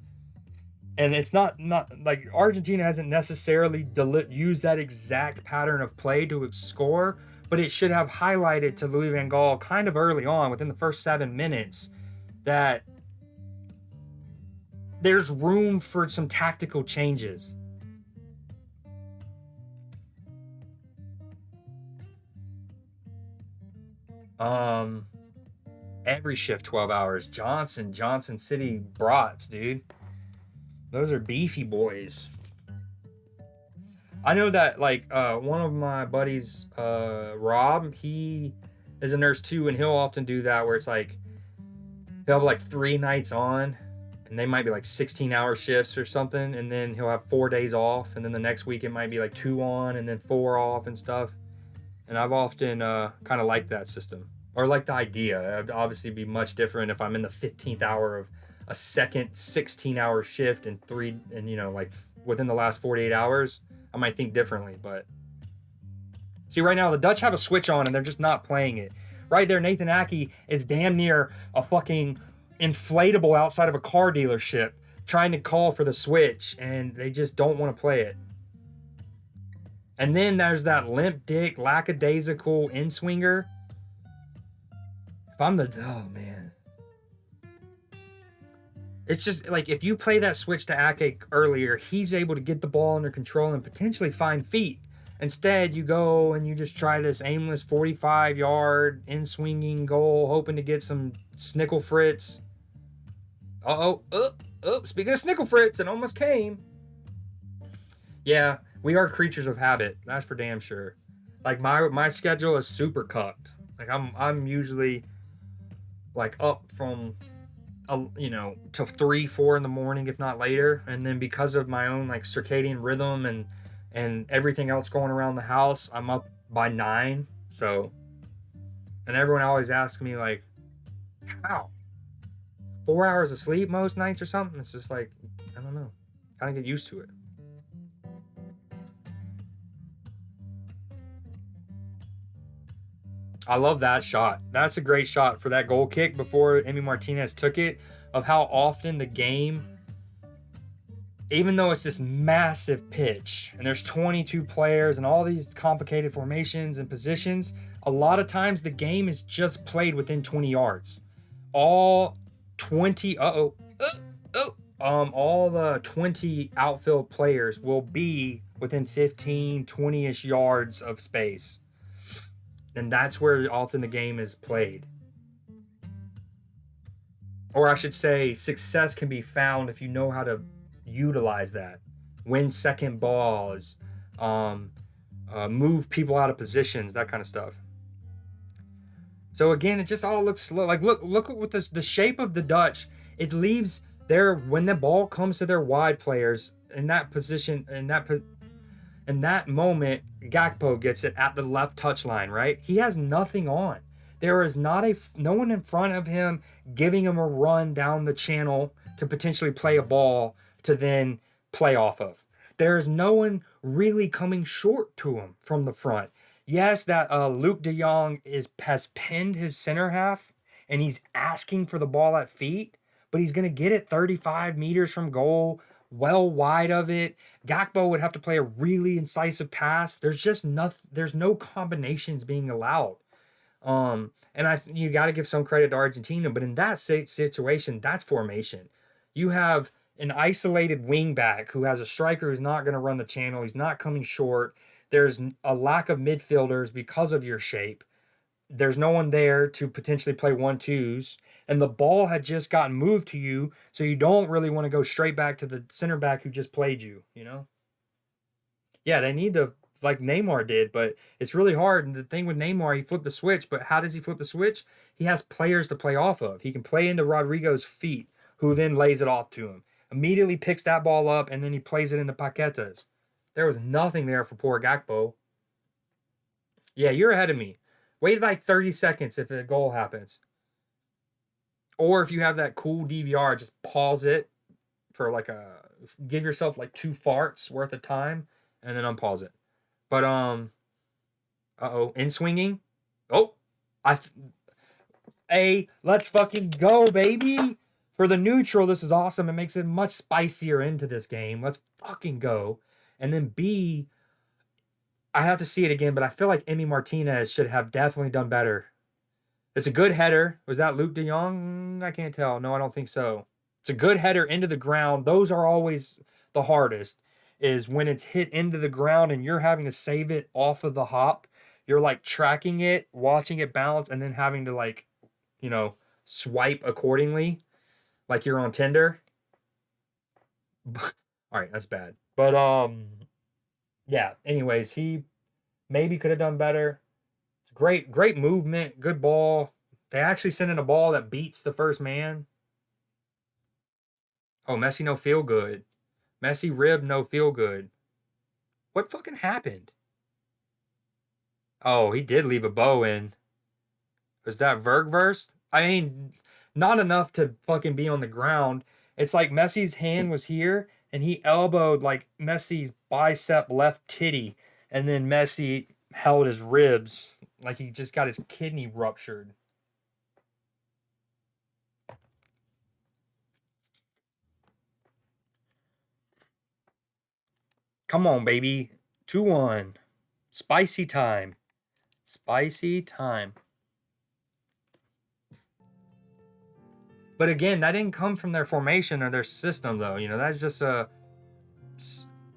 And it's not like Argentina hasn't necessarily used that exact pattern of play to score, but it should have highlighted to Louis van Gaal kind of early on, within the first 7 minutes, that there's room for some tactical changes. Every shift 12 hours. Johnson City brats, dude. Those are beefy boys. I know that, like, one of my buddies, Rob, he is a nurse too, and he'll often do that where it's like he'll have like 3 nights on, and they might be like 16-hour shifts or something, and then he'll have 4 days off, and then the next week it might be like 2 on and then 4 off and stuff. And I've often kind of liked that system, or like the idea. It'd obviously be much different if I'm in the 15th hour of a second 16-hour shift and like within the last 48 hours, I might think differently. But see, right now the Dutch have a switch on and they're just not playing it. Right there, Nathan Ake is damn near a fucking inflatable outside of a car dealership trying to call for the switch, and they just don't want to play it. And then there's that limp dick, lackadaisical in-swinger. If I'm oh man. It's just like if you play that switch to Ake earlier, he's able to get the ball under control and potentially find feet. Instead, you go and you just try this aimless 45-yard in-swinging goal, hoping to get some snickle fritz. Speaking of snickle fritz, it almost came. Yeah, we are creatures of habit. That's for damn sure. Like my schedule is super cucked. Like I'm usually like up from till 3, 4 in the morning, if not later. And then because of my own like circadian rhythm and everything else going around the house, I'm up by 9. So, and everyone always asks me like, how? 4 hours of sleep most nights or something? It's just like, I don't know. Kind of get used to it. I love that shot. That's a great shot for that goal kick before Emi Martinez took it, of how often the game, even though it's this massive pitch and there's 22 players and all these complicated formations and positions, a lot of times the game is just played within 20 yards. All 20, all the 20 outfield players will be within 15, 20-ish yards of space. And that's where often the game is played. Or I should say, success can be found if you know how to utilize that. Win second balls, move people out of positions, that kind of stuff. So again, it just all looks slow. Like look at what the shape of the Dutch. It leaves there when the ball comes to their wide players in that position, in that moment, Gakpo gets it at the left touch line, right? He has nothing on. There is no one in front of him giving him a run down the channel to potentially play a ball to then play off of. There is no one really coming short to him from the front. Yes, that Luke de Jong has pinned his center half and he's asking for the ball at feet, but he's going to get it 35 meters from goal, well wide of it. Gakpo would have to play a really incisive pass. There's just nothing. There's no combinations being allowed. And you got to give some credit to Argentina, but in that situation, that's formation. You have an isolated wingback who has a striker who's not going to run the channel. He's not coming short. There's a lack of midfielders because of your shape. There's no one there to potentially play 1-2s, and the ball had just gotten moved to you, so you don't really want to go straight back to the center back who just played you, Yeah, they need to, like Neymar did, but it's really hard. And the thing with Neymar, he flipped the switch, but how does he flip the switch? He has players to play off of. He can play into Rodrigo's feet, who then lays it off to him. Immediately picks that ball up, and then he plays it into Paquetas. There was nothing there for poor Gakpo. Yeah, you're ahead of me. Wait like 30 seconds if a goal happens. Or if you have that cool DVR, just pause it for give yourself like 2 farts worth of time and then unpause it. But, in swinging. Oh, let's fucking go, baby. For the neutral, this is awesome. It makes it much spicier into this game. Let's fucking go. And then B, I have to see it again, but I feel like Emi Martinez should have definitely done better. It's a good header. Was that Luke de Jong? I can't tell. No, I don't think so. It's a good header into the ground. Those are always the hardest, is when it's hit into the ground and you're having to save it off of the hop. You're like tracking it, watching it bounce, and then having to swipe accordingly, like you're on Tinder. All right, that's bad. But yeah, anyways, he maybe could have done better. It's great movement, good ball. They actually sent in a ball that beats the first man. Oh, Messi no feel good. Messi rib no feel good. What fucking happened? Oh, he did leave a bow in. Was that Vergverst? I mean, not enough to fucking be on the ground. It's like Messi's hand was here, and he elbowed like Messi's bicep left titty, and then Messi held his ribs like he just got his kidney ruptured. Come on, baby. 2-1. Spicy time. Spicy time. But again, that didn't come from their formation or their system, though. You know, that's just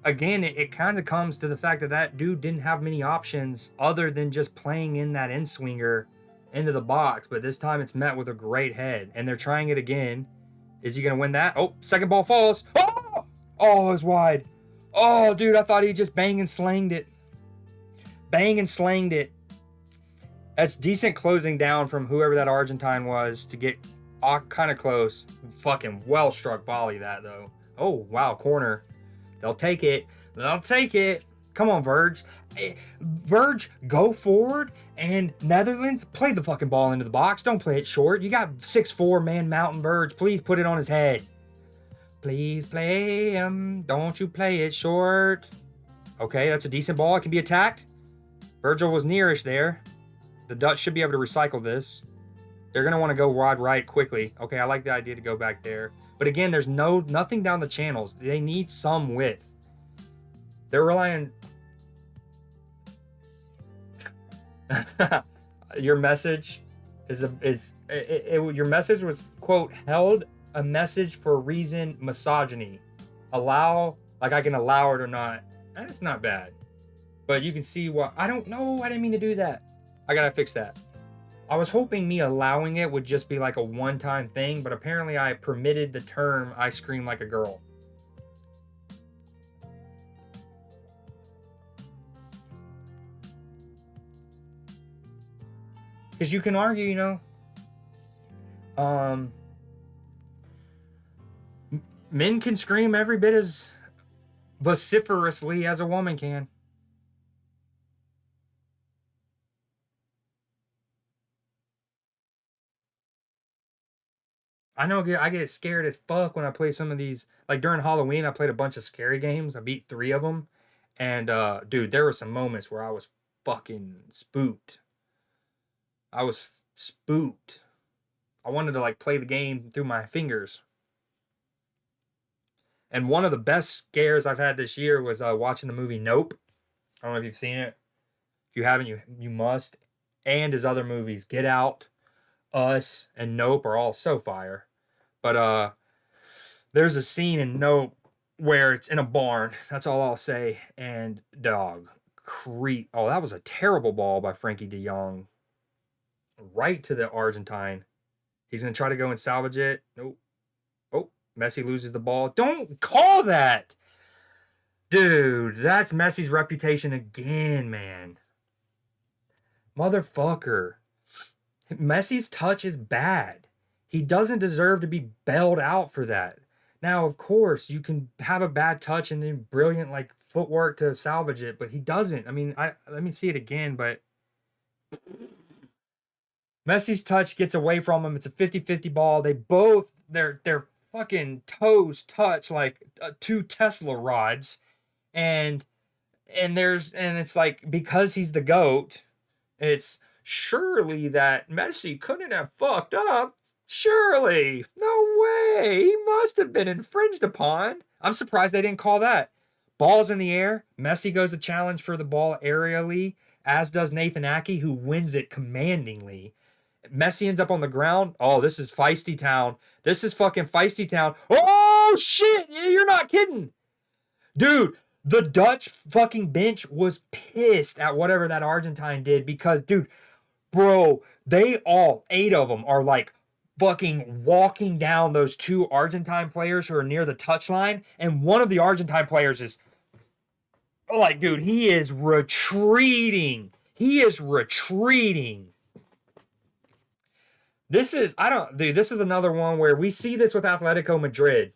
again, it kind of comes to the fact that that dude didn't have many options other than just playing in that in swinger into the box. But this time it's met with a great head, and they're trying it again. Is he going to win that? Oh, second ball falls. Oh! Oh, it's wide. Oh, dude, I thought he just bang and slanged it. Bang and slanged it. That's decent closing down from whoever that Argentine was to get kind of close. Fucking well struck volley that, though. Oh, wow, corner. They'll take it. They'll take it. Come on, Verge. Verge, go forward. And Netherlands, play the fucking ball into the box. Don't play it short. You got 6'4" man mountain Verge. Please put it on his head. Please play him. Don't you play it short. Okay, that's a decent ball. It can be attacked. Virgil was nearish there. The Dutch should be able to recycle this. They're going to want to go wide right quickly. Okay, I like the idea to go back there. But again, there's nothing down the channels. They need some width. They're relying... Your message your message was, quote, held a message for a reason, misogyny. Allow, like I can allow it or not. That's not bad. But you can see what... I don't know. I didn't mean to do that. I got to fix that. I was hoping me allowing it would just be like a one-time thing, but apparently I permitted the term I scream like a girl. Because you can argue, you know, men can scream every bit as vociferously as a woman can. I know I get scared as fuck when I play some of these. Like during Halloween, I played a bunch of scary games. I beat 3 of them. And, dude, there were some moments where I was fucking spooked. I was spooked. I wanted to, like, play the game through my fingers. And one of the best scares I've had this year was watching the movie Nope. I don't know if you've seen it. If you haven't, you must. And his other movies, Get Out, Us, and Nope are all so fire. But there's a scene in Nope where it's in a barn. That's all I'll say. And dog, creep. Oh, that was a terrible ball by Frankie de Jong. Right to the Argentine. He's going to try to go and salvage it. Nope. Oh, Messi loses the ball. Don't call that. Dude, that's Messi's reputation again, man. Motherfucker. Messi's touch is bad. He doesn't deserve to be bailed out for that. Now, of course, you can have a bad touch and then brilliant like footwork to salvage it, but he doesn't. I mean, let me see it again, but Messi's touch gets away from him. It's a 50-50 ball. They both their fucking toes touch like 2 Tesla rods, and it's like, because he's the GOAT, it's surely that Messi couldn't have fucked up. Surely. No way. He must have been infringed upon. I'm surprised they didn't call that. Ball's in the air. Messi goes to challenge for the ball aerially, as does Nathan Ake, who wins it commandingly. Messi ends up on the ground. Oh, this is feisty town. This is fucking feisty town. Oh, shit. You're not kidding. Dude, the Dutch fucking bench was pissed at whatever that Argentine did because, dude, bro, they all, 8 of them, are like fucking walking down those 2 Argentine players who are near the touchline, and one of the Argentine players is like, dude, he is retreating. He is retreating. This is another one where we see this with Atletico Madrid.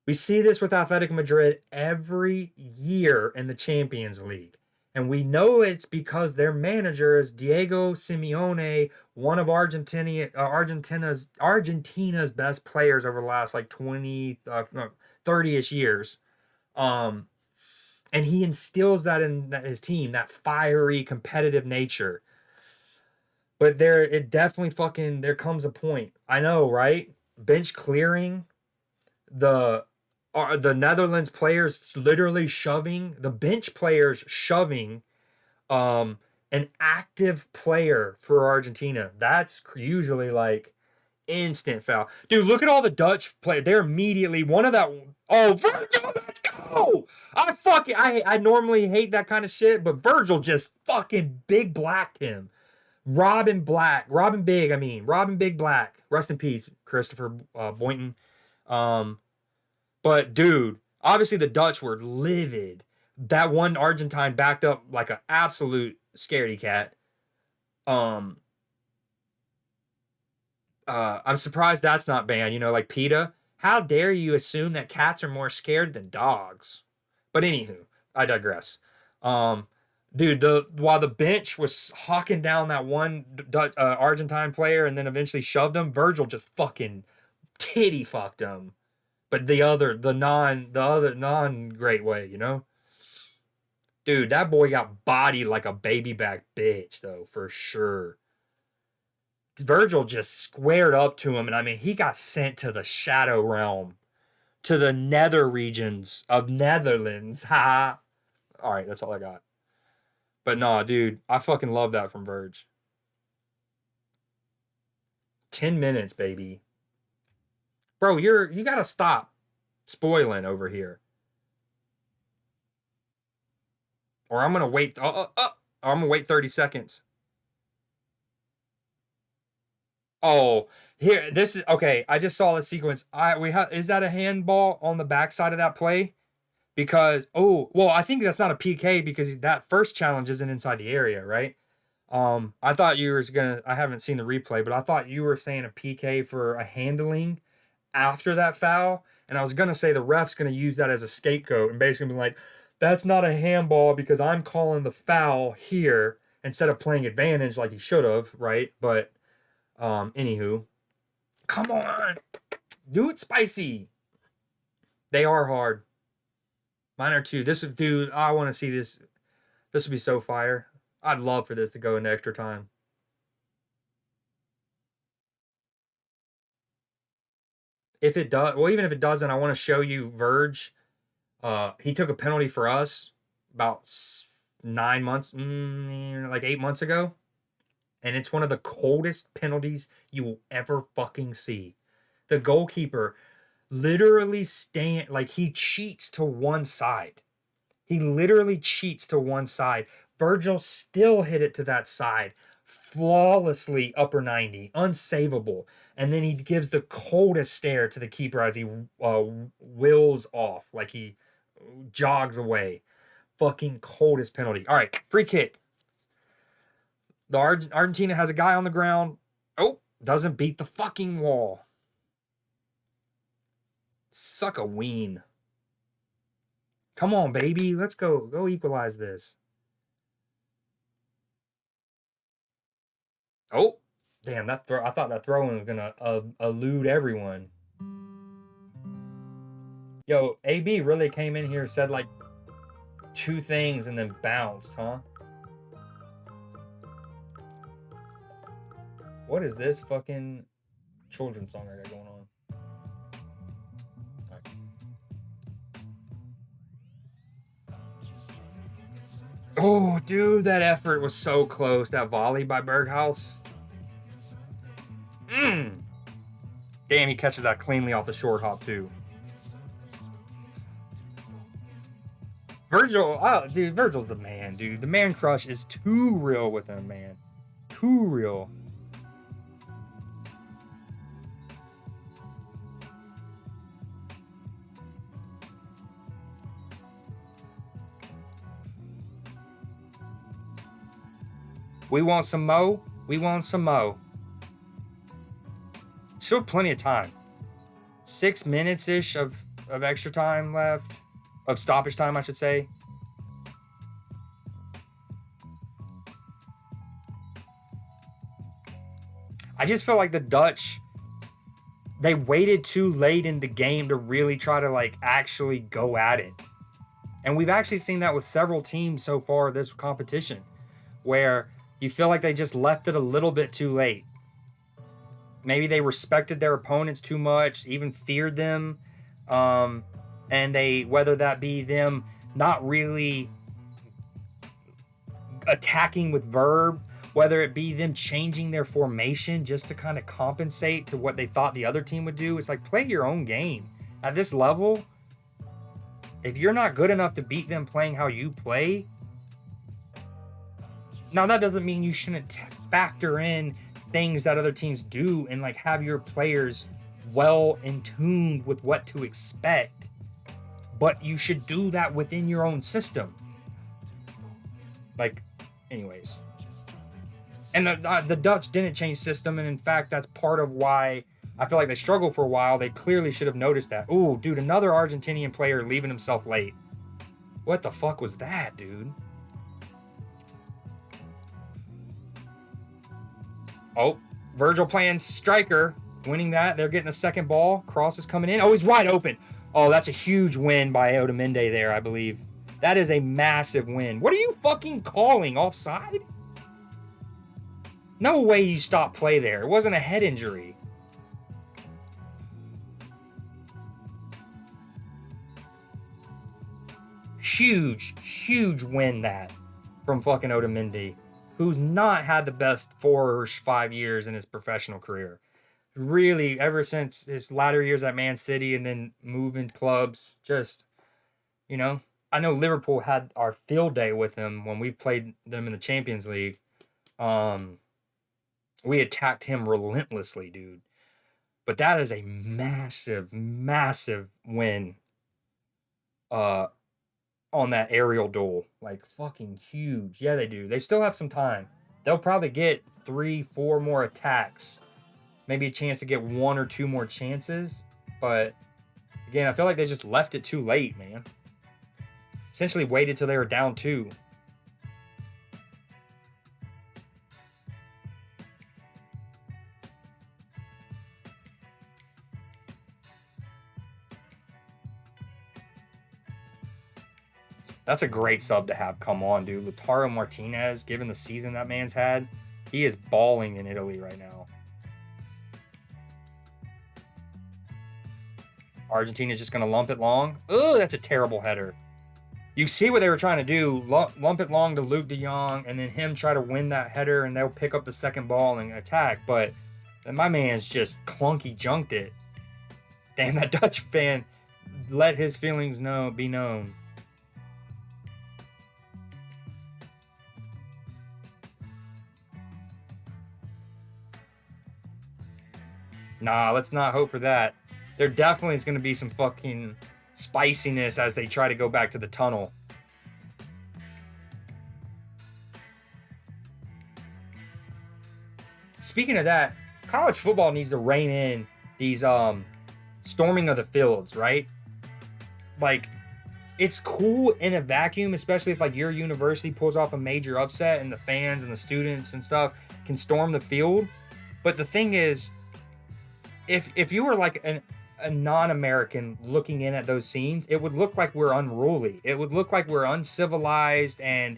We see this with Atletico Madrid every year in the Champions League. And we know it's because their manager is Diego Simeone, one of Argentina's best players over the last like 30-ish years. And he instills that in his team, that fiery, competitive nature. But there comes a point. I know, right? Bench clearing, the Netherlands players literally shoving, the bench players shoving an active player for Argentina. That's usually like Instant foul. Dude, look at all the Dutch players. They're immediately one of that. Oh, Virgil, let's go. I normally hate that kind of shit, but Virgil just fucking big blacked him. Robin Big Black. Rest in peace, Christopher Boynton. But dude, obviously the Dutch were livid. That one Argentine backed up like an absolute scaredy cat. I'm surprised that's not banned. You know, like PETA. How dare you assume that cats are more scared than dogs? But anywho, I digress. Dude, while the bench was hawking down that one Argentine player and then eventually shoved him, Virgil just fucking titty fucked him. But the other non great way, you know? Dude, that boy got bodied like a baby back bitch, though, for sure. Virgil just squared up to him, and I mean, he got sent to the Shadow Realm, to the nether regions of Netherlands. Ha! All right, that's all I got. But nah, dude, I fucking love that from Verge. 10 minutes, baby. Bro, you gotta stop spoiling over here. Or I'm gonna wait. Or I'm gonna wait 30 seconds. Oh, here, this is okay. I just saw the sequence. Is that a handball on the backside of that play? Because I think that's not a PK because that first challenge isn't inside the area, right? I thought you were I haven't seen the replay, but I thought you were saying a PK for a handling after that foul, and I was gonna say the ref's gonna use that as a scapegoat and basically be like, that's not a handball because I'm calling the foul here instead of playing advantage like he should have, right? But anywho, come on, do it spicy. They are hard. Mine are too. Dude, I want to see this. This would be so fire. I'd love for this to go into extra time. If it does, well, even if it doesn't, I want to show you Verge. He took a penalty for us about 9 months, like 8 months ago. And it's one of the coldest penalties you will ever fucking see. The goalkeeper literally he cheats to one side. He literally cheats to one side. Virgil still hit it to that side. Flawlessly upper 90. Unsavable. And then he gives the coldest stare to the keeper as he wills off. Like he jogs away. Fucking coldest penalty. All right, free kick. The Argentina has a guy on the ground. Oh, doesn't beat the fucking wall. Suck a ween. Come on, baby. Let's go. Go equalize this. Oh, damn. I thought that throw-in was going to elude everyone. Yo, AB really came in here, said like 2 things, and then bounced, huh? What is this fucking children's song I got going on? Right. Oh, dude, that effort was so close. That volley by Berghaus. Damn, he catches that cleanly off the short hop, too. Virgil's the man, dude. The man crush is too real with him, man. Too real. We want some mo. We want some mo. Still plenty of time. 6 minutes-ish of extra time left. Of stoppage time, I should say. I just feel like the Dutch, they waited too late in the game to really try to like actually go at it. And we've actually seen that with several teams so far this competition, where you feel like they just left it a little bit too late. Maybe they respected their opponents too much, even feared them. And whether that be them not really attacking with verb, whether it be them changing their formation just to kind of compensate to what they thought the other team would do. It's like, play your own game. At this level, if you're not good enough to beat them playing how you play, now that doesn't mean you shouldn't factor in things that other teams do and like have your players well in tune with what to expect, but you should do that within your own system. Like, anyways, and the Dutch didn't change system, and in fact that's part of why I feel like they struggled for a while. They clearly should have noticed that. Ooh, dude, another Argentinian player leaving himself late. What the fuck was that, dude? Oh, Virgil playing striker, winning that. They're getting a second ball. Cross is coming in. Oh, he's wide open. Oh, that's a huge win by Otamendi there, I believe. That is a massive win. What are you fucking calling? Offside? No way you stop play there. It wasn't a head injury. Huge win that from fucking Otamendi, who's not had the best 4 or 5 years in his professional career. Really, ever since his latter years at Man City and then moving clubs, just, you know, I know Liverpool had our field day with him when we played them in the Champions League. We attacked him relentlessly, dude. But that is a massive win on that aerial duel. Like, fucking huge. Yeah, they do. They still have some time. They'll probably get 3-4 more attacks. Maybe a chance to get 1 or 2 more chances. But, again, I feel like they just left it too late, man. Essentially waited till they were down 2. That's a great sub to have. Come on, dude. Lautaro Martinez, given the season that man's had, he is balling in Italy right now. Argentina's just going to lump it long. Oh, that's a terrible header. You see what they were trying to do. Lump it long to Luke de Jong, and then him try to win that header, and they'll pick up the second ball and attack. But my man's just clunky junked it. Damn, that Dutch fan let his feelings be known. Nah, let's not hope for that. There definitely is going to be some fucking spiciness as they try to go back to the tunnel. Speaking of that, college football needs to rein in these storming of the fields, right? Like, it's cool in a vacuum, especially if like your university pulls off a major upset and the fans and the students and stuff can storm the field. But the thing is, if you were like a non-American looking in at those scenes, it would look like we're unruly. It would look like we're uncivilized and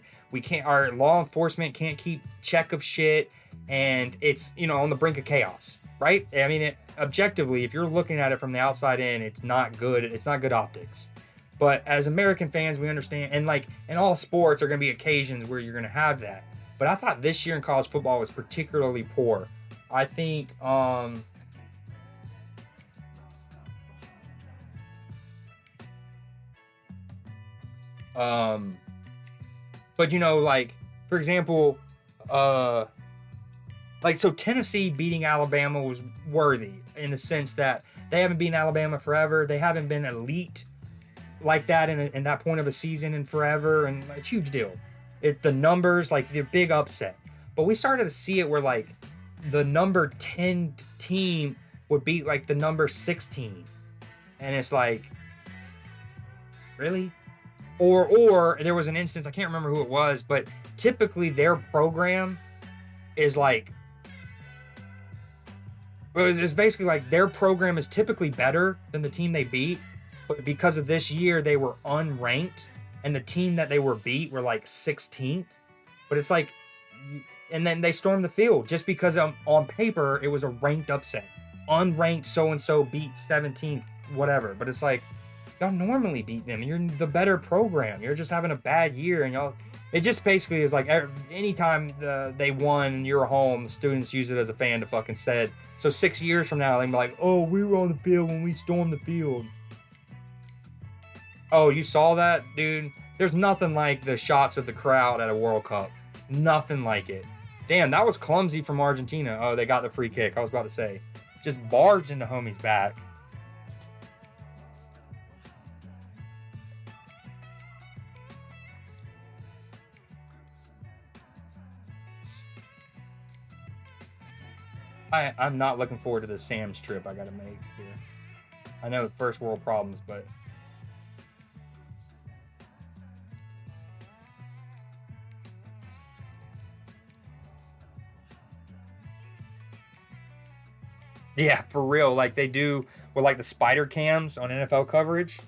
our law enforcement can't keep check of shit, and it's, you know, on the brink of chaos, right? I mean, objectively, if you're looking at it from the outside in, it's not good. It's not good optics. But as American fans, we understand, and like in all sports, are going to be occasions where you're going to have that. But I thought this year in college football was particularly poor. I think but you know, like, for example, like, so Tennessee beating Alabama was worthy in the sense that they haven't beaten Alabama forever. They haven't been elite like that in that point of a season in forever, and a huge deal. The numbers, like, the big upset. But we started to see it where, like, the number 10 team would beat, like, the number 16. And it's like, really? Or there was an instance, I can't remember who it was, but typically their program is like, it's basically like their program is typically better than the team they beat, but because of this year they were unranked, and the team that they were beat were like 16th. But it's like, and then they stormed the field just because on paper it was a ranked upset. Unranked so-and-so beat 17th, whatever. But it's like, y'all normally beat them. You're the better program. You're just having a bad year, and y'all. It just basically is like anytime they won and you're home, the students use it as a fan to fucking say. So 6 years from now, they'll be like, oh, we were on the field when we stormed the field. Oh, you saw that, dude? There's nothing like the shots of the crowd at a World Cup. Nothing like it. Damn, that was clumsy from Argentina. Oh, they got the free kick. I was about to say. Just barged into homie's back. I'm not looking forward to the Sam's trip I gotta make here. I know first world problems, but yeah, for real, like they do with like the spider cams on NFL coverage.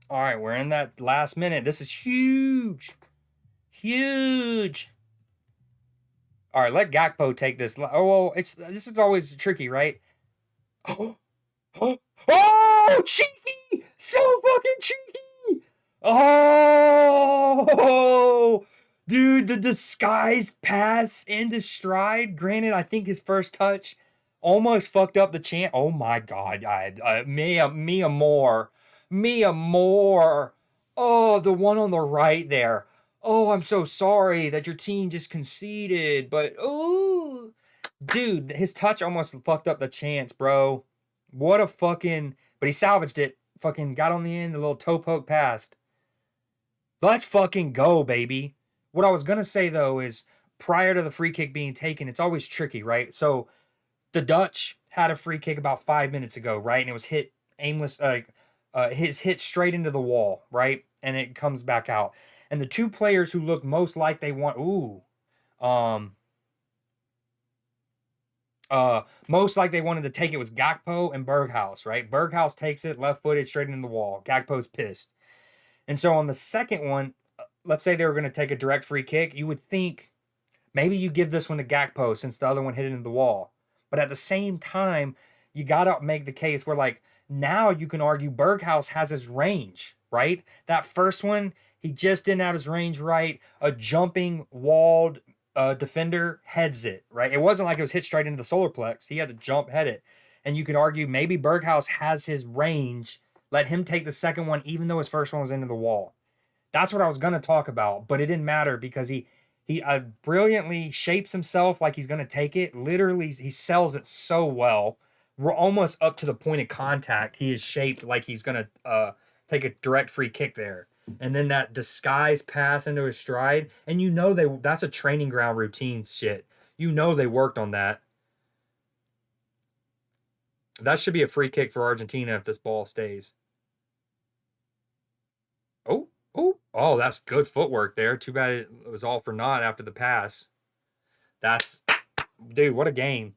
All right, we're in that last minute. This is huge. Huge. All right, let Gakpo take this. Oh, this is always tricky, right? Oh, cheeky! So fucking cheeky! Oh, dude, the disguised pass into stride. Granted, I think his first touch almost fucked up the chance. Oh my god, Mia Moore. Mia Moore. Oh, the one on the right there. Oh, I'm so sorry that your team just conceded, but oh, dude, his touch almost fucked up the chance, bro. What a fucking, but he salvaged it. Fucking got on the end, a little toe poke passed. Let's fucking go, baby. What I was gonna say though is prior to the free kick being taken, it's always tricky, right? So the Dutch had a free kick about 5 minutes ago, right? And it was hit aimless, hit straight into the wall, right? And it comes back out. And the two players who look most like they want, most like they wanted to take it was Gakpo and Berghaus, right? Berghaus takes it left-footed straight into the wall. Gakpo's pissed. And so on the second one, let's say they were going to take a direct free kick, you would think maybe you give this one to Gakpo since the other one hit into the wall. But at the same time, you got to make the case where, like, now you can argue Berghaus has his range, right? That first one, he just didn't have his range right. A jumping, walled defender heads it, right? It wasn't like it was hit straight into the solar plex. He had to jump, head it. And you can argue maybe Berghaus has his range. Let him take the second one, even though his first one was into the wall. That's what I was going to talk about, but it didn't matter because he brilliantly shapes himself like he's going to take it. Literally, he sells it so well. We're almost up to the point of contact. He is shaped like he's going to take a direct free kick there. And then that disguise pass into his stride. And you know that's a training ground routine shit. You know they worked on that. That should be a free kick for Argentina if this ball stays. Oh, that's good footwork there. Too bad it was all for naught after the pass. Dude, what a game.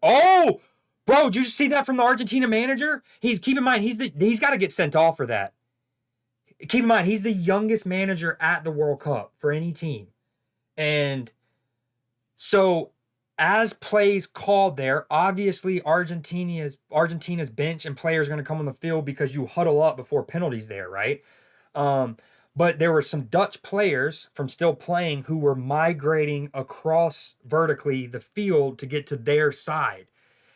Oh, bro, did you see that from the Argentina manager? Keep in mind, he's got to get sent off for that. Keep in mind, he's the youngest manager at the World Cup for any team. And so as plays called there, obviously Argentina's bench and players are going to come on the field because you huddle up before penalties there, right? But there were some Dutch players from still playing who were migrating across vertically the field to get to their side.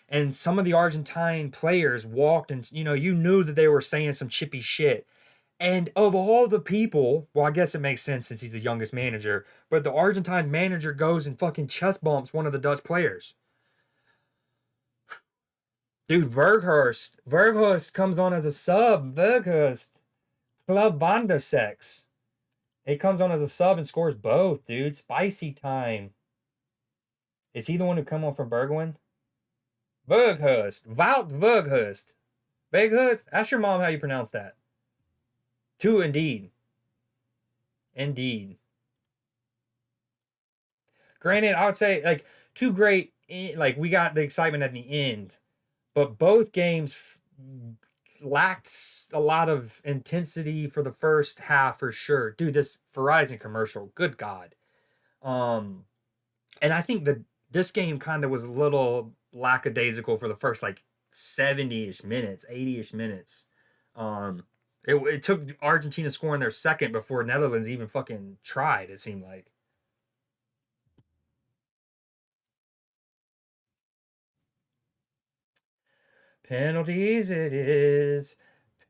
And some of the Argentine players walked and, you knew that they were saying some chippy shit. And of all the people, well, I guess it makes sense since he's the youngest manager, but the Argentine manager goes and fucking chest bumps one of the Dutch players. Dude, Verghust comes on as a sub. Verghust. Club Banda Sex. He comes on as a sub and scores both, dude. Spicy time. Is he the one who come on from Bergwijn? Verghust. Wout Verghust. Verghust? Ask your mom how you pronounce that. Two, indeed. Indeed. Granted, I would say, like, two great, like, we got the excitement at the end. But both games lacked a lot of intensity for the first half for sure. Dude, this Verizon commercial, good God. And I think that this game kind of was a little lackadaisical for the first like 70-ish minutes, 80-ish minutes. It took Argentina scoring their second before Netherlands even fucking tried, it seemed like. Penalties it is.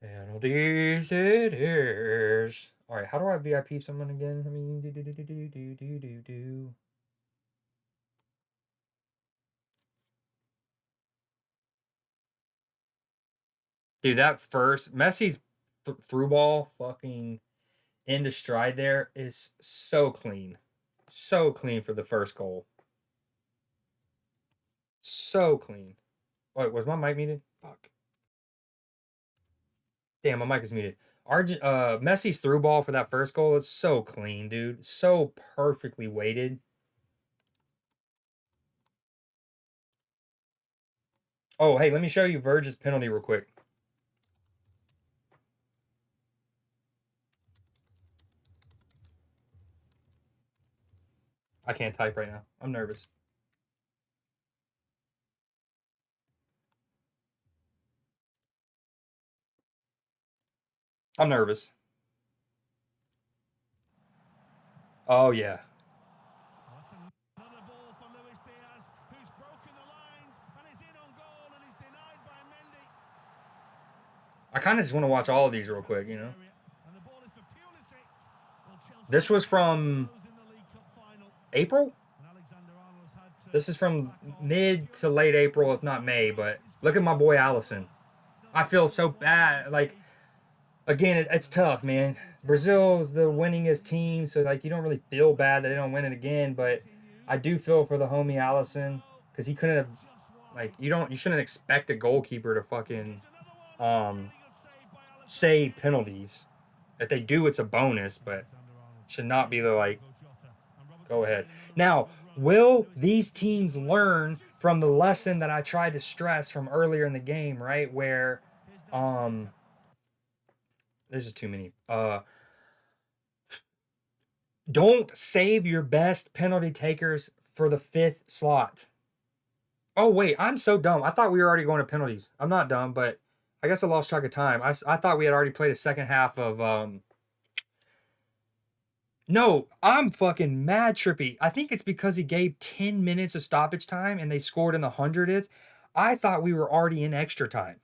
Penalties it is. All right, how do I VIP someone again? I mean, do. Dude, that first Messi's through ball fucking into stride there is so clean. So clean for the first goal. So clean. Wait, was my mic muted? Fuck. Damn, my mic is muted. Messi's through ball for that first goal, it's so clean, dude. So perfectly weighted. Oh, hey, let me show you Verge's penalty real quick. I can't type right now. I'm nervous. I'm nervous. Oh, yeah. Another ball for Luis Diaz, who's broken the lines and is in on goal and is denied by Mendy. I kind of just want to watch all of these real quick, you know? And the ball is for Pulisic. Well, Chelsea This was from in the League Cup final. April? And Alexander-Arnold's had to This is from mid to late April, if not May, but look at my boy Allison. I feel so bad. Like, again, it's tough, man. Brazil is the winningest team, so, like, you don't really feel bad that they don't win it again, but I do feel for the homie Allison, because he couldn't have, like, you shouldn't expect a goalkeeper to fucking, save penalties. If they do, it's a bonus, but should not be the, like, go ahead. Now, will these teams learn from the lesson that I tried to stress from earlier in the game, right? Where there's just too many. Don't save your best penalty takers for the 5th slot. Oh, wait, I'm so dumb. I thought we were already going to penalties. I'm not dumb, but I guess I lost track of time. I thought we had already played a second half of No, I'm fucking mad trippy. I think it's because he gave 10 minutes of stoppage time and they scored in the 100th. I thought we were already in extra time.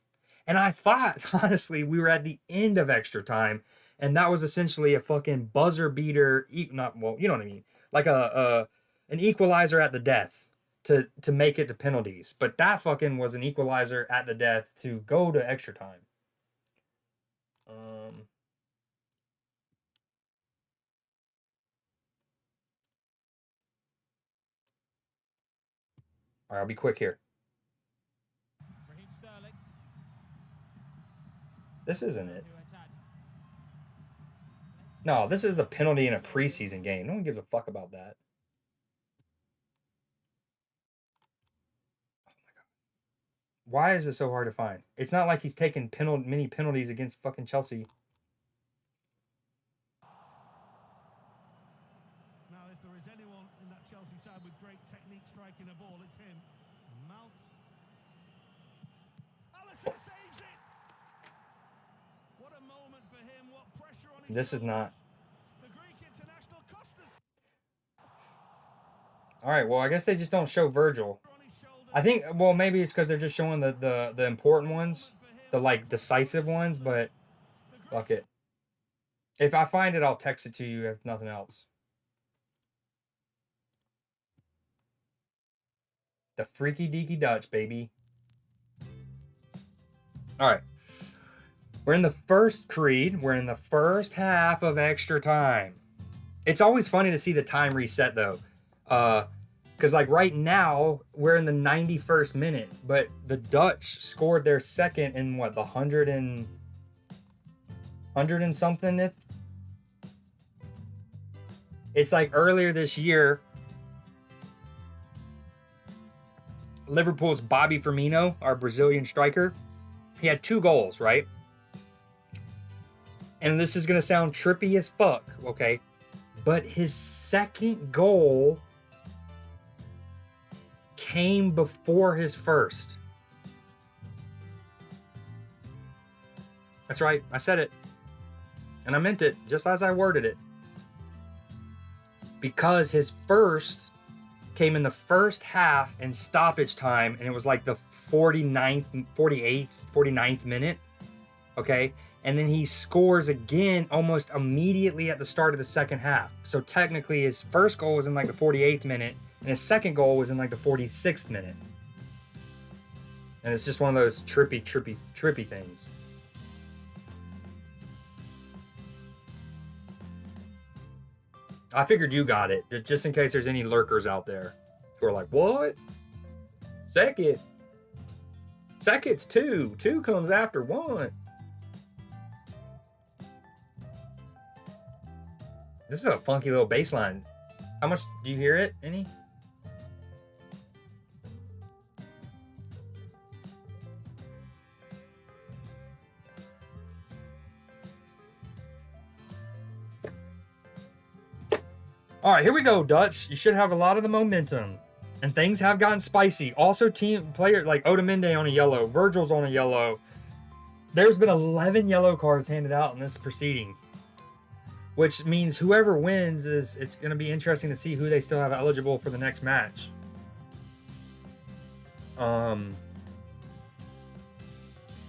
And I thought, honestly, we were at the end of extra time. And that was essentially a fucking buzzer beater. Not, well, you know what I mean? Like an equalizer at the death to make it to penalties. But that fucking was an equalizer at the death to go to extra time. All right, I'll be quick here. Raheem Sterling. This isn't it. No, this is the penalty in a preseason game. No one gives a fuck about that. Oh my God. Why is it so hard to find? It's not like he's taken many penalties against fucking Chelsea. Now, if there is anyone in that Chelsea side with great technique striking a ball, it's him. Mount. Alisson saves it. What a moment for him. What pressure on his This is not. The Greek international cost us All right, well, I guess they just don't show Virgil. on his shoulders. I think, well, maybe it's because they're just showing the important ones, the, like, decisive ones, but fuck it. If I find it, I'll text it to you if nothing else. The freaky deaky Dutch, baby. All right. We're in the first Creed. We're in the first half of extra time. It's always funny to see the time reset, though. Because, like, right now, we're in the 91st minute. But the Dutch scored their second in, what, the 100 and something? It's like earlier this year, Liverpool's Bobby Firmino, our Brazilian striker, he had 2 goals, right? and this is going to sound trippy as fuck, okay? But his second goal came before his first. That's right. I said it. And I meant it just as I worded it. Because his first came in the first half in stoppage time, and it was like the 49th minute. Okay? And then he scores again almost immediately at the start of the second half. So technically his first goal was in like the 48th minute, and his second goal was in like the 46th minute. And it's just one of those trippy things. I figured you got it, just in case there's any lurkers out there who are like, what? Second? Second's two. Two comes after one. This is a funky little bass line. How much do you hear it? Any? All right, here we go, Dutch. You should have a lot of the momentum. And things have gotten spicy. Also, team player like Otamendi on a yellow. Virgil's on a yellow. There's been 11 yellow cards handed out in this proceeding. Which means whoever wins, it's going to be interesting to see who they still have eligible for the next match. And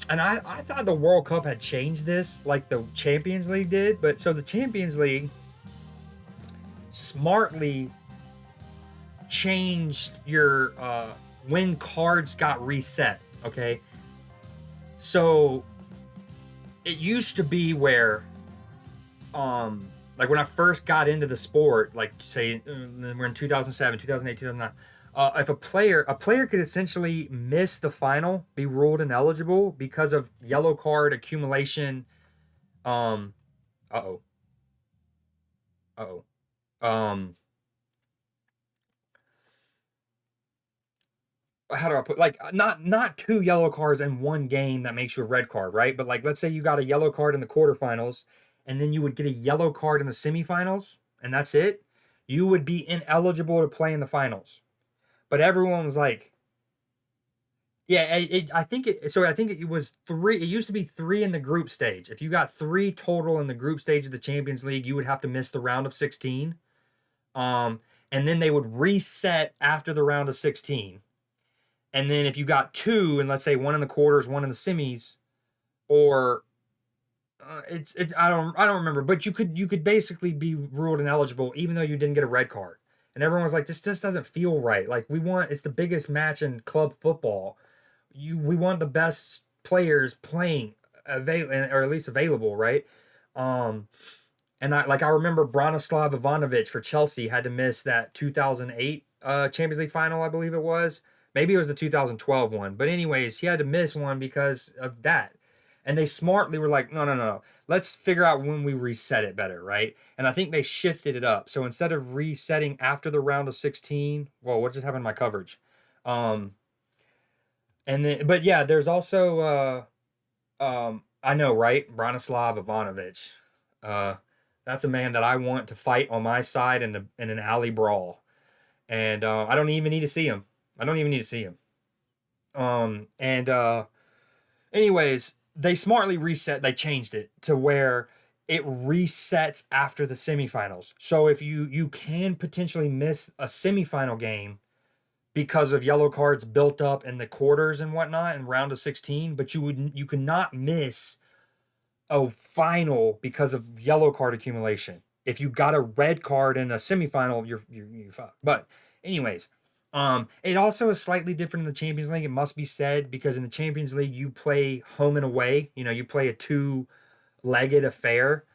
I thought the World Cup had changed this like the Champions League did. But so the Champions League smartly changed your when cards got reset. Okay, so it used to be where like when I first got into the sport, like say we're in 2007, 2008, 2009, if a player could essentially miss the final, be ruled ineligible because of yellow card accumulation. How do I put, like, not two yellow cards in one game that makes you a red card, right? But like, let's say you got a yellow card in the quarterfinals, and then you would get a yellow card in the semifinals, and that's it. You would be ineligible to play in the finals. But everyone was like, yeah, I think it was three. It used to be three in the group stage. If you got three total in the group stage of the Champions League, you would have to miss the round of 16. And then they would reset after the round of 16. And then if you got two, and let's say one in the quarters, one in the semis, or I don't remember, but you could basically be ruled ineligible even though you didn't get a red card. And everyone was like, this just doesn't feel right. Like, it's the biggest match in club football. We want the best players playing or at least available, right? And I remember Branislav Ivanovic for Chelsea had to miss that 2008 Champions League final, I believe it was. Maybe it was the 2012 one. But anyways, he had to miss one because of that. And they smartly were like, no. Let's figure out when we reset it better, right? And I think they shifted it up. So instead of resetting after the round of 16, whoa, what just happened to my coverage? And then, but yeah, there's also, I know, right? Branislav Ivanovic. That's a man that I want to fight on my side in an alley brawl. And I don't even need to see him. Anyways, they smartly reset. They changed it to where it resets after the semifinals. So if you can potentially miss a semifinal game because of yellow cards built up in the quarters and whatnot in round of 16, but you could not miss a final because of yellow card accumulation. If you got a red card in a semifinal, you're fucked. But anyways, it also is slightly different in the Champions League. It must be said, because in the Champions League you play home and away. You play a two-legged affair.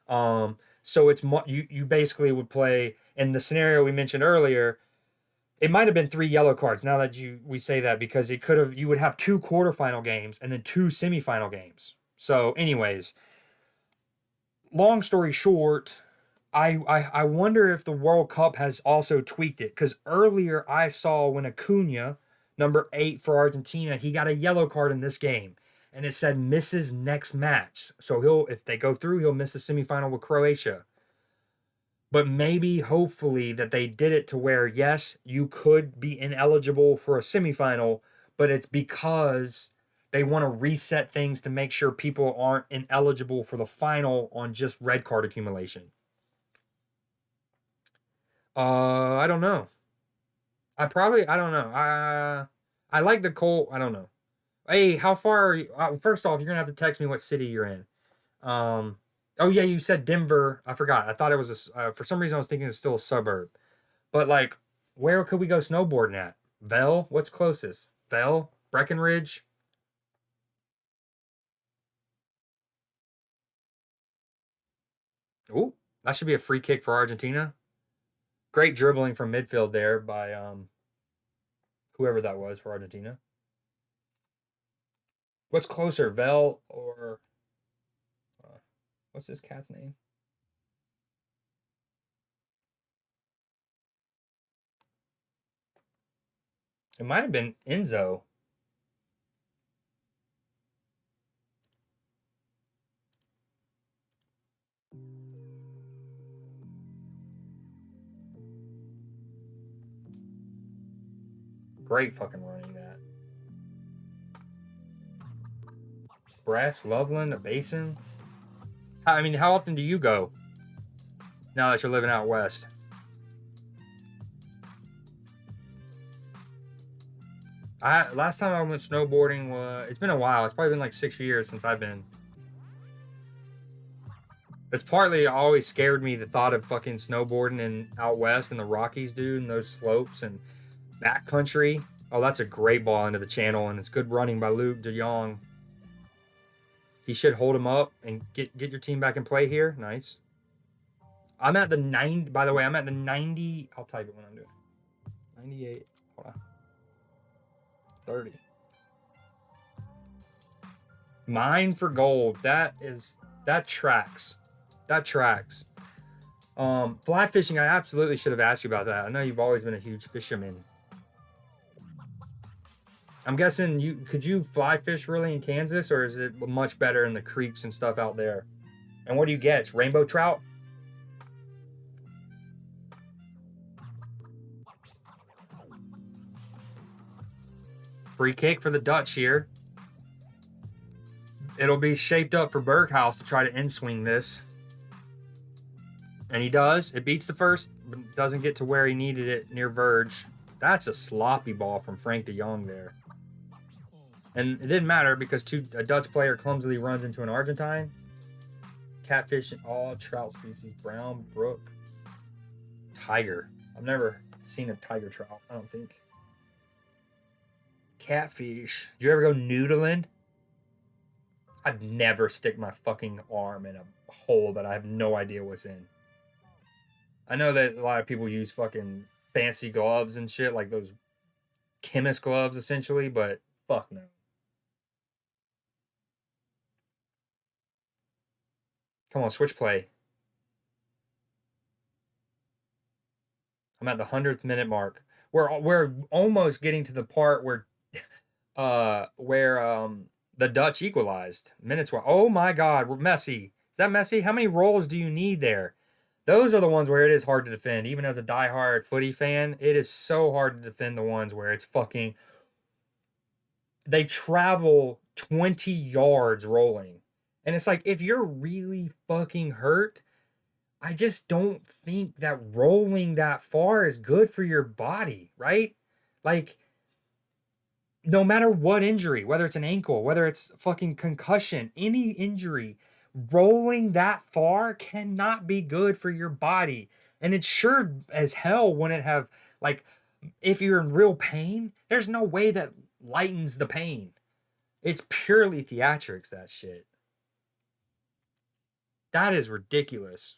So it's you basically would play in the scenario we mentioned earlier. It might have been 3 yellow cards. Now that we say that, because you would have 2 quarterfinal games and then 2 semifinal games. So, anyways, long story short, I wonder if the World Cup has also tweaked it, because earlier I saw when Acuna, number 8 for Argentina, he got a yellow card in this game, and it said misses next match. So if they go through, he'll miss the semifinal with Croatia. But maybe, hopefully, that they did it to where, yes, you could be ineligible for a semifinal, but it's because they want to reset things to make sure people aren't ineligible for the final on just red card accumulation. I don't know. I don't know. I like the Colt. I don't know. Hey, how far are you? First off, you're gonna have to text me what city you're in. Oh yeah, you said Denver. I forgot. I thought it was for some reason I was thinking it's still a suburb. But like, where could we go snowboarding at? Vel? What's closest? Vel? Breckenridge? Ooh, that should be a free kick for Argentina. Great dribbling from midfield there by whoever that was for Argentina. What's closer, Vel or what's this cat's name? It might have been Enzo. Great fucking running that. Brass, Loveland, a Basin. I mean, how often do you go now that you're living out west? Last time I went snowboarding it's been a while. It's probably been like 6 years since I've been. It's partly always scared me the thought of fucking snowboarding in out west in the Rockies, dude, and those slopes and backcountry. Oh, that's a great ball into the channel, and it's good running by Luke de Jong. He should hold him up and get your team back in play here. Nice. I'm at the 90. By the way, I'm at the 90. I'll type it when I'm doing it. 98. Hold on. 30. Mine for gold. That tracks. That tracks. Fly fishing, I absolutely should have asked you about that. I know you've always been a huge fisherman. I'm guessing could you fly fish really in Kansas, or is it much better in the creeks and stuff out there? And what do you get? It's rainbow trout? Free kick for the Dutch here. It'll be shaped up for Berghaus to try to in-swing this. And he does. It beats the first, but doesn't get to where he needed it near Verge. That's a sloppy ball from Frank de Jong there. And it didn't matter because a Dutch player clumsily runs into an Argentine. Catfish in all trout species. Brown, brook, tiger. I've never seen a tiger trout, I don't think. Catfish. Did you ever go noodling? I'd never stick my fucking arm in a hole that I have no idea what's in. I know that a lot of people use fucking fancy gloves and shit, like those chemist gloves essentially, but fuck no. Come on, switch play. I'm at the 100th minute mark. We're almost getting to the part where the Dutch equalized. Minutes were. Oh my God, we're Messi. Is that Messi? How many rolls do you need there? Those are the ones where it is hard to defend. Even as a diehard footy fan, it is so hard to defend the ones where it's fucking. They travel 20 yards rolling. And it's like, if you're really fucking hurt, I just don't think that rolling that far is good for your body, right? Like, no matter what injury, whether it's an ankle, whether it's fucking concussion, any injury, rolling that far cannot be good for your body. And it's sure as hell when it have, like, if you're in real pain, there's no way that lightens the pain. It's purely theatrics, that shit. That is ridiculous.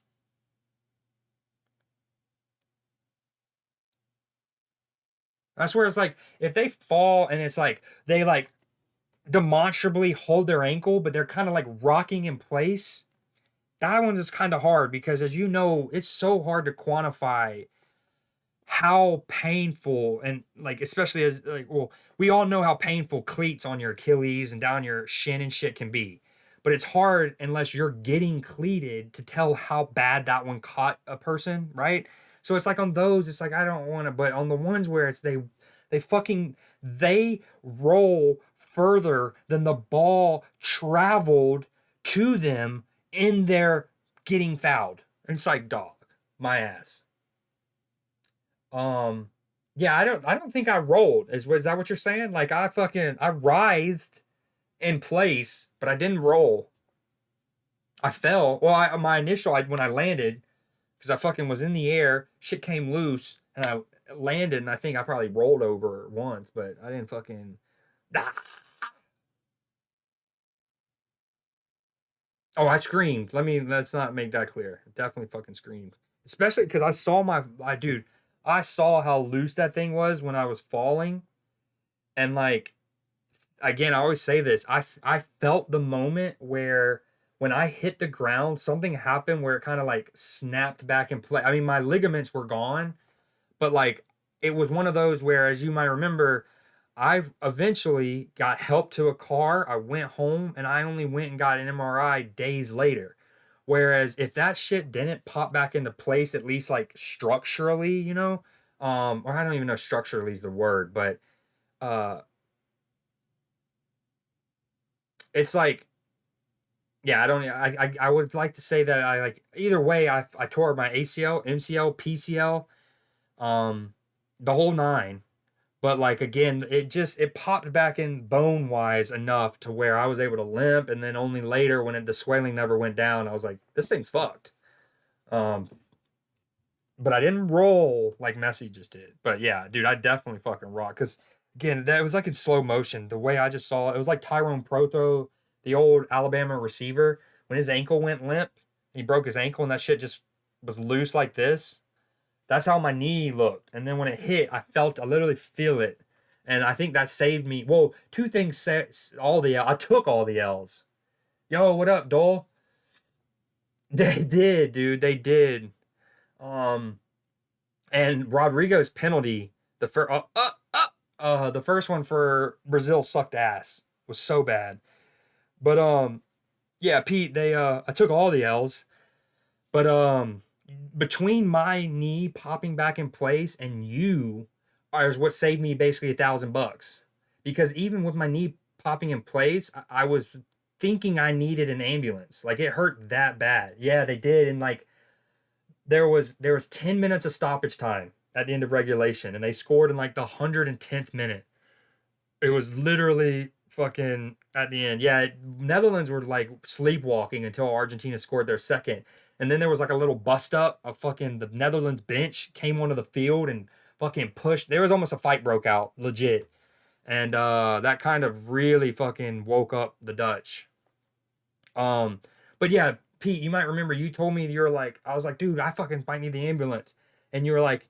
That's where it's like, if they fall and it's like, they like demonstrably hold their ankle, but they're kind of like rocking in place. That one's is kind of hard because, as you know, it's so hard to quantify how painful, and like especially as like, well, we all know how painful cleats on your Achilles and down your shin and shit can be. But it's hard unless you're getting cleated to tell how bad that one caught a person, right? So it's like on those, it's like I don't want to, but on the ones where it's they roll further than the ball traveled to them in their getting fouled. And it's like, dog, my ass. Um, yeah, I don't think I rolled. Is that what you're saying? Like I writhed in place, but I didn't roll. I fell. Well, my initial when I landed, because I fucking was in the air, shit came loose, and I landed, and I think I probably rolled over once, but I didn't fucking. Ah. Oh, I screamed. Let's not make that clear. Definitely fucking screamed. Especially because I saw how loose that thing was when I was falling, and like again, I always say this. I felt the moment where when I hit the ground, something happened where it kind of like snapped back in place. I mean, my ligaments were gone, but like it was one of those where, as you might remember, I eventually got help to a car. I went home and I only went and got an MRI days later. Whereas if that shit didn't pop back into place, at least like structurally, or I don't even know if structurally is the word, but uh it's like, yeah, I would like to say that I like either way. I tore my ACL, MCL, PCL, um, the whole nine. But like again, it popped back in bone wise enough to where I was able to limp, and then only later when the swelling never went down, I was like, this thing's fucked. Um, but I didn't roll like Messi just did. But yeah, dude, I definitely fucking rock. Because again, that was like in slow motion. The way I just saw it, it was like Tyrone Protho, the old Alabama receiver, when his ankle went limp, he broke his ankle, and that shit just was loose like this. That's how my knee looked. And then when it hit, I literally feel it. And I think that saved me. Well, two things I took all the L's. Yo, what up, Dole? They did, dude. They did. Um, and Rodrigo's penalty, the first one for Brazil sucked ass. Was so bad. But yeah, Pete, I took all the L's. But between my knee popping back in place and you is what saved me basically $1,000. Because even with my knee popping in place, I was thinking I needed an ambulance. Like it hurt that bad. Yeah, they did. And like there was 10 minutes of stoppage time at the end of regulation, and they scored in like the 110th minute. It was literally fucking at the end. Yeah, Netherlands were like sleepwalking until Argentina scored their second. And then there was like a little bust up of fucking the Netherlands bench came onto the field and fucking pushed. There was almost a fight broke out, legit. And that kind of really fucking woke up the Dutch. Um, but yeah, Pete, you might remember you told me you're like, I was like, dude, I fucking might need the ambulance. And you were like,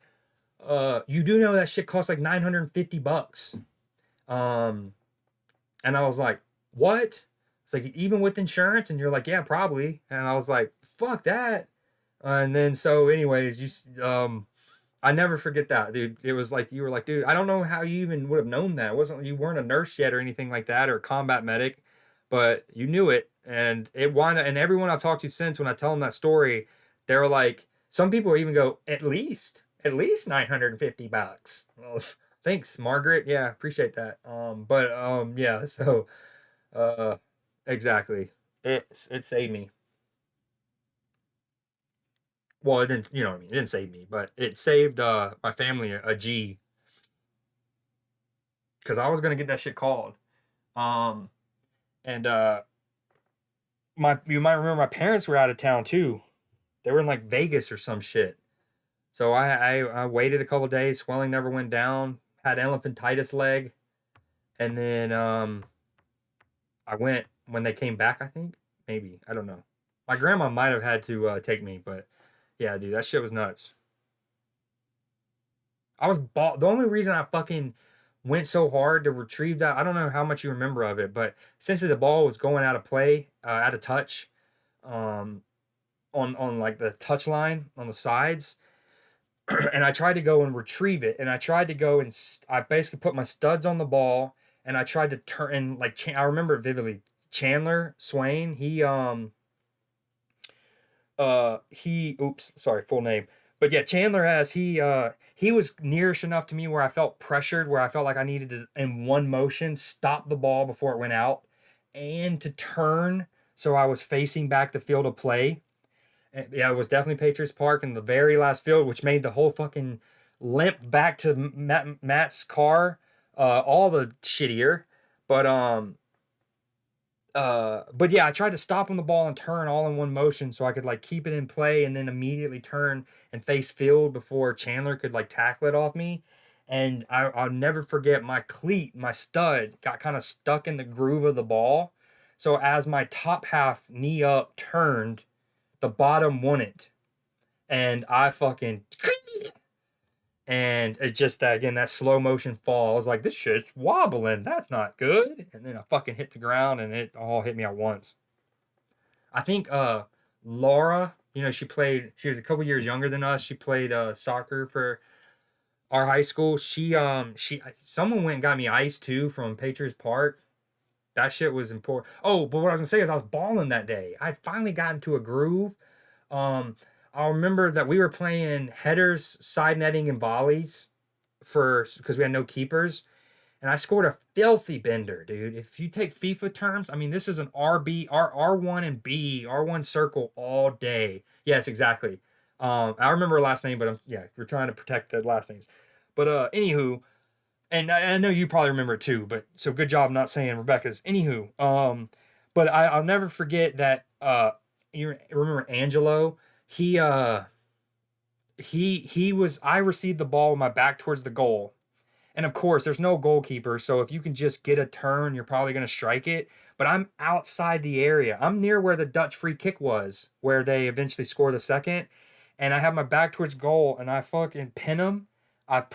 you do know that shit costs like $950. Um, and I was like, what? It's like, even with insurance? And you're like, yeah, probably. And I was like, fuck that. And then, so anyways, I never forget that, dude. It was like, you were like, dude, I don't know how you even would have known that. You weren't a nurse yet or anything like that or a combat medic, but you knew it. And and everyone I've talked to since, when I tell them that story, they're like, some people even go, at least $950. Well, thanks, Margaret. Yeah, appreciate that. Yeah, so uh exactly. It saved me. Well, it didn't, you know what I mean? It didn't save me, but it saved my family a G, because I was gonna get that shit called. Um and my you might remember my parents were out of town too. They were in like Vegas or some shit. So I waited a couple days, swelling never went down, had elephantitis leg, and then I went when they came back, I think. Maybe. I don't know. My grandma might have had to take me, but yeah, dude, that shit was nuts. The only reason I fucking went so hard to retrieve that, I don't know how much you remember of it, but essentially the ball was going out of play, out of touch, um, on like the touch line on the sides. and I tried to go and retrieve it, and I tried to go and I basically put my studs on the ball, and I tried to turn, and like I remember it vividly. Chandler Swain, oops, sorry, full name. But yeah, Chandler has he was nearish enough to me where I felt pressured, where I felt like I needed to in one motion stop the ball before it went out and to turn so I was facing back the field of play. And yeah, it was definitely Patriots Park in the very last field, which made the whole fucking limp back to Matt's car all the shittier. But but yeah, I tried to stop on the ball and turn all in one motion so I could like keep it in play and then immediately turn and face field before Chandler could like tackle it off me. And I'll never forget my cleat, my stud got kind of stuck in the groove of the ball. So as my top half knee up turned, the bottom wouldn't. And I fucking and it just that again, that slow motion fall. I was like, this shit's wobbling. That's not good. And then I fucking hit the ground and it all hit me at once. I think Laura, she was a couple years younger than us. She played soccer for our high school. Someone went and got me ice too from Patriots Park. That shit was important. Oh, but what I was gonna say is I was balling that day. I finally got into a groove. Um, I remember that we were playing headers, side netting, and volleys because we had no keepers, and I scored a filthy bender, dude. If you take FIFA terms, I mean this is an R1 and B R1 circle all day. Yes, exactly. I remember her last name, but we're trying to protect the last names. But anywho, and I know you probably remember it too. But so good job not saying Rebecca's. Anywho, but I'll never forget that. You remember Angelo? He was. I received the ball with my back towards the goal, and of course, there's no goalkeeper. So if you can just get a turn, you're probably gonna strike it. But I'm outside the area. I'm near where the Dutch free kick was, where they eventually score the second, and I have my back towards goal, and I fucking pin him. I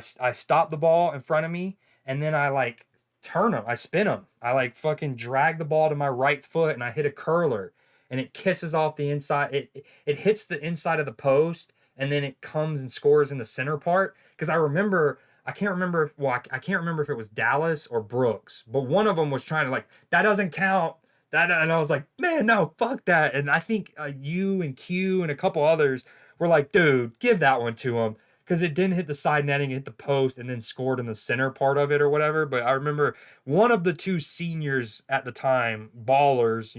stop the ball in front of me, and then I like turn him. I spin him. I like fucking drag the ball to my right foot, and I hit a curler, and it kisses off the inside. It hits the inside of the post, and then it comes and scores in the center part. Because I can't remember. Well, I can't remember if it was Dallas or Brooks, but one of them was trying to like that doesn't count. And I was like, man, no, fuck that. And I think you and Q and a couple others were like, dude, give that one to him because it didn't hit the side netting, it hit the post, and then scored in the center part of it or whatever. But I remember one of the two seniors at the time, ballers,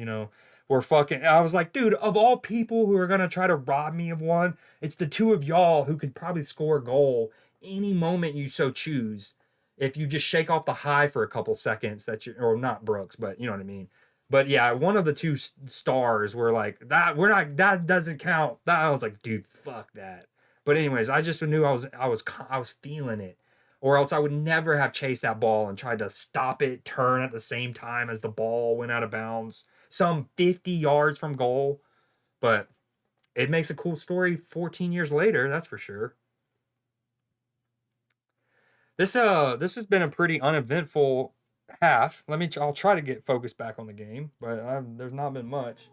were fucking. I was like, dude, of all people who are gonna try to rob me of one, it's the two of y'all who could probably score a goal any moment you so choose. If you just shake off the high for a couple seconds, or not Brooks, but you know what I mean. But yeah, one of the two stars were like that doesn't count. I was like, dude, fuck that. But anyways, I just knew I was feeling it, or else I would never have chased that ball and tried to stop it, turn at the same time as the ball went out of bounds, some 50 yards from goal. But it makes a cool story 14 years later, that's for sure. This has been a pretty uneventful half. I'll try to get focused back on the game, but there's not been much.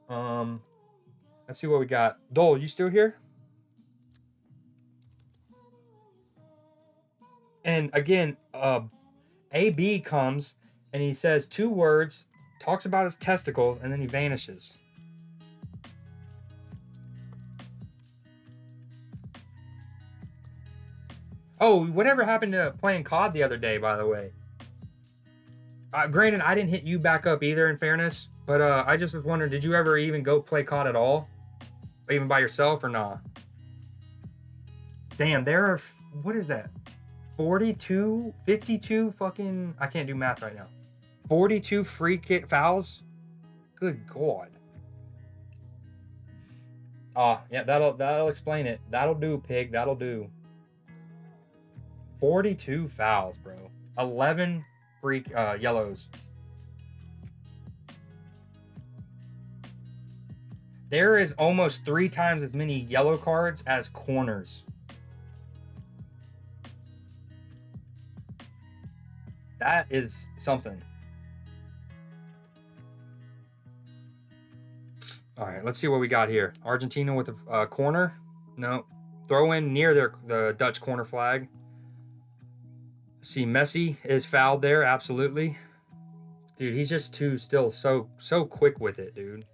Let's see what we got. Dole, you still here? And again, AB comes and he says 2 words, talks about his testicles, and then he vanishes. Oh, whatever happened to playing COD the other day, by the way? Granted, I didn't hit you back up either, in fairness, but I just was wondering, did you ever even go play COD at all? Even by yourself or not? Damn, there are, what is that? 42, 52 fucking, I can't do math right now. 42 free kick fouls? Good God. Yeah, that'll explain it. That'll do, pig, that'll do. 42 fouls, bro. 11 free yellows. There is almost 3 times as many yellow cards as corners. That is something. All right, let's see what we got here. Argentina with a corner. No. throw in near the Dutch corner flag. See, Messi is fouled there, absolutely. Dude, he's just still so quick with it, dude.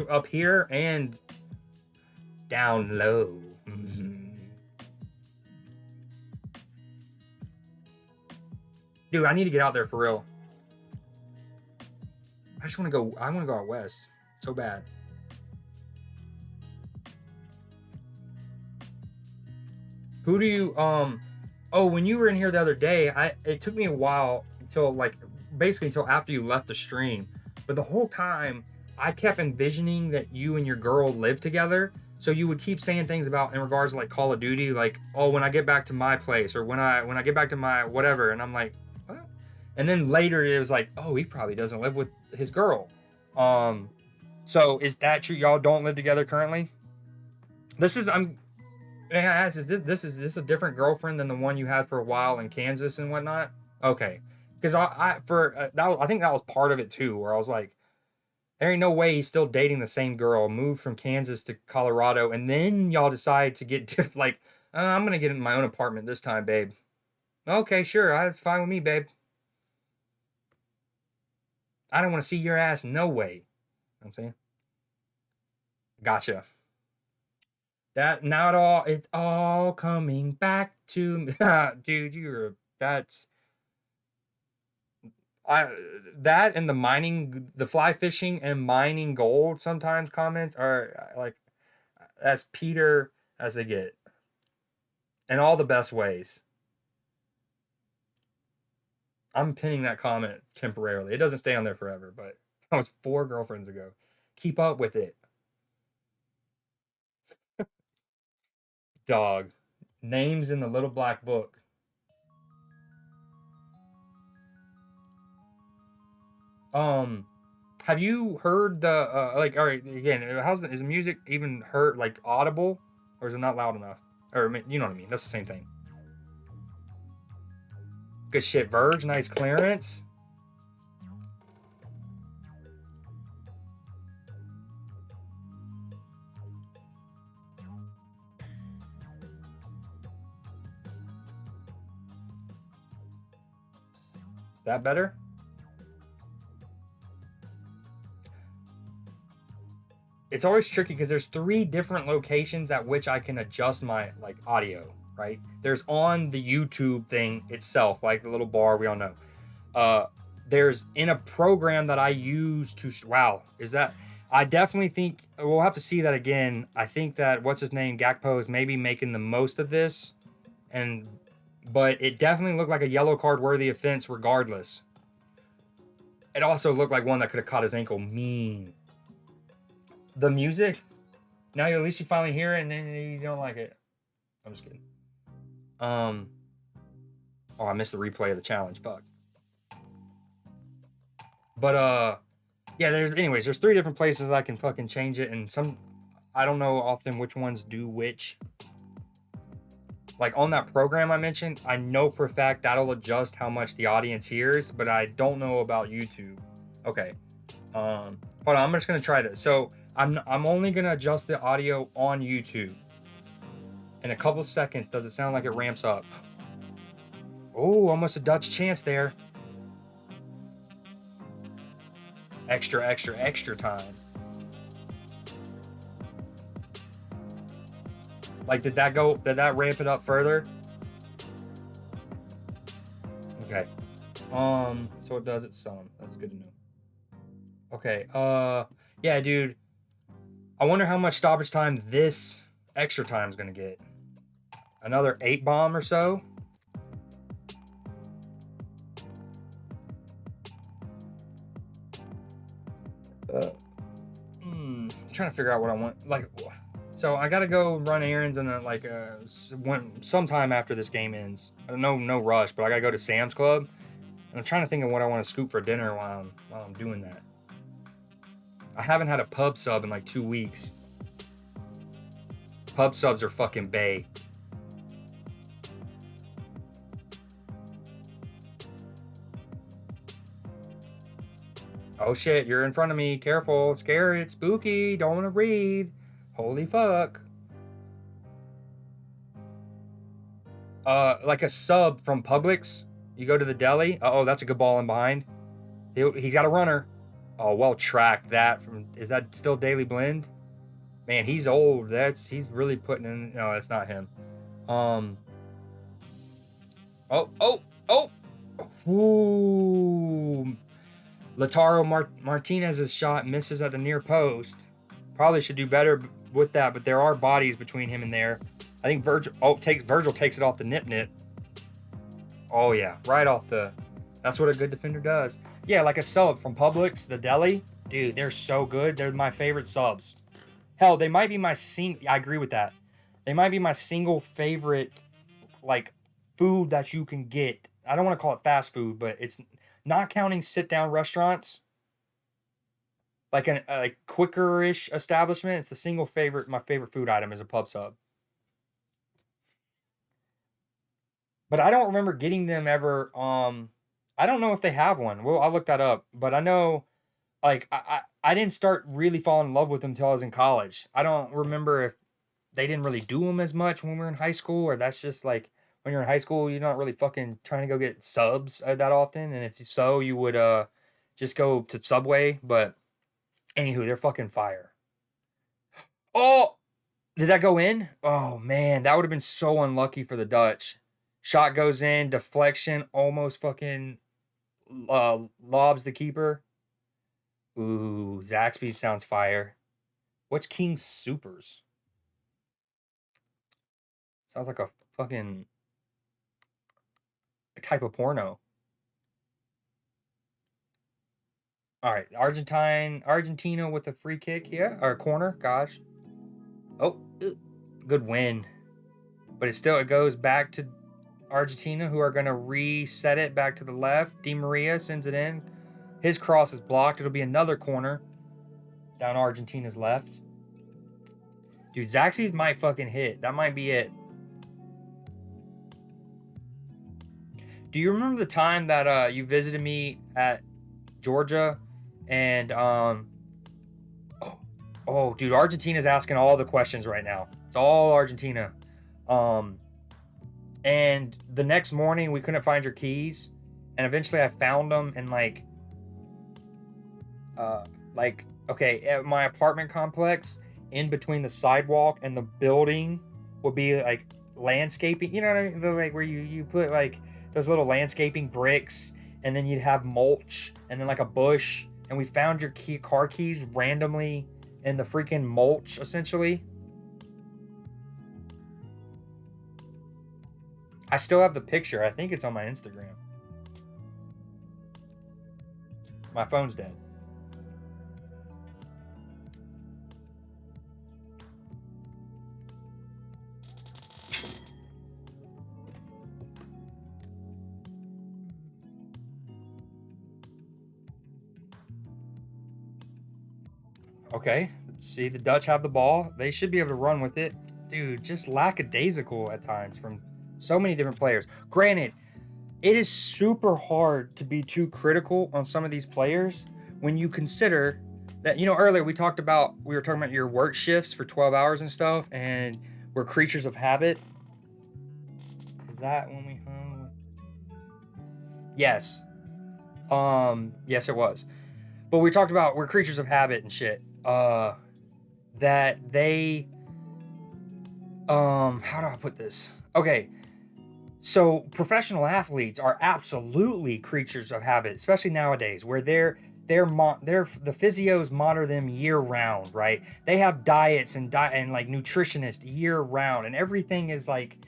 Up here and down low. Dude, I need to get out there for real. I want to go out west so bad. Who do you oh, when you were in here the other day, it took me a while until after you left the stream. But the whole time I kept envisioning that you and your girl lived together. So you would keep saying things about in regards to like Call of Duty, like, oh, when I get back to my place, or when I get back to my whatever, and I'm like, what? And then later it was like, oh, he probably doesn't live with his girl. So is that true? Y'all don't live together currently? This is this a different girlfriend than the one you had for a while in Kansas and whatnot? Okay, because I think that was part of it too, where I was like, there ain't no way he's still dating the same girl. Moved from Kansas to Colorado, and then y'all decide to get I'm gonna get in my own apartment this time, babe. Okay, sure, that's fine with me, babe. I don't want to see your ass, no way. You know what I'm saying? Gotcha. That now it's all coming back to me. Dude, that and the fly fishing and mining gold sometimes comments are like as Peter as they get. In all the best ways. I'm pinning that comment temporarily. It doesn't stay on there forever, but that was 4 girlfriends ago. Keep up with it. Dog. Names in the little black book. Have you heard the all right, again, is the music even heard like audible, or is it not loud enough? Or you know what I mean? That's the same thing. Good shit, Verge. Nice clearance. That better? It's always tricky because there's 3 different locations at which I can adjust my audio, right? There's on the YouTube thing itself, like the little bar we all know. There's in a program that I use to I definitely think we'll have to see that again. I think that what's his name, Gakpo, is maybe making the most of this, but it definitely looked like a yellow card worthy offense regardless. It also looked like one that could have caught his ankle mean. The music, now at least you finally hear it and then you don't like it. I'm just kidding. Oh, I missed the replay of the challenge. Fuck. But yeah, there's 3 different places I can fucking change it, and I don't know often which ones do which. Like on that program I mentioned, I know for a fact that'll adjust how much the audience hears, but I don't know about YouTube. Okay. Hold on, I'm just gonna try this. So I'm only gonna adjust the audio on YouTube. In a couple of seconds, does it sound like it ramps up? Oh, almost a Dutch chance there. Extra time. Like, did that ramp it up further? Okay. So it does it some. That's good to know. Okay, yeah, dude. I wonder how much stoppage time this extra time is gonna get. Another 8 bomb or so. I'm trying to figure out what I want. So I gotta go run errands and sometime after this game ends. No rush, but I gotta go to Sam's Club. And I'm trying to think of what I want to scoop for dinner while I'm doing that. I haven't had a pub sub in 2 weeks. Pub subs are fucking bae. Oh shit, you're in front of me. Careful. It's scary. It's spooky. Don't want to read. Holy fuck. like a sub from Publix. You go to the deli. Oh, that's a good ball in behind. He got a runner. Oh, well tracked that from. Is that still Daily Blend? Man, he's old. He's really putting in. No, that's not him. Oh. Ooh. Lautaro Martinez's shot misses at the near post. Probably should do better with that, but there are bodies between him and there. I think Virgil takes it off the nip. Oh yeah, right off the. That's what a good defender does. Yeah, like a sub from Publix, the deli. Dude, they're so good. They're my favorite subs. Hell, they might be my I agree with that. They might be my single favorite, like, food that you can get. I don't want to call it fast food, but it's not counting sit-down restaurants. Like a quicker-ish establishment. It's the my favorite food item is a pub sub. But I don't remember getting them ever. I don't know if they have one. Well, I'll look that up. But I know, like, I didn't start really falling in love with them until I was in college. I don't remember if they didn't really do them as much when we were in high school, or that's just like when you're in high school, you're not really fucking trying to go get subs that often. And if so, you would just go to Subway. But anywho, they're fucking fire. Oh, did that go in? Oh man, that would have been so unlucky for the Dutch. Shot goes in, deflection, almost fucking lobs the keeper. Ooh, Zaxby sounds fire. What's King Supers? Sounds like a fucking type of porno. All right, Argentina with a free kick, yeah, or a corner. Gosh. Oh, good win, but it goes back to Argentina, who are gonna reset it back to the left. Di Maria sends it in. His cross is blocked. It'll be another corner down Argentina's left. Dude, Zaxby's might fucking hit. That might be it. Do you remember the time that you visited me at Georgia and oh dude, Argentina's asking all the questions right now. It's all Argentina. And the next morning we couldn't find your keys, and eventually I found them, and okay, at my apartment complex, in between the sidewalk and the building would be like landscaping, you know what I mean? Like where you put like those little landscaping bricks, and then you'd have mulch and then like a bush, and we found your car keys randomly in the freaking mulch essentially. I still have the picture. I think it's on my Instagram. My phone's dead. Okay, see, the Dutch have the ball. They should be able to run with it. Dude, just lackadaisical at times from so many different players. Granted, it is super hard to be too critical on some of these players when you consider that, earlier we were talking about your work shifts for 12 hours and stuff, and we're creatures of habit. Is that when we hung? Yes. Yes, it was. But we talked about we're creatures of habit and shit. That they, how do I put this? Okay. So professional athletes are absolutely creatures of habit, especially nowadays, where the physios monitor them year round, right? They have diets and like nutritionists year round, and everything is like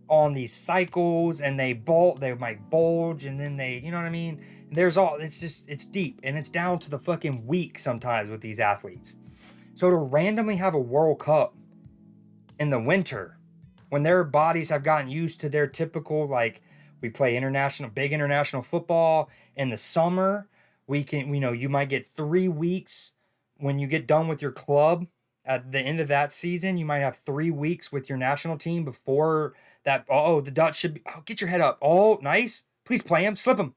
on these cycles, and they might bulge, and then they, you know what I mean? It's deep, and it's down to the fucking week sometimes with these athletes. So to randomly have a World Cup in the winter, when their bodies have gotten used to their typical, like, we play big international football in the summer, you might get 3 weeks when you get done with your club. At the end of that season, you might have 3 weeks with your national team before that. Oh, the Dutch should be, get your head up. Oh, nice. Please play him. Slip him.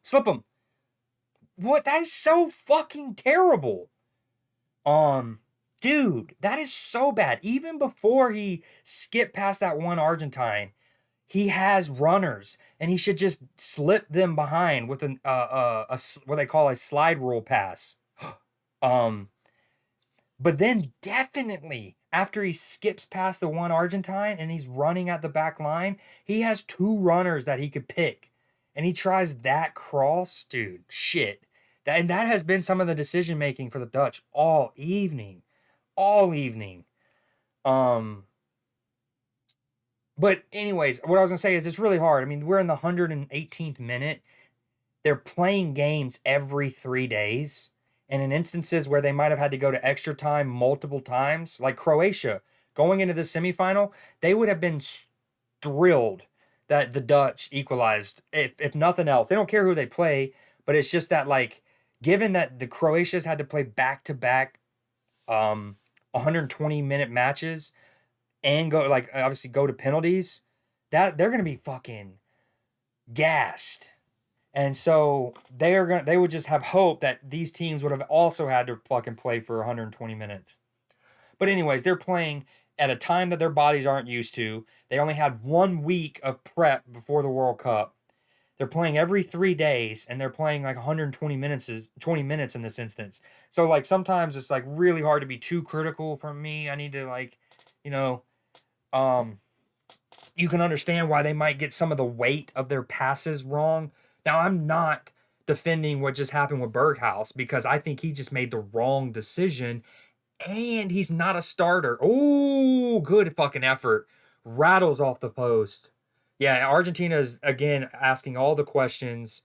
What? That is so fucking terrible. Dude, that is so bad. Even before he skipped past that one Argentine, He has runners, and he should just slip them behind with what they call a slide rule pass. But then definitely after he skips past the one Argentine and he's running at the back line, he has 2 runners that he could pick, and he tries that cross, dude. Shit, that has been some of the decision making for the Dutch all evening. But anyways, what I was gonna say is it's really hard. I mean, we're in the 118th minute. They're playing games every 3 days. And in instances where they might have had to go to extra time multiple times, like Croatia, going into the semifinal, they would have been thrilled that the Dutch equalized, if nothing else. They don't care who they play, but it's just that, like, given that the Croatias had to play back-to-back 120-minute matches and go, like, obviously go to penalties, that they're going to be fucking gassed. And so they would just have hope that these teams would have also had to fucking play for 120 minutes. But anyways, they're playing at a time that their bodies aren't used to. They only had 1 week of prep before the World Cup. They're playing every 3 days, and they're playing like 120 minutes, 20 minutes in this instance. So like sometimes it's like really hard to be too critical for me. I need to, like, you know, you can understand why they might get some of the weight of their passes wrong. Now, I'm not defending what just happened with Berghaus because I think he just made the wrong decision, and he's not a starter. Oh, good fucking effort. Rattles off the post. Yeah, Argentina is, again, asking all the questions.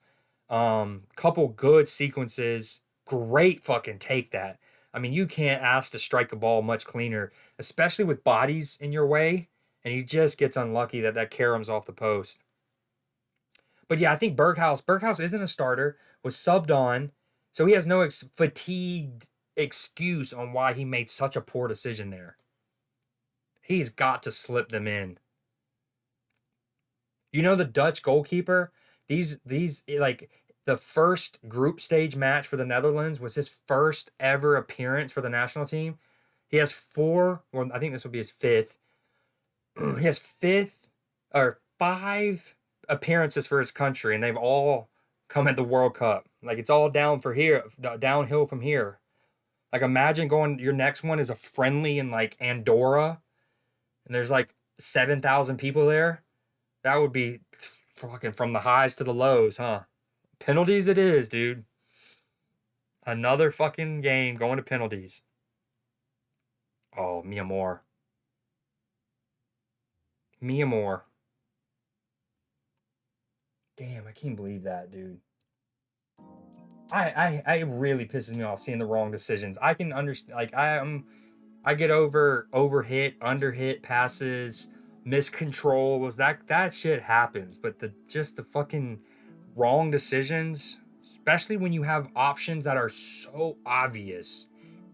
Couple good sequences. Great fucking take that. I mean, you can't ask to strike a ball much cleaner, especially with bodies in your way, and he just gets unlucky that caroms off the post. But yeah, I think Berghaus isn't a starter, was subbed on, so he has no fatigued excuse on why he made such a poor decision there. He's got to slip them in. You know, the Dutch goalkeeper, these like the first group stage match for the Netherlands was his first ever appearance for the national team. He has 4, well, I think this would be his 5th. He has 5 appearances for his country, and they've all come at the World Cup. Like, it's all downhill from here. Like, imagine your next one is a friendly in like Andorra, and there's like 7,000 people there. That would be fucking from the highs to the lows, huh? Penalties it is, dude. Another fucking game going to penalties. Oh, mi amor. Mi amor. Damn, I can't believe that, dude. I really pisses me off seeing the wrong decisions. I can understand, like, I get over hit, under hit passes, miscontrol, that shit happens, but the fucking wrong decisions, especially when you have options that are so obvious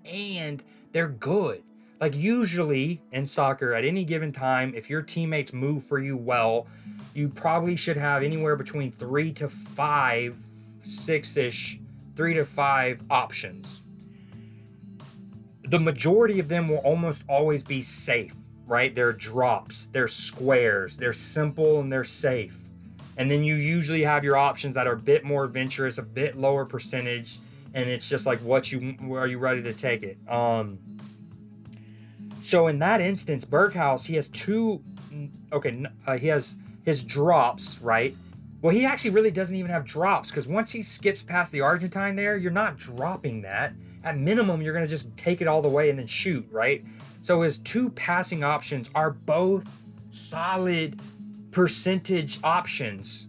and they're good. Like, usually in soccer at any given time, if your teammates move for you well, you probably should have anywhere between 3 to 5, 6-ish, 3 to 5 options. The majority of them will almost always be safe, right? They're drops, they're squares, they're simple, and they're safe. And then you usually have your options that are a bit more adventurous, a bit lower percentage, and it's just like, are you ready to take it? So in that instance, Berghaus, he has he has his drops, right? Well, he actually really doesn't even have drops, because once he skips past the Argentine there, you're not dropping that. At minimum, you're going to just take it all the way and then shoot, right? So his 2 passing options are both solid percentage options.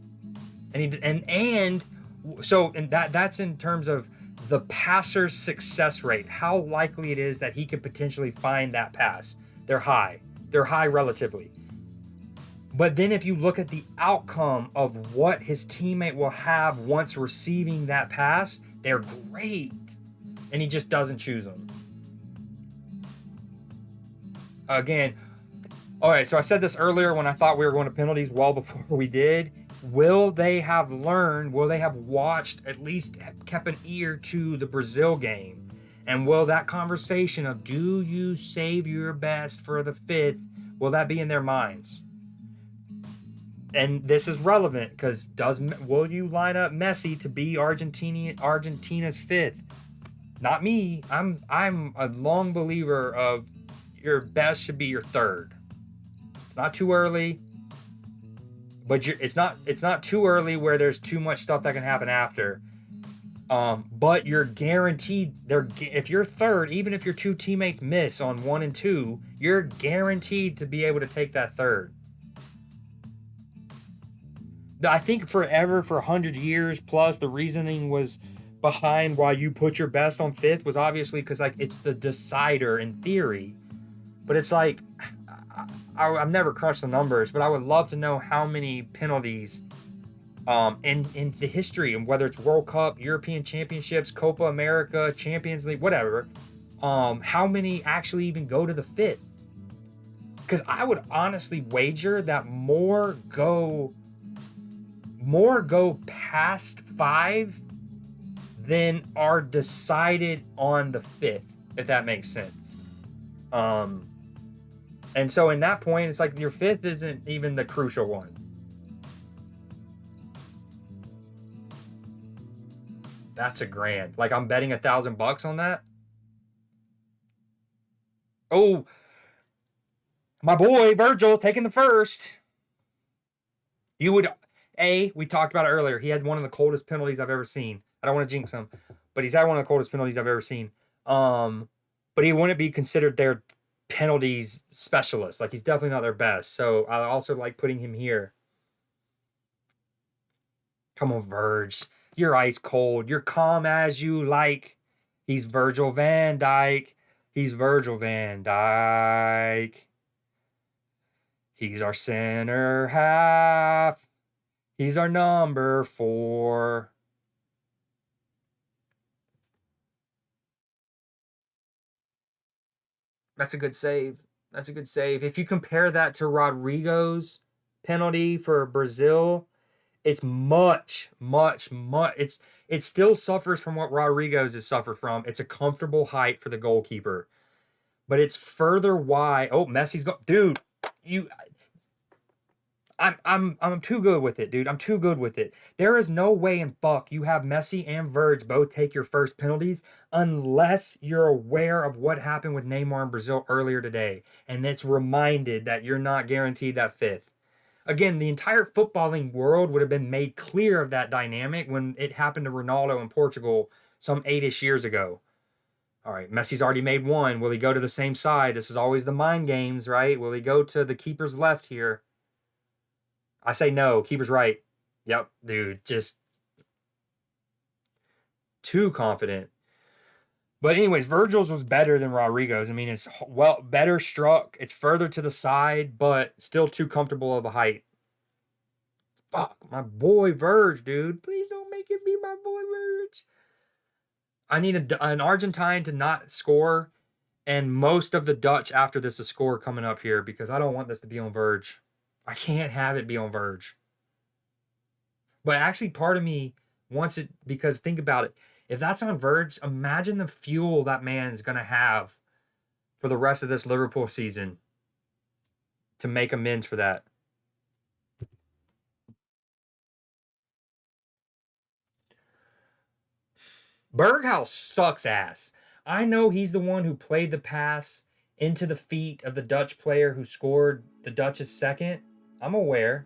So that's in terms of the passer's success rate, how likely it is that he could potentially find that pass. They're high relatively. But then if you look at the outcome of what his teammate will have once receiving that pass, they're great. And he just doesn't choose them. Again, all right, so I said this earlier when I thought we were going to penalties well before we did. Will they have learned, will they have watched, at least kept an ear to the Brazil game? And will that conversation of, do you save your best for the 5th, will that be in their minds? and this is relevant because will you line up Messi to be Argentina's fifth? Not me. I'm a long believer of your best should be your third. It's not too early, but it's not too early where there's too much stuff that can happen after. But you're guaranteed if you're third, even if your two teammates miss on 1 and 2, you're guaranteed to be able to take that third. I think forever, for 100 years plus, the reasoning was behind why you put your best on fifth was obviously because like it's the decider in theory. But it's like I've never crunched the numbers, but I would love to know how many penalties in the history, and whether it's World Cup, European Championships, Copa America, Champions League, whatever, how many actually even go to the fifth? Because I would honestly wager that more go past 5 than are decided on the fifth, if that makes sense. And so in that point, it's like your fifth isn't even the crucial one. That's $1,000. Like I'm betting $1,000 on that. Oh, my boy Virgil taking the first. We talked about it earlier. He had one of the coldest penalties I've ever seen. I don't want to jinx him, but he's had one of the coldest penalties I've ever seen. But he wouldn't be considered their penalties specialist. Like he's definitely not their best. So I also like putting him here. Come on, Verge. You're ice cold. You're calm as you like. He's Virgil van Dijk. He's Virgil van Dijk. He's our center half. He's our number 4. That's a good save. That's a good save. If you compare that to Rodrigo's penalty for Brazil, it's much. It still suffers from what Rodrigo's has suffered from. It's a comfortable height for the goalkeeper, but it's further wide. Oh, Messi's dude. I'm too good with it, dude. I'm too good with it. There is no way in fuck you have Messi and Verge both take your first penalties unless you're aware of what happened with Neymar in Brazil earlier today, and it's reminded that you're not guaranteed that fifth. Again, the entire footballing world would have been made clear of that dynamic when it happened to Ronaldo in Portugal some 8-ish years ago. All right, Messi's already made one. Will he go to the same side? This is always the mind games, right? Will he go to the keeper's left here? I say no. Keeper's right. Yep, dude. Just too confident. But anyways, Virgil's was better than Rodrigo's. I mean, it's better struck. It's further to the side, but still too comfortable of a height. Fuck, my boy Verge, dude. Please don't make it be my boy Verge. I need an Argentine to not score, and most of the Dutch after this to score coming up here, because I don't want this to be on Verge. I can't have it be on Verge. But actually, part of me wants it, because think about it. If that's on Verge, imagine the fuel that man is going to have for the rest of this Liverpool season to make amends for that. Berghaus sucks ass. I know he's the one who played the pass into the feet of the Dutch player who scored the Dutch's second. I'm aware.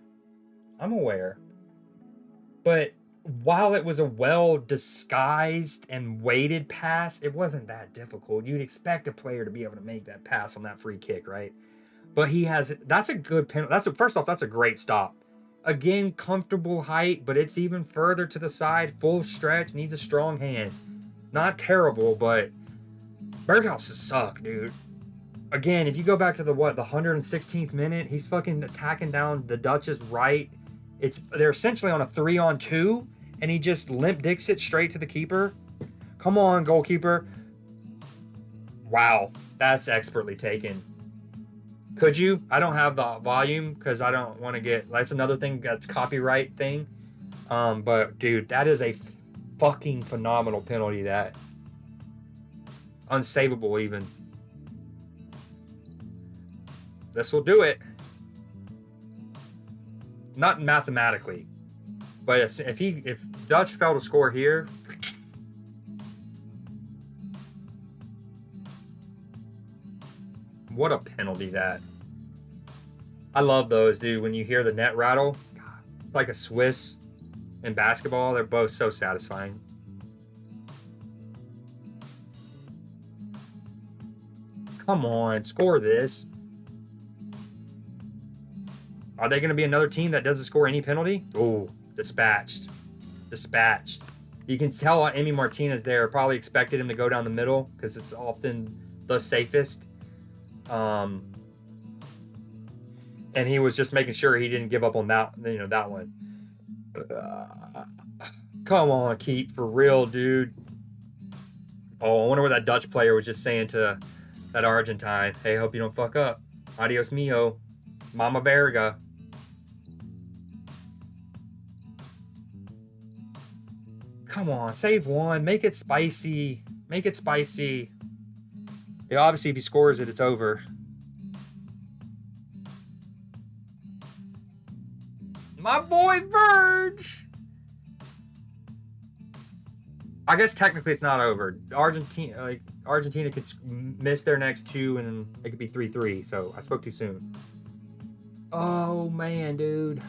But while it was a well-disguised and weighted pass, it wasn't that difficult. You'd expect a player to be able to make that pass on that free kick, right? But that's a good penalty. First off, that's a great stop. Again, comfortable height, but it's even further to the side, full stretch, needs a strong hand. Not terrible, but Berghaus suck, dude. Again, if you go back to the 116th minute, he's fucking attacking down the Dutch's right. They're essentially on a 3-on-2, and he just limp dicks it straight to the keeper. Come on, goalkeeper. Wow, that's expertly taken. Could you? I don't have the volume because I don't want to get... That's another thing that's copyright thing. But, dude, that is a fucking phenomenal penalty, that. Unsavable, even. This will do it. Not mathematically, but if Dutch fell to score here, what a penalty that. I love those, dude. When you hear the net rattle, it's like a Swiss in basketball. They're both so satisfying. Come on, score this. Are they going to be another team that doesn't score any penalty? Oh, dispatched. Dispatched. You can tell Emi Martinez there probably expected him to go down the middle because it's often the safest. And he was just making sure he didn't give up on that, that one. Come on, Keep, for real, dude. Oh, I wonder what that Dutch player was just saying to that Argentine. Hey, hope you don't fuck up. Adios mio. Mama Verga. Come on, save one. Make it spicy. Make it spicy. Yeah, obviously, if he scores it, it's over. My boy Verge. I guess technically it's not over. Argentina could miss their next two, and then it could be 3-3. So I spoke too soon. Oh man, dude.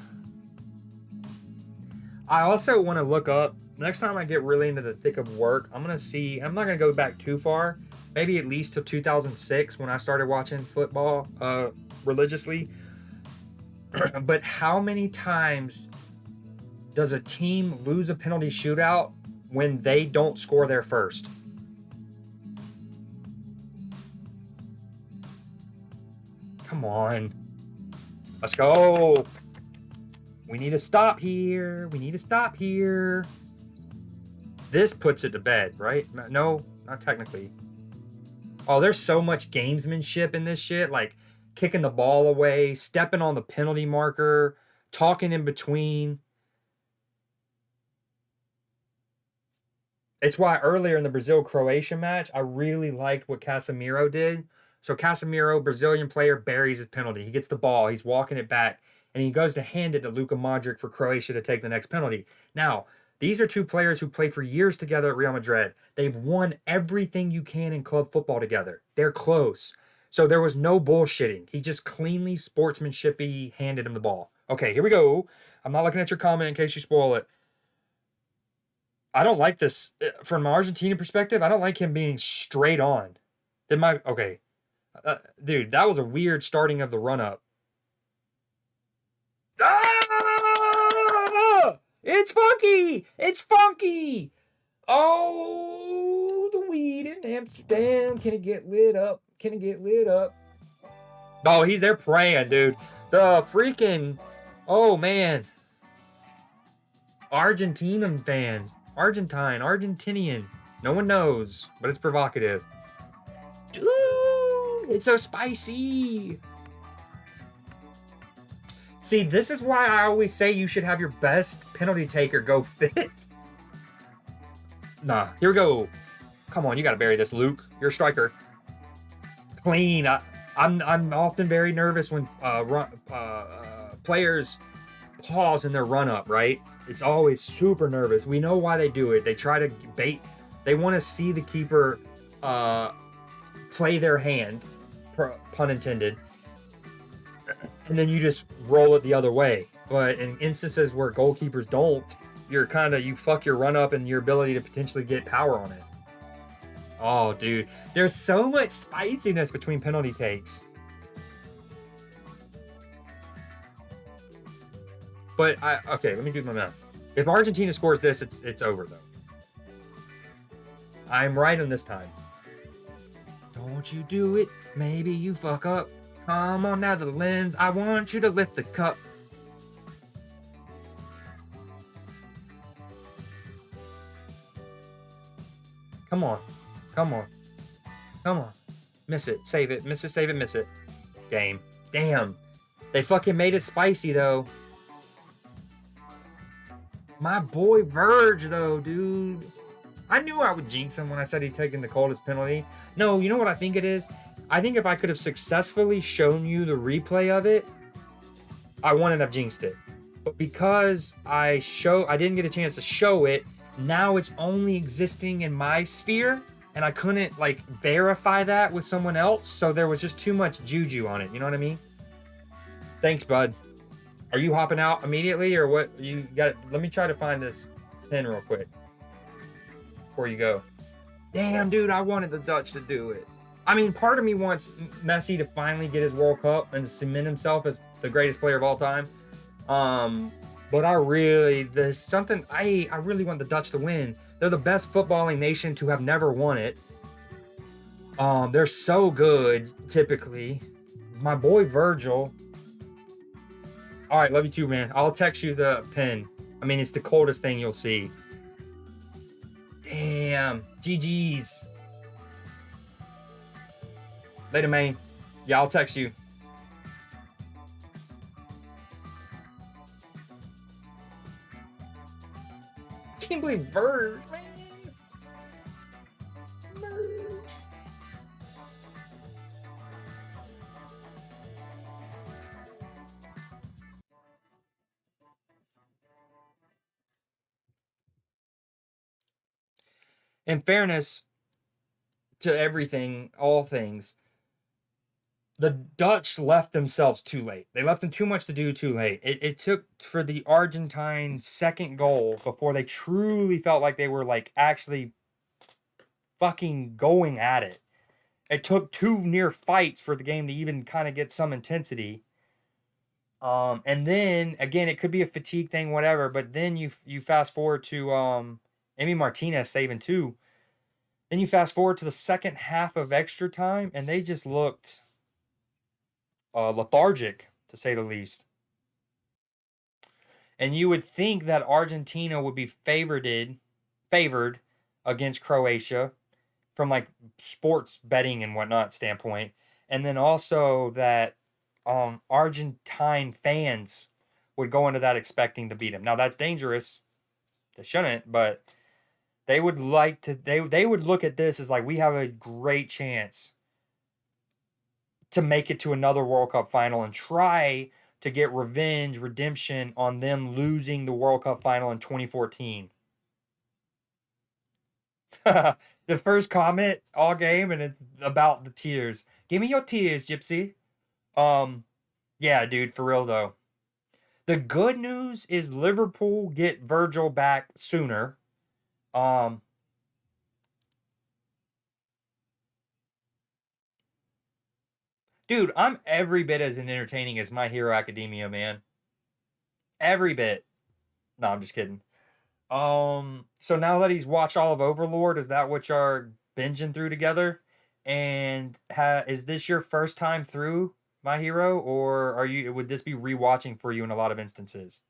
I also want to look up next time I get really into the thick of work. I'm gonna see. I'm not gonna go back too far. Maybe at least to 2006 when I started watching football religiously. But how many times does a team lose a penalty shootout when they don't score their first? Come on. Let's go. We need to stop here. We need to stop here. This puts it to bed, right? No, not technically. Oh, there's so much gamesmanship in this shit. Like, kicking the ball away, stepping on the penalty marker, talking in between. It's why earlier in the Brazil-Croatia match, I really liked what Casemiro did. So Casemiro, Brazilian player, buries his penalty. He gets the ball. He's walking it back. And he goes to hand it to Luka Modric for Croatia to take the next penalty. Now, these are two players who played for years together at Real Madrid. They've won everything you can in club football together. They're close. So there was no bullshitting. He just cleanly, sportsmanshipy handed him the ball. Okay, here we go. I'm not looking at your comment in case you spoil it. I don't like this. From an Argentina perspective, I don't like him being straight on. Okay. Dude, that was a weird starting of the run-up. Ah! It's funky! It's funky! Oh, the weed in Amsterdam. Can it get lit up? Can it get lit up? Oh, they're praying, dude. The freaking... Oh, man. Argentinian fans. Argentinian. No one knows, but it's provocative. Dude, it's so spicy. See, this is why I always say you should have your best penalty taker go fifth. Nah, here we go. Come on, you gotta bury this, Luke. You're a striker. Clean. I'm often very nervous when players pause in their run-up, right? It's always super nervous. We know why they do it. They try to bait. They want to see the keeper play their hand, pun intended, and then you just roll it the other way. But in instances where goalkeepers don't, you fuck your run-up and your ability to potentially get power on it. Oh, dude. There's so much spiciness between penalty takes. But, okay, let me do my math. If Argentina scores this, it's over, though. I'm right on this time. Don't you do it. Maybe you fuck up. Come on, Netherlands. I want you to lift the cup. Come on. Come on. Come on. Miss it. Save it. Miss it. Save it. Miss it. Game. Damn. They fucking made it spicy, though. My boy Verge, though, dude. I knew I would jinx him when I said he'd taken the coldest penalty. No, you know what I think it is? I think if I could have successfully shown you the replay of it, I wouldn't have jinxed it. But because I didn't get a chance to show it, now it's only existing in my sphere, and I couldn't like verify that with someone else, so there was just too much juju on it. You know what I mean? Thanks, bud. Are you hopping out immediately or what? You got? Let me try to find this pin real quick before you go. Damn, dude, I wanted the Dutch to do it. I mean, part of me wants Messi to finally get his World Cup and cement himself as the greatest player of all time. But I really want the Dutch to win. They're the best footballing nation to have never won it. They're so good, typically. My boy Virgil. All right, love you too, man. I'll text you the pin. I mean, it's the coldest thing you'll see. Damn. GG's. Later, man. Yeah, I'll text you. Can't believe Verge, man. Verge. In fairness to everything, all things, the Dutch left themselves too late. They left them too much to do too late. It took for the Argentine second goal before they truly felt like they were like actually fucking going at it. It took 2 near fights for the game to even kind of get some intensity. And then again, it could be a fatigue thing, whatever. But then you fast forward to Emi Martinez saving 2. Then you fast forward to the second half of extra time, and they just looked lethargic, to say the least. And you would think that Argentina would be favored against Croatia from like sports betting and whatnot standpoint, and then also that Argentine fans would go into that expecting to beat them. Now that's dangerous. They shouldn't, but they would like to. They would look at this as like we have a great chance to make it to another World Cup final and try to get redemption on them losing the World Cup final in 2014. The first comment all game, and it's about the tears. Give me your tears, Gypsy. Yeah, dude, for real though. The good news is Liverpool get Virgil back sooner. Dude, I'm every bit as entertaining as My Hero Academia, man. Every bit. No, I'm just kidding. So now that he's watched all of Overlord, is that what you're binging through together? And is this your first time through My Hero, or would this be rewatching for you in a lot of instances?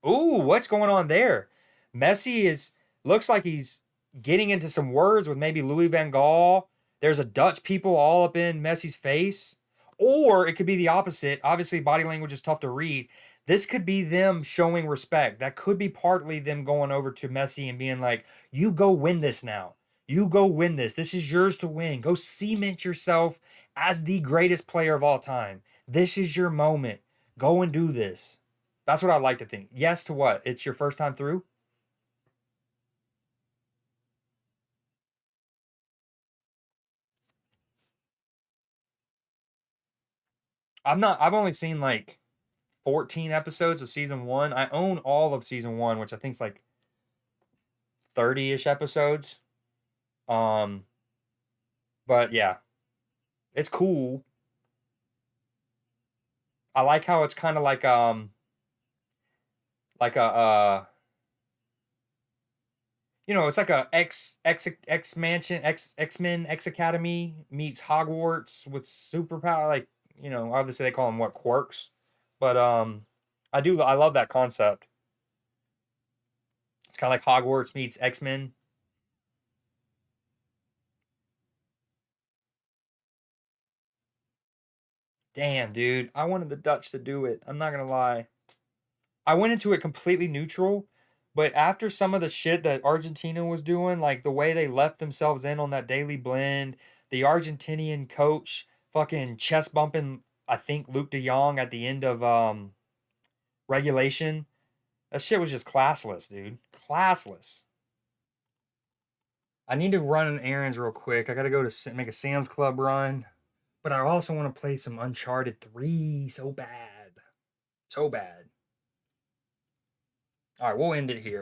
Ooh, what's going on there? Messi looks like he's getting into some words with maybe Louis van Gaal. There's a Dutch people all up in Messi's face. Or it could be the opposite. Obviously, body language is tough to read. This could be them showing respect. That could be partly them going over to Messi and being like, you go win this now. You go win this. This is yours to win. Go cement yourself as the greatest player of all time. This is your moment. Go and do this. That's what I'd like to think. Yes to what? It's your first time through? I've only seen like 14 episodes of season 1. I own all of season 1, which I think is like 30-ish episodes. But yeah. It's cool. I like how it's kind of like a it's like a X Mansion, X-Men, X Academy meets Hogwarts with superpower. Like, obviously they call them what, quirks. But I love that concept. It's kind of like Hogwarts meets X-Men. Damn, dude. I wanted the Dutch to do it. I'm not gonna lie. I went into it completely neutral, but after some of the shit that Argentina was doing, like the way they left themselves in on that daily blend, the Argentinian coach fucking chest bumping, I think, Luke de Jong at the end of regulation. That shit was just classless, dude. Classless. I need to run an errands real quick. I gotta go to make a Sam's Club run. But I also want to play some Uncharted 3 so bad. So bad. All right, we'll end it here.